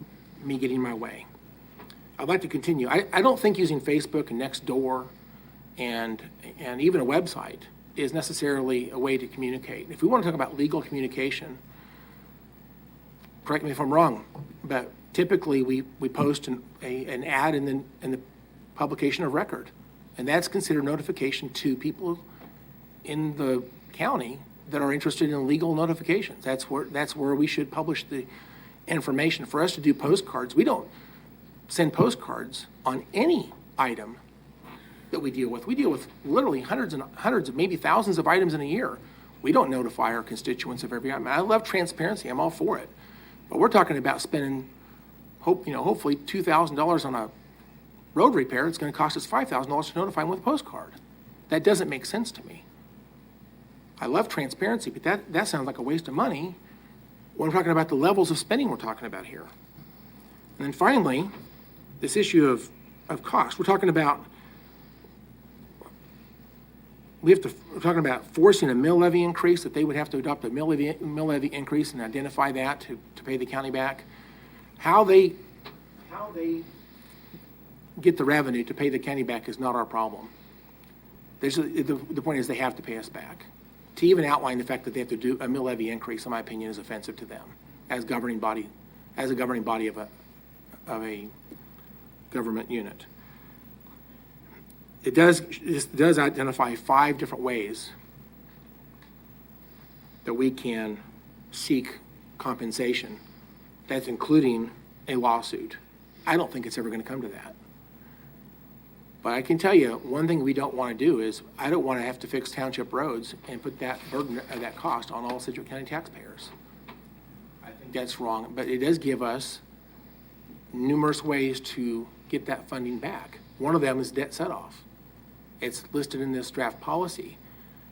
me getting my way. I'd like to continue. I don't think using Facebook and Nextdoor and even a website is necessarily a way to communicate. If we want to talk about legal communication, correct me if I'm wrong, but typically we post an ad in the publication of record, and that's considered notification to people in the county that are interested in legal notifications. That's where we should publish the information. For us to do postcards, we don't send postcards on any item that we deal with. We deal with literally hundreds and hundreds, maybe thousands of items in a year. We don't notify our constituents of every item. I love transparency. I'm all for it. But we're talking about spending, hopefully $2,000 on a road repair. It's going to cost us $5,000 to notify them with a postcard. That doesn't make sense to me. I love transparency, but that sounds like a waste of money when we're talking about the levels of spending we're talking about here. And then finally, this issue of cost. We're talking about we're talking about forcing a mill levy increase, that they would have to adopt a mill levy increase and identify that to pay the county back. How they get the revenue to pay the county back is not our problem. The point is they have to pay us back. To even outline the fact that they have to do a mill levy increase, in my opinion, is offensive to them as governing body of a government unit. This does identify 5 different ways that we can seek compensation. That's including a lawsuit. I don't think it's ever going to come to that. But I can tell you, one thing we don't want to do is, I don't want to have to fix township roads and put that burden of that cost on all Sedgwick County taxpayers. I think that's wrong, but it does give us numerous ways to get that funding back. One of them is debt set-off. It's listed in this draft policy.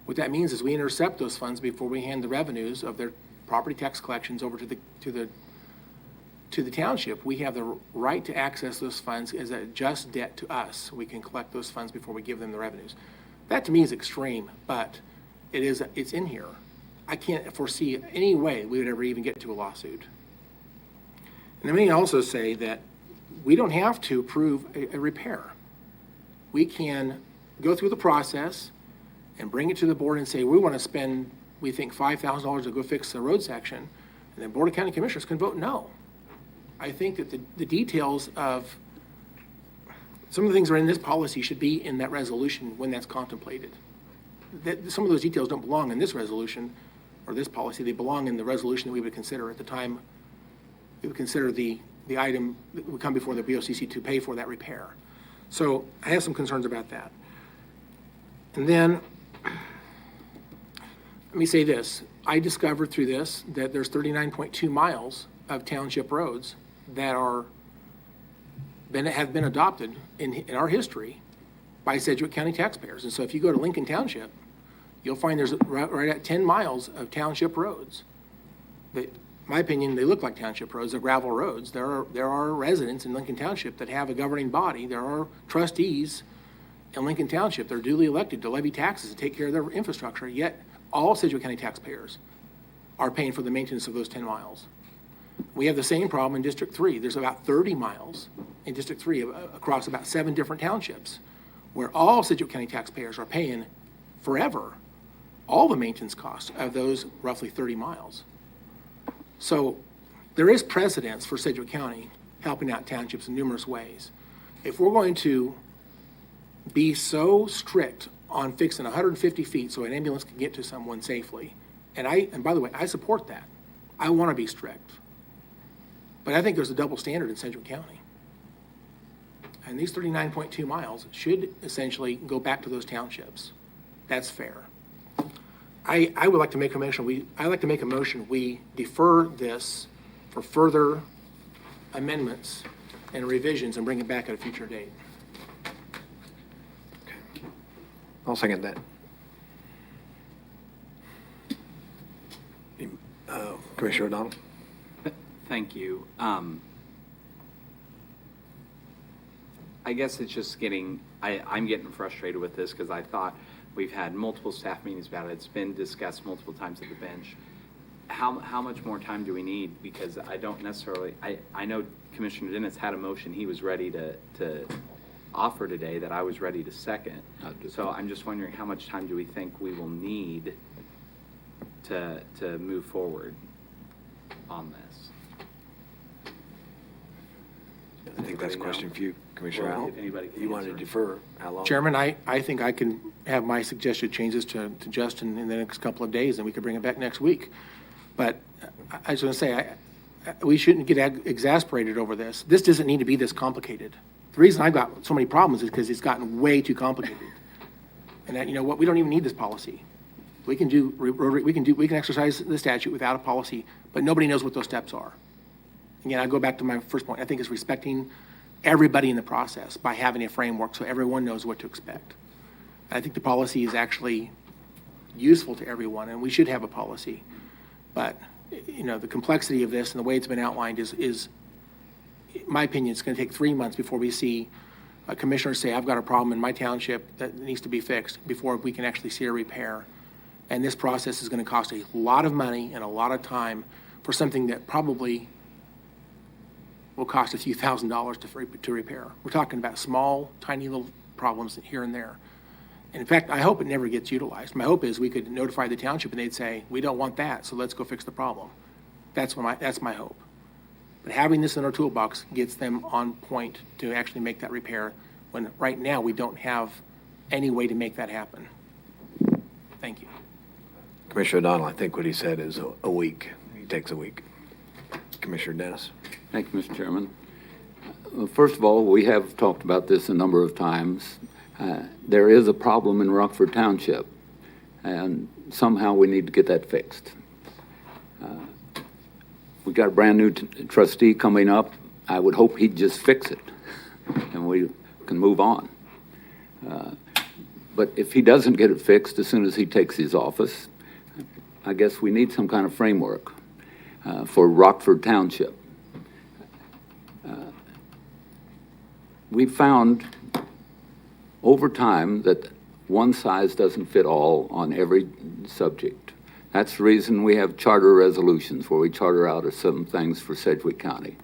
What that means is we intercept those funds before we hand the revenues of their property tax collections over to the township. We have the right to access those funds as a just debt to us. We can collect those funds before we give them the revenues. That to me is extreme, but it's in here. I can't foresee any way we would ever even get to a lawsuit. And let me also say that we don't have to approve a repair. We can go through the process and bring it to the board and say, we want to spend, we think, $5,000 to go fix the road section, and then Board of County Commissioners can vote no. I think that the details of some of the things that are in this policy should be in that resolution when that's contemplated. Some of those details don't belong in this resolution or this policy. They belong in the resolution that we would consider at the time we would consider the item that would come before the BOCC to pay for that repair. So I have some concerns about that. And then, let me say this. I discovered through this that there's 39.2 miles of township roads that have been adopted in our history by Sedgwick County taxpayers. And so if you go to Lincoln Township, you'll find there's right at 10 miles of township roads. In my opinion, they look like township roads. They're gravel roads. There are residents in Lincoln Township that have a governing body. There are trustees in Lincoln Township. They're duly elected to levy taxes and take care of their infrastructure, yet all Sedgwick County taxpayers are paying for the maintenance of those 10 miles. We have the same problem in District 3. There's about 30 miles in District 3 across about 7 different townships where all Sedgwick County taxpayers are paying forever all the maintenance costs of those roughly 30 miles. So there is precedence for Sedgwick County helping out townships in numerous ways. If we're going to be so strict on fixing 150 feet so an ambulance can get to someone safely, and by the way, I support that. I want to be strict. But I think there's a double standard in Sedgwick County. And these 39.2 miles should essentially go back to those townships. That's fair. I would like to make a motion. I'd like to make a motion. We defer this for further amendments and revisions and bring it back at a future date. I'll second that. Commissioner O'Donnell? Thank you. I guess it's just I'm getting frustrated with this because I thought we've had multiple staff meetings about it. It's been discussed multiple times at the bench. how much more time do we need? Because I don't necessarily, I know Commissioner Dennis had a motion he was ready to offer today that I was ready to second. So I'm just wondering how much time do we think we will need to move forward on this? I think that's a question for you, Commissioner Well, Howell. if anybody can You want to answer. defer, how long? Chairman, I think I can have my suggested changes to Justin in the next couple of days, and we could bring it back next week. But I was going to say, we shouldn't get exasperated over this. This doesn't need to be this complicated. The reason I've got so many problems is because it's gotten way too complicated. And that, you know what, we don't even need this policy. We can exercise the statute without a policy, but nobody knows what those steps are. Again, I go back to my first point. I think it's respecting everybody in the process by having a framework so everyone knows what to expect. I think the policy is actually useful to everyone, and we should have a policy. But, you know, the complexity of this and the way it's been outlined is in my opinion, it's going to take 3 months before we see a commissioner say, I've got a problem in my township that needs to be fixed, before we can actually see a repair. And this process is going to cost a lot of money and a lot of time for something that probably will cost a few $1,000s to repair. We're talking about small, tiny little problems here and there. And in fact, I hope it never gets utilized. My hope is we could notify the township and they'd say, we don't want that, so let's go fix the problem. That's my hope. But having this in our toolbox gets them on point to actually make that repair, when right now we don't have any way to make that happen. Thank you. Commissioner O'Donnell, I think what he said is a week. He takes a week. Commissioner Dennis. Thank you, Mr. Chairman. First of all, we have talked about this a number of times. There is a problem in Rockford Township, and somehow we need to get that fixed. We got a brand-new trustee coming up. I would hope he'd just fix it, and we can move on. But if he doesn't get it fixed as soon as he takes his office, I guess we need some kind of framework for Rockford Township. We found over time that one size doesn't fit all on every subject. That's the reason we have charter resolutions where we charter out some things for Sedgwick County.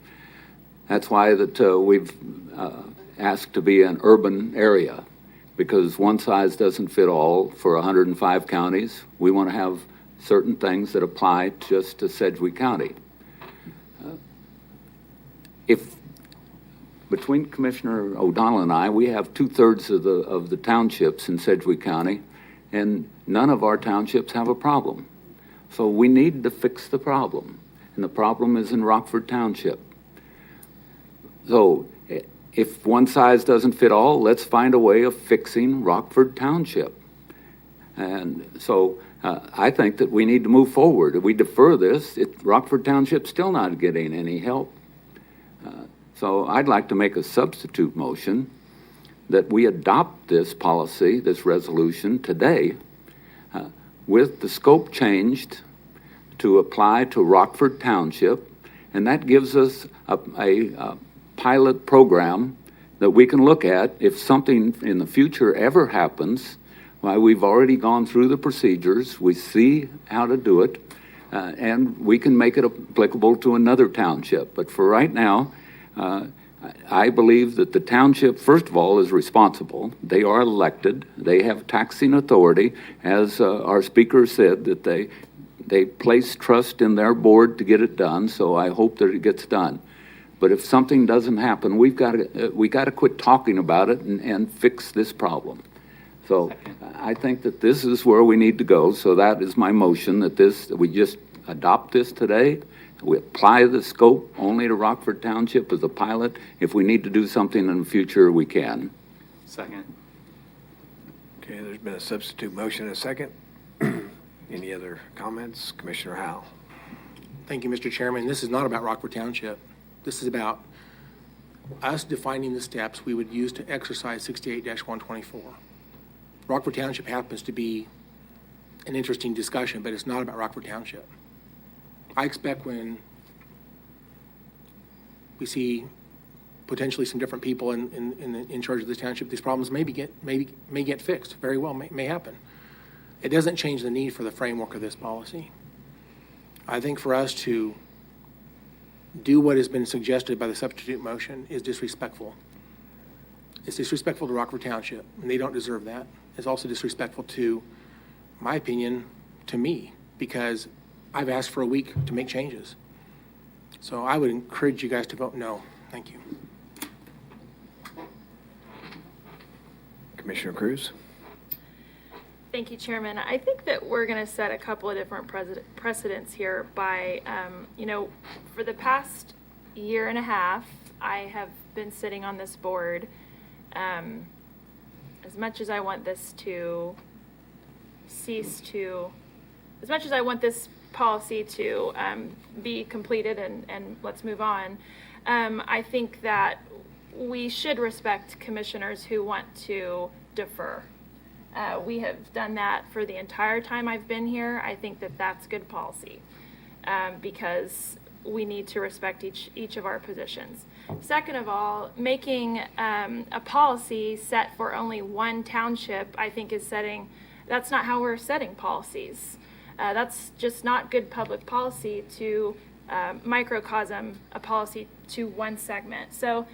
That's why that we've asked to be an urban area, because one size doesn't fit all for 105 counties. We want to have certain things that apply just to Sedgwick County. If between Commissioner O'Donnell and I, we have 2/3 of the townships in Sedgwick County, and none of our townships have a problem. So we need to fix the problem, and the problem is in Rockford Township. So if one size doesn't fit all, let's find a way of fixing Rockford Township. And so I think that we need to move forward. If we defer this, Rockford Township's still not getting any help. So I'd like to make a substitute motion that we adopt this policy, this resolution today, with the scope changed to apply to Rockford Township, and that gives us a pilot program that we can look at if something in the future ever happens. Why, we've already gone through the procedures, we see how to do it, and we can make it applicable to another township. But for right now, I believe that the township, first of all, is responsible. They are elected. They have taxing authority. As our speaker said, that they place trust in their board to get it done, so I hope that it gets done. But if something doesn't happen, we got to quit talking about it and fix this problem. So I think that this is where we need to go. So that is my motion, that we just adopt this today. We apply the scope only to Rockford Township as a pilot. If we need to do something in the future, we can. Second. Okay, there's been a substitute motion and a second. Any other comments? Commissioner Howell. Thank you, Mr. Chairman. This is not about Rockford Township. This is about us defining the steps we would use to exercise 68-124. Rockford Township happens to be an interesting discussion, but it's not about Rockford Township. I expect when we see potentially some different people in charge of this township, these problems may get fixed. Very well, may happen. It doesn't change the need for the framework of this policy. I think for us to do what has been suggested by the substitute motion is disrespectful. It's disrespectful to Rockford Township, and they don't deserve that. It's also disrespectful to, my opinion, to me, because I've asked for a week to make changes. So I would encourage you guys to vote no. Thank you. Commissioner Cruz? Thank you, Chairman. I think that we're going to set a couple of different precedents here by, for the past year and a half, I have been sitting on this board. As much as I want this to as much as I want this policy to be completed and let's move on, I think that we should respect commissioners who want to defer. We have done that for the entire time I've been here. I think that that's good policy because we need to respect each of our positions. Second of all, making a policy set for only one township, I think that's not how we're setting policies. That's just not good public policy to microcosm a policy to one segment. So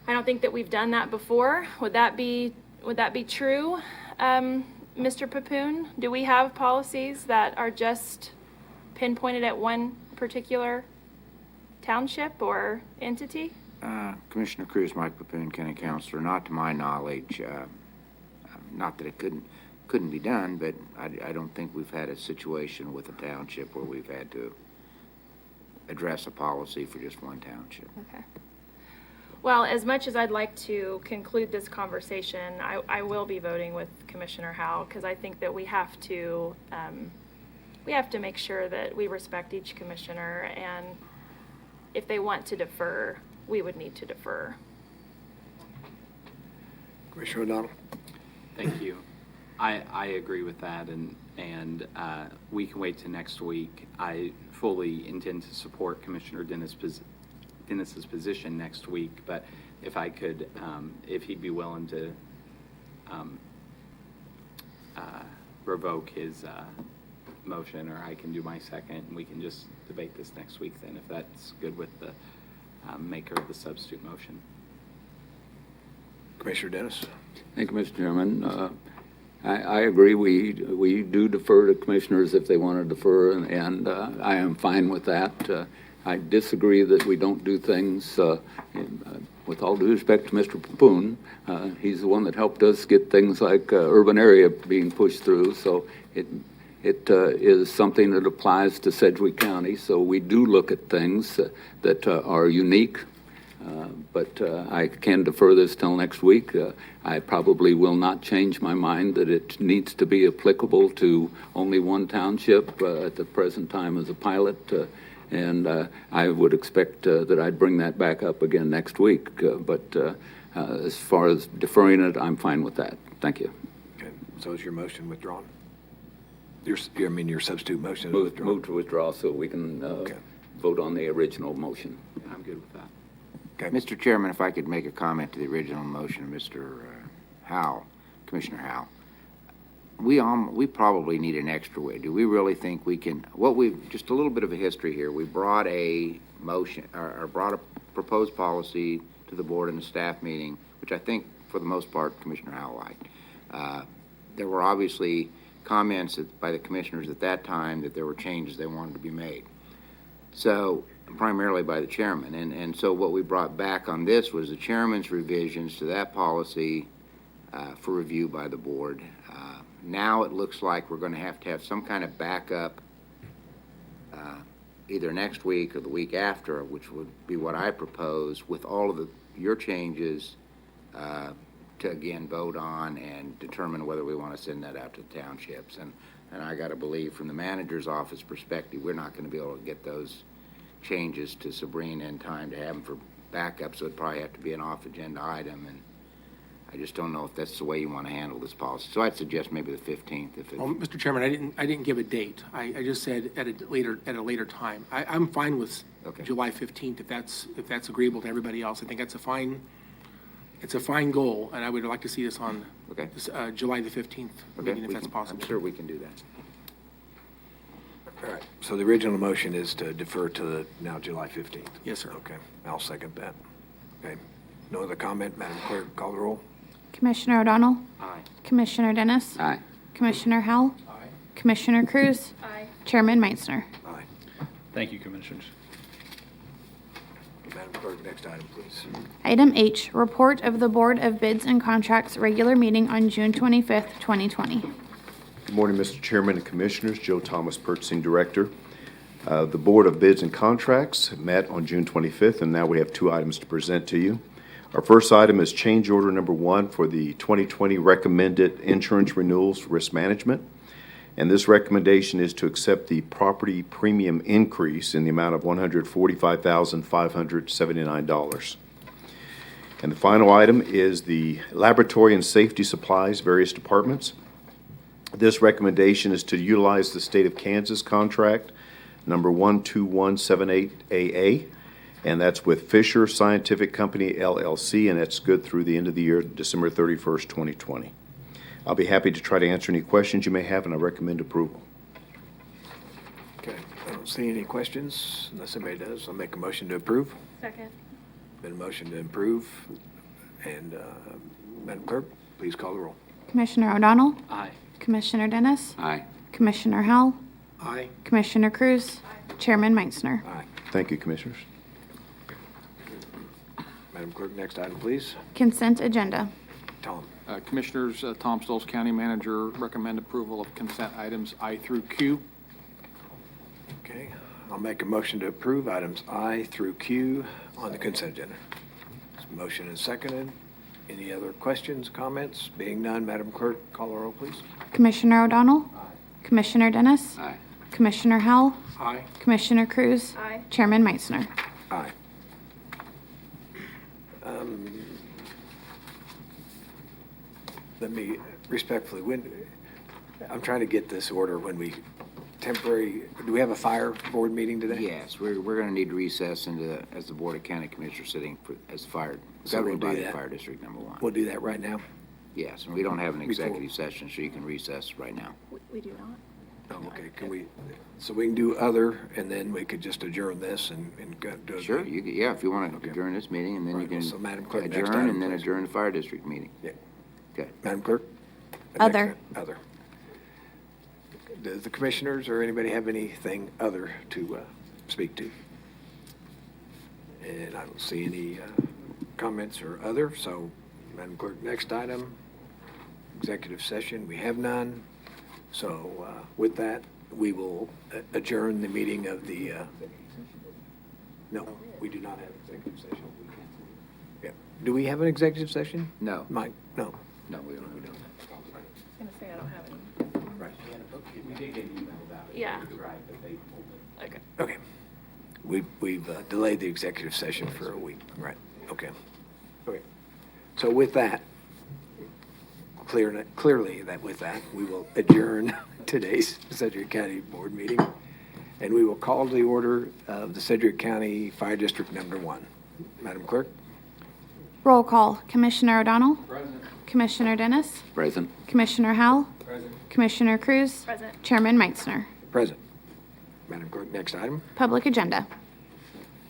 I don't think that we've done that before. Would that be true, Mr. Papoon? Do we have policies that are just pinpointed at one particular township or entity? Commissioner Cruz, Mike Papoon, County Councilor, not to my knowledge, not that it couldn't be done, but I don't think we've had a situation with a township where we've had to address a policy for just one township. Okay. Well, as much as I'd like to conclude this conversation, I will be voting with Commissioner Howell because I think that we have to make sure that we respect each commissioner, and if they want to defer, we would need to defer. Commissioner O'Donnell? Thank you. I agree with that, and we can wait till next week. I fully intend to support Commissioner Dennis's position next week, but if I could, if he'd be willing to revoke his motion, or I can do my second, and we can just debate this next week then, if that's good with the maker of the substitute motion. Commissioner Dennis? Thank you, Mr. Chairman. I agree. We do defer to commissioners if they want to defer, and I am fine with that. I disagree that we don't do things, with all due respect to Mr. Papoon, he's the one that helped us get things like urban area being pushed through, so it is something that applies to Sedgwick County, so we do look at things that are unique. But I can defer this till next week. I probably will not change my mind that it needs to be applicable to only one township at the present time as a pilot. And I would expect that I'd bring that back up again next week. But as far as deferring it, I'm fine with that. Thank you. Okay. So is your motion withdrawn? Your substitute motion is withdrawn? Move to withdraw so we can vote on the original motion. I'm good with that. Okay. Mr. Chairman, if I could make a comment to the original motion of Mr. Howell, Commissioner Howell. We probably need an extra way. Do we really think we can, just a little bit of a history here. We brought a motion, or brought a proposed policy to the board in a staff meeting, which I think for the most part Commissioner Howell liked. There were obviously comments by the commissioners at that time that there were changes they wanted to be made. So, primarily by the chairman. And so what we brought back on this was the chairman's revisions to that policy for review by the board. Now it looks like we're going to have some kind of backup either next week or the week after, which would be what I propose, with all of your changes to again vote on and determine whether we want to send that out to the townships. And I got to believe from the manager's office perspective, we're not going to be able to get those changes to Sabrina in time to have them for backup, so it'd probably have to be an off-agenda item, and I just don't know if that's the way you want to handle this policy. So I'd suggest maybe the 15th. Well, Mr. Chairman, I didn't give a date. I just said at a later time. I'm fine with July 15th if that's agreeable to everybody else. I think it's a fine goal, and I would like to see this on July the 15th meeting if that's possible. I'm sure we can do that. All right, so the original motion is to defer to the now July 15th? Yes, sir. Okay, I'll second that. Okay, no other comment, Madam Clerk, call the roll. Commissioner O'Donnell? Aye. Commissioner Dennis? Aye. Commissioner Howell? Aye. Commissioner Cruz? Aye. Chairman Meitzner? Aye. Thank you, Commissioners. Madam Clerk, next item, please. Item H, report of the Board of Bids and Contracts regular meeting on June 25th, 2020. Good morning, Mr. Chairman and Commissioners. Joe Thomas, Purchasing Director. The Board of Bids and Contracts met on June 25th, and now we have 2 items to present to you. Our first item is change order number 1 for the 2020 recommended insurance renewals for risk management. And this recommendation is to accept the property premium increase in the amount of $145,579. And the final item is the laboratory and safety supplies, various departments. This recommendation is to utilize the State of Kansas contract number 12178AA, and that's with Fisher Scientific Company, LLC, and that's good through the end of the year, December 31st, 2020. I'll be happy to try to answer any questions you may have, and I recommend approval. Okay, I don't see any questions. Unless somebody does, I'll make a motion to approve. Second. Been a motion to approve. And Madam Clerk, please call the roll. Commissioner O'Donnell? Aye. Commissioner Dennis? Aye. Commissioner Howell? Aye. Commissioner Cruz? Chairman Meitzner? Aye. Thank you, Commissioners. Madam Clerk, next item, please. Consent agenda. Tom. Commissioners, Tom Stolz, County Manager, recommend approval of consent items I through Q. Okay, I'll make a motion to approve items I through Q on the consent agenda. Motion is seconded. Any other questions, comments? Being none, Madam Clerk, call the roll, please. Commissioner O'Donnell? Aye. Commissioner Dennis? Aye. Commissioner Howell? Aye. Commissioner Cruz? Aye. Chairman Meitzner? Aye. Let me respectfully, I'm trying to get this order when we do we have a fire board meeting today? Yes, we're going to need to recess as the Board of County Commissioners sitting as fire, So we'll governing do body that. Fire District Number 1. We'll do that right now? Yes, and we don't have an Before- executive session, so you can recess right now. We do not. Oh, okay, so we can do other, and then we could just adjourn this and go do it? Sure, yeah, if you want to adjourn this meeting, and then you Right, can so Madam Clerk, next adjourn, item, and then please. adjourn the Fire District meeting. Yeah. Okay. Madam Clerk? Other. Other. Does the commissioners or anybody have anything other to speak to? And I don't see any comments or other, so Madam Clerk, next item, executive session, we have none. So with that, we will adjourn the meeting of the, no, we do not have executive session. Yeah. Do we have an executive session? No. Mike? No. No, we don't. I was gonna say I don't have any. Right. We did get an email about it. Yeah. Right, but they pulled it. Okay. Okay. We've delayed the executive session for a week. Right. Okay. Okay. So with that, clearly that with that, we will adjourn today's Sedgwick County Board meeting, and we will call to the order of the Sedgwick County Fire District Number 1. Madam Clerk? Roll call. Commissioner O'Donnell? Present. Commissioner Dennis? Present. Commissioner Howell? Present. Commissioner Cruz? Present. Chairman Meitzner? Present. Madam Clerk, next item. Public agenda.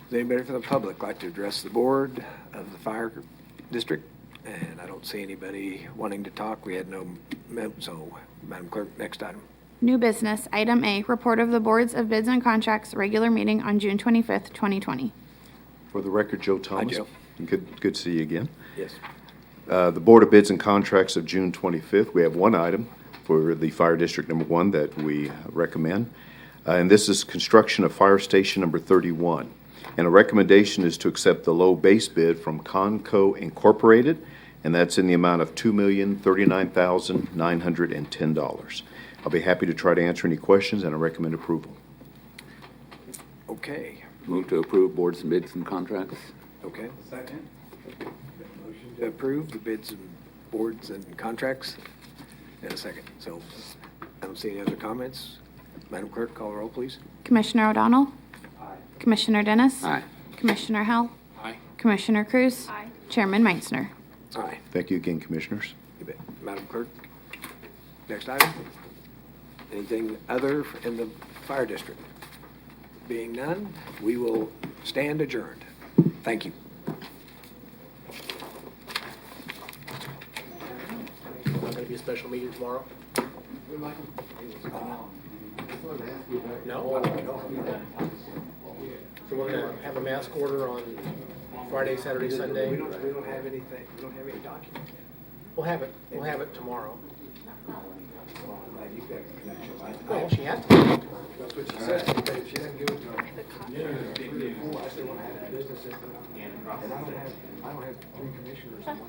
Does anybody from the public like to address the board of the fire district? And I don't see anybody wanting to talk. We had no, so Madam Clerk, next item. New business. Item A, report of the Boards of Bids and Contracts regular meeting on June 25th, 2020. For the record, Joe Thomas. Joe. Good to see you again. Yes. The Board of Bids and Contracts of June 25th, we have one item for the Fire District Number 1 that we recommend. And this is construction of Fire Station Number 31. And a recommendation is to accept the low base bid from Conco Incorporated, and that's in the amount of $2,039,910. I'll be happy to try to answer any questions, and I recommend approval. Okay. Move to approve boards and bids and contracts. Okay. Second. Motion to approve the bids and boards and contracts. And a second. So I don't see any other comments. Madam Clerk, call the roll, please. Commissioner O'Donnell? Aye. Commissioner Dennis? Aye. Commissioner Howell? Aye. Commissioner Cruz? Aye. Chairman Meitzner? Aye. Thank you again, Commissioners. You bet. Madam Clerk, next item. Anything other in the Fire District? Being none, we will stand adjourned. Thank you. Not going to be a special meeting tomorrow? No? So we're going to have a mask order on Friday, Saturday, Sunday? We don't have anything, we don't have any document yet. We'll have it tomorrow. You've got connections. Well, she has to. That's what she said, but if she doesn't give it to her, I still want to have a business system, and I don't have 3 commissioners in one